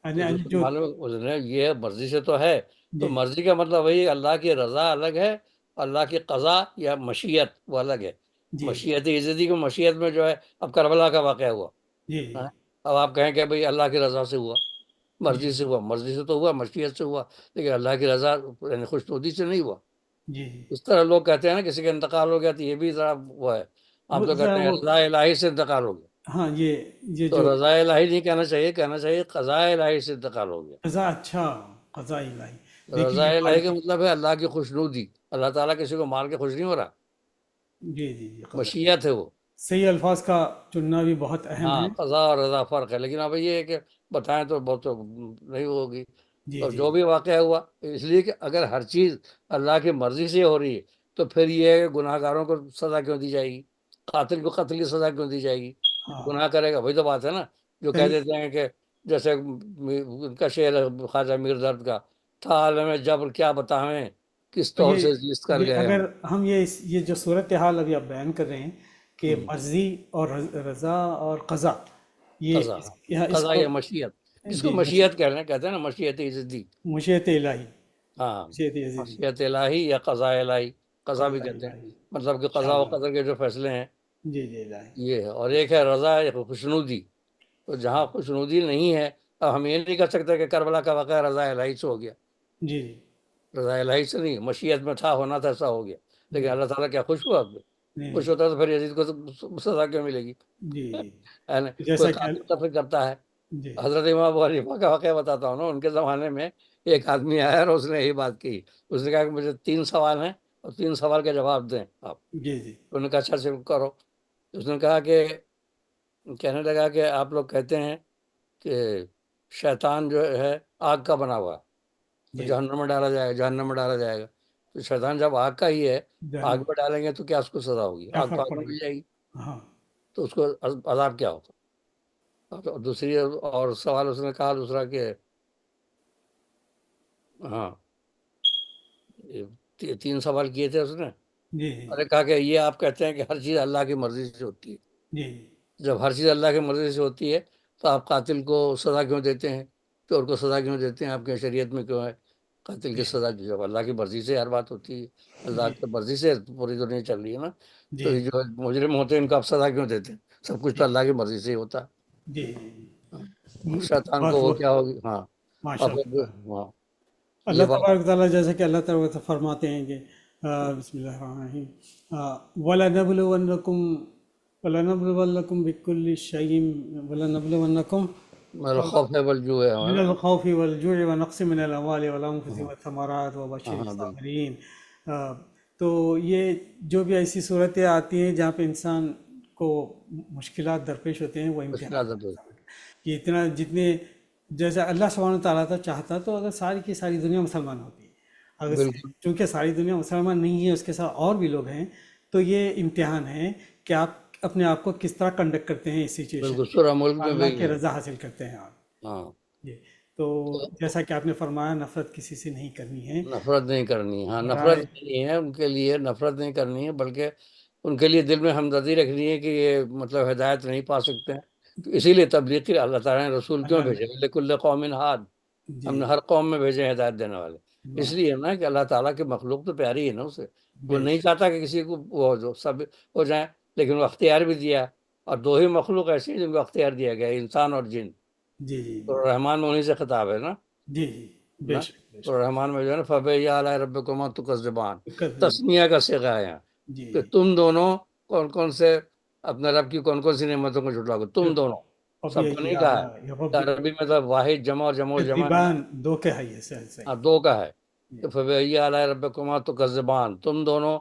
تو یعنی اس کو جو معلوم ہے، اس نے یہ مرضی سے تو ہے. تو جی مرضی کا مطلب وہی، اللہ کی رضا الگ ہے، اللہ کی قضا یا مشیت وہ الگ ہے. جی مشیت عزتی کی مشیت میں جو ہے، اب کربلا کا واقعہ ہوا، جی ہاں، اب آپ کہیں کہ بھئی اللہ کی رضا سے ہوا، جی مرضی سے ہوا، مرضی سے تو ہوا، مشیت سے ہوا، لیکن اللہ کی رضا یعنی خوشنودی سے نہیں ہوا. جی اس طرح لوگ کہتے ہیں نا کسی کا انتقال ہو گیا تو یہ بھی ذرا وہ ہے، ہم تو ذرا کہتے ہیں وہ رضا الہی سے انتقال ہو گیا. ہاں یہ تو جو رضا الہی نہیں کہنا چاہیے، کہنا چاہیے قضاء الہی سے انتقال ہو گیا. قضا اچھا قضا الہی دیکھیے رضا یہ الہی بات کا مطلب ہے اللہ کی خوشنودی. اللہ تعالیٰ کسی کو مار کے خوش نہیں ہو رہا، جی جی جی قضا مشیت ہے وہ. صحیح الفاظ کا چننا بھی بہت اہم ہاں، ہے قضا اور رضا فرق ہے، لیکن اب یہ ہے کہ بتائیں تو بہت تو نہیں ہوگی. جی اور جی جو بھی واقعہ ہوا، اس لیے کہ اگر ہر چیز اللہ کی مرضی سے ہو رہی ہے تو پھر یہ ہے کہ گناہ گاروں کو سزا کیوں دی جائے گی، قاتل کو قتل کی سزا کیوں دی جائے گی. ہاں گناہ کرے گا، وہی تو بات ہے نا. جو کہہ صحیح دیتے ہیں کہ جیسے ان کا شعر ہے خواجہ میر درد کا، تھا عالم جبر کیا بتاویں، کس تو طور سے جس کر یہ گئے ہم. اگر ہم یہ جو صورتحال ابھی آپ بیان کر رہے ہیں کہ مرضی اور رضا اور قضا، یہ قضا، یہاں اس قضا کو یا مشیت، جس کو جی مشیت کہتے ہیں نا، مشیت ضدی، مشیت الہی، ہاں، مشیت عزیزی، مشیت الہی یا قضاء الہی، قضا بھی قضا کہتے ہیں، الہی، مطلب کہ قضا و انشاءاللہ، قدر کے جو فیصلے ہیں جی جی الہی، یہ ہے، اور ایک ہے رضا، ایک خوشنودی. تو جہاں خوشنودی نہیں ہے، اب ہم یہ نہیں کہہ سکتے کہ کربلا کا واقعہ رضا الہی سے ہو گیا، جی جی رضا الہی سے نہیں، مشیت میں تھا، ہونا تھا، ایسا ہو گیا. لیکن اللہ تعالیٰ کیا خوش ہوا؟ خوش جی ہوتا تو پھر یزید کو سزا کیوں ملے گی؟ جی ہے نا؟ کوئی جیسا کہ قاتل قتل کرتا ہے. جی حضرت امام ابو حنیفہ کا واقعہ بتاتا ہوں نا، ان کے زمانے میں ایک آدمی آیا اور اس نے یہی بات کی. اس نے کہا کہ مجھے 3 سوال ہیں اور 3 سوال کے جواب دیں آپ. جی جی انہوں نے کہا اچھا سے کرو. اس نے کہا کہ کہنے لگا کہ آپ لوگ کہتے ہیں کہ شیطان جو ہے آگ کا بنا ہوا، تو جی جہنم میں ڈالا جائے گا، جہنم میں ڈالا جائے گا. تو شیطان جب آگ کا ہی ہے، آگ جہنم میں ڈالیں گے تو کیا اس کو سزا ہوگی؟ کیا آگ تو فرق آگ میں پڑے مل جائے گی، گا؟ ہاں تو اس کو عذاب کیا ہوگا؟ اور دوسری اور سوال اس نے کہا دوسرا کہ ہاں، 3 سوال کیے تھے اس نے. جی جی اور نے کہا کہ یہ آپ کہتے ہیں کہ ہر چیز اللہ کی مرضی سے ہوتی ہے. جی جب ہر چیز اللہ کی مرضی سے ہوتی ہے تو آپ قاتل کو سزا کیوں دیتے ہیں؟ چور کو سزا کیوں دیتے ہیں؟ آپ کے شریعت میں کیوں ہے قاتل کی سزا؟ جب اللہ کی مرضی سے ہر بات ہوتی ہے، اللہ کی مرضی سے پوری دنیا چل رہی ہے نا، جی تو یہ جو مجرم ہوتے ہیں ان کو آپ سزا کیوں دیتے ہیں؟ سب کچھ تو اللہ کی مرضی سے ہی ہوتا ہے. جی شیطان کو بہت وہ بہت کیا ہوگی؟ ہاں. ماشاء اور پھر اللہ. ہاں اللہ یہ بات تبارک و تعالیٰ جیسے کہ اللہ تبارک و تعالیٰ فرماتے ہیں کہ بسم اللہ الرحمن الرحیم وَلَنَبْلُوَنَّكُمْ بِكُلِّ شَيْءٍ وَلَنَبْلُوَنَّكُمْ میں الخوف ہے والجوع ہے من نا. الخوف والجوع ونقص من الأموال والأنفس ہاں والثمرات وبشر ہاں بالکل. الصابرین. تو یہ جو بھی ایسی صورتیں آتی ہیں جہاں پہ انسان کو مشکلات درپیش ہوتے ہیں، وہ امتحان مشکلات ہے. کہ اتنا جتنے جیسے اللہ سبحانہ تعالیٰ تو چاہتا تو اگر ساری کی ساری دنیا مسلمان ہوتی ہے، اگر بالکل چونکہ ساری دنیا مسلمان نہیں ہے، اس کے ساتھ اور بھی لوگ ہیں، تو یہ امتحان ہے کہ آپ اپنے آپ کو کس طرح کنڈکٹ کرتے ہیں اس سچویشن بالکل. میں، سورہ ملک میں اللہ بھی کی ہے. رضا حاصل کرتے ہیں آپ. ہاں. جی تو جیسا کہ آپ نے فرمایا نفرت کسی سے نہیں کرنی ہے، نفرت نہیں کرنی، ہاں نفرت برائے نہیں ہے ان کے لیے، نفرت نہیں کرنی ہے، بلکہ ان کے لیے دل میں ہمدردی رکھنی ہے کہ یہ مطلب ہدایت نہیں پا سکتے ہیں. تو اسی لیے تبلیغی اللہ تعالیٰ نے رسول کیوں اللہ بھیجے؟ لکل قوم ہاد، ہم جی نے ہر قوم میں بھیجے ہدایت دینے والے. اس لیے نا کہ اللہ تعالیٰ کی مخلوق تو پیاری ہے نا اسے، وہ بے نہیں شک چاہتا کہ کسی کو وہ جو سب ہو جائیں، لیکن وہ اختیار بھی دیا. اور 2 ہی مخلوق ایسی ہیں جن کو اختیار دیا گیا ہے، انسان اور جن. جی جی تو رحمان میں انہیں سے خطاب ہے نا. جی جی بے نا شک بے تو شک رحمان میں جو ہے نا فَبِأَيِّ آلَاءِ رَبِّكُمَا تُكَذِّبَانِ، کذب تسنیہ کا صیغہ ہے یہاں جی کہ تم دونوں کون کون سے اپنے رب کی کون کون سی نعمتوں کو جھٹلاؤ گے؟ تم دونوں، ابھی سب کو نہیں کہا ہے. عربی میں تو واحد جمع اور جمع جمع کذبان دو کے ہے، یہ صحیح صحیح. 2 کا ہے کہ فَبِأَيِّ آلَاءِ رَبِّكُمَا تُكَذِّبَانِ، تم دونوں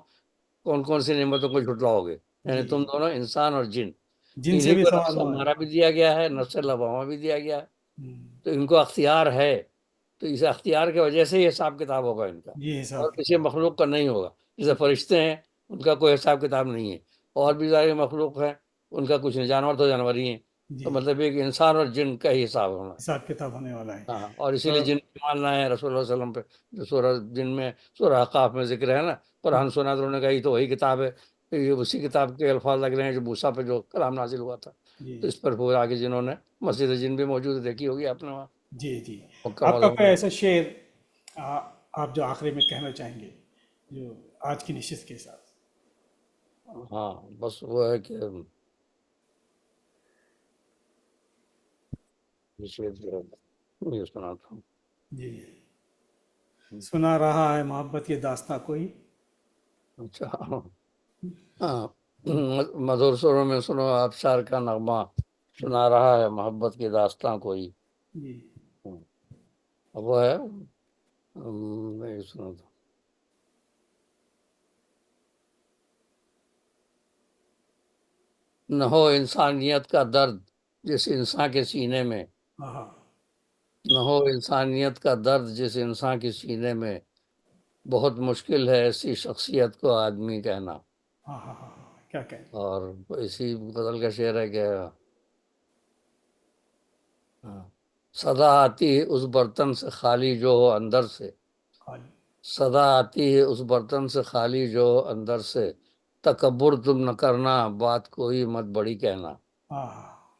کون کون سی نعمتوں کو جھٹلاؤ گے؟ یعنی جی تم دونوں انسان اور جن، جن سے انہیں بھی کو سوال نفس ہوا ہے. ہمارا بھی دیا گیا ہے، نفس لوامہ بھی دیا گیا ہے. تو ان کو اختیار ہے، تو اس اختیار کی وجہ سے یہ حساب کتاب ہوگا ان کا، یہ حساب اور کسی کتاب مخلوق کا نہیں ہوگا. جیسے فرشتے ہیں ان کا کوئی حساب کتاب نہیں ہے، اور بھی سارے مخلوق ہیں ان کا کچھ نہیں، جانور تو جانور ہی ہیں. جی تو مطلب یہ کہ انسان اور جن کا ہی حساب ہونا ہے. حساب کتاب ہونے والا ہے. ہاں، اور اسی تو لیے جن کی ماننا ہے رسول اللہ صلی اللہ علیہ وسلم پہ، جو سورہ جن میں سورہ احقاف میں ذکر ہے نا، قرآن سنا تو انہوں نے کہا یہ تو وہی کتاب ہے، یہ اسی کتاب کے الفاظ لگ رہے ہیں جو موسیٰ پہ جو کلام نازل ہوا تھا. جی تو اس پر پورا آگے جنہوں نے مسجد جن بھی موجود ہے، دیکھی ہوگی آپ نے وہاں جی جی مکہ آپ کا معظمہ کوئی میں. ایسا شعر آپ جو آخری میں کہنا چاہیں گے جو آج کی نشست کے ساتھ؟ ہاں بس وہ ہے کہ یہ سناتا ہوں. جی سنا رہا ہے محبت کی داستاں کوئی. اچھا ہاں، مدھر سروں میں سنو آبشار کا نغمہ، سنا رہا ہے محبت کی داستاں کوئی. جی اب وہ ہے میں یہ سناتا ہوں. نہ ہو انسانیت کا درد جس انسان کے سینے میں، ہاں نہ ہو انسانیت کا درد جس انسان کے سینے میں، بہت مشکل ہے ایسی شخصیت کو آدمی کہنا. ہاں ہاں ہاں کیا کہیں. اور اسی غزل کا شعر ہے کہ صدا آتی ہے اس برتن سے خالی جو ہو اندر سے، خالی صدا آتی ہے اس برتن سے خالی جو ہو اندر سے، تکبر تم نہ کرنا، بات کوئی مت بڑی کہنا.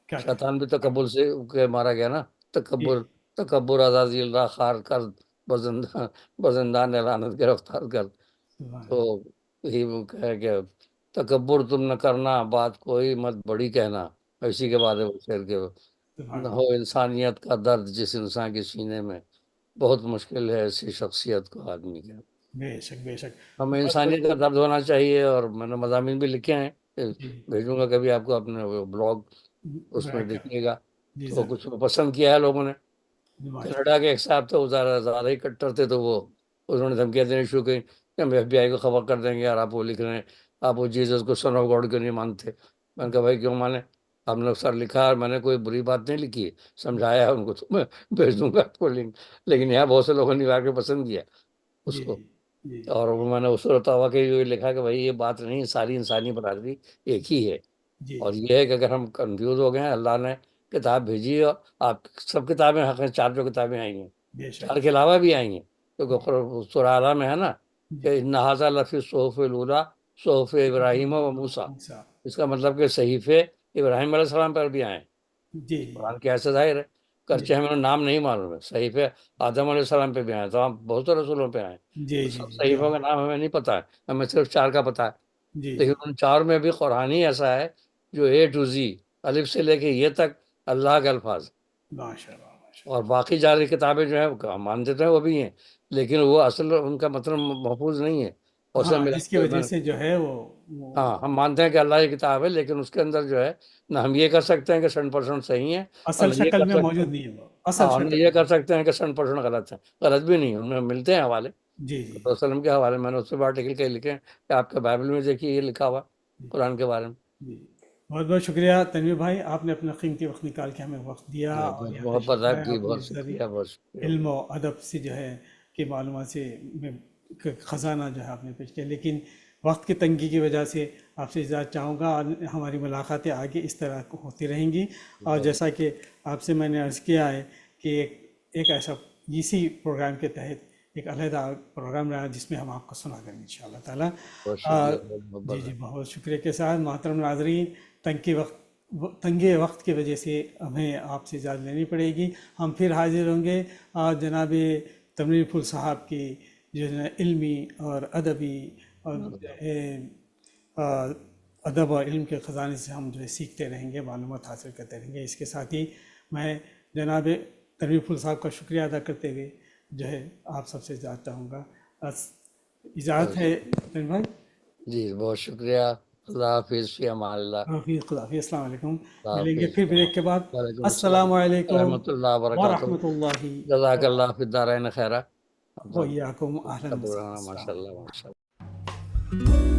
کیا شیطان بھی تکبر سے کے مارا گیا نا. تکبر عزازی اللہ خار کر، بزندان لعنت گرفتار کر. تو یہی وہ کہہ کہ تکبر تم نہ کرنا، بات کوئی مت بڑی کہنا. اسی کے بعد وہ شعر کے نہ ہو انسانیت کا درد جس انسان کے سینے میں، بہت مشکل ہے ایسی شخصیت کو آدمی کے. بے شک بے شک. ہمیں انسانیت کا درد ہونا چاہیے. اور میں نے مضامین بھی لکھے ہیں، بھیجوں گا کبھی آپ کو اپنے بلاگ، اس میں دیکھیے گا. تو کچھ پسند کیا ہے لوگوں نے. کینیڈا کے ایک صاحب تھے، وہ زیادہ ہی کٹر تھے، تو وہ انہوں نے دھمکیاں دینے شروع کی کہ ہم FBI کو خبر کر دیں گے یار آپ وہ لکھ رہے ہیں، آپ وہ جیزس کو سن آف گاڈ کیوں نہیں مانتے. میں نے کہا بھائی کیوں مانے، ہم نے سر لکھا ہے، میں نے کوئی بری بات نہیں لکھی، سمجھایا ہے ان کو، تو میں بھیج دوں گا آپ کو لنک. لیکن یہاں بہت سے لوگوں نے آ کے پسند کیا اس کو. اور میں نے اس طوا کے لکھا کہ بھائی یہ بات نہیں، ساری انسانی برادری ایک ہی ہے. اور یہ ہے کہ اگر ہم کنفیوز ہو گئے ہیں، اللہ نے کتاب بھیجی ہے، آپ سب کتابیں حق ہیں، 4 جو کتابیں آئی ہیں، 4 کے علاوہ بھی آئی ہیں. کیونکہ سورہ اعلیٰ میں ہے نا کہ ان ھذا لفی الصحف الاولیٰ صحف ابراہیم و موسیٰ. اس کا مطلب کہ صحیفے ابراہیم علیہ السلام پر بھی آئے ہیں. قرآن کے ایسے ظاہر ہے، کرچہ ہمیں نام نہیں معلوم ہے. صحیفے آدم علیہ السلام پہ بھی آئے، تو ہم بہت سے رسولوں پہ آئے. سب صحیفوں کا نام ہمیں نہیں پتا ہے، ہمیں صرف 4 کا پتا ہے. لیکن ان 4 میں بھی قرآن ہی ایسا ہے جو A to Z، الف سے لے کے یہ تک اللہ کے الفاظ. اور باقی جاری کتابیں جو ہیں ہم مانتے ہیں وہ بھی ہیں، لیکن وہ اصل ان کا مطلب محفوظ نہیں ہے. اور جس کی وجہ سے جو ہے وہ ہاں ہم مانتے ہیں کہ اللہ کی کتاب ہے، لیکن اس کے اندر جو ہے نہ ہم یہ کر سکتے ہیں کہ 100% صحیح ہے، اصل شکل میں موجود نہیں ہے. ہم یہ کر سکتے ہیں کہ 100% غلط ہے. غلط بھی نہیں، ان میں ملتے ہیں حوالے. وسلم کے حوالے میں نے اس پہ آرٹیکل کے لکھے ہیں کہ آپ کے بائبل میں دیکھیے یہ لکھا ہوا قرآن کے بارے میں. بہت بہت شکریہ تنویر بھائی، آپ نے اپنا قیمتی وقت نکال کے ہمیں وقت دیا اور محبت آپ کی، بہت شکریہ. علم و ادب سے جو ہے کہ معلومات سے خزانہ جو ہے آپ نے پیش کیا. لیکن وقت کی تنگی کی وجہ سے آپ سے اجازت چاہوں گا، اور ہماری ملاقاتیں آگے اس طرح ہوتی رہیں گی. اور جیسا کہ آپ سے میں نے عرض کیا ہے کہ ایک ایسا اسی پروگرام کے تحت ایک علیحدہ پروگرام رہا جس میں ہم آپ کو سنا دیں گے انشاءاللہ تعالیٰ. جی بہت شکریہ کے ساتھ محترم ناظرین، تنگے وقت کی وجہ سے ہمیں آپ سے اجازت لینی پڑے گی. ہم پھر حاضر ہوں گے جناب تنویر پھول صاحب کی جو ہے علمی اور ادبی اور ادب اور علم کے خزانے سے ہم جو ہے سیکھتے رہیں گے، معلومات حاصل کرتے رہیں گے. اس کے ساتھ ہی میں جناب تنویر پھول صاحب کا شکریہ ادا کرتے ہوئے جو ہے آپ سب سے اجازت چاہوں گا. اجازت ہے تنویر بھائی؟ جی بہت شکریہ. اللہ حافظ، فی امان اللہ. خدا حافظ، السلام علیکم. ملیں گے پھر بریک کے بعد. السلام علیکم ورحمۃ اللہ وبرکاتہ. ورحمۃ اللہ جزاک اللہ فی الدارین خیرہ. وإياكم. أهلا ماشاء اللہ ماشاء اللہ.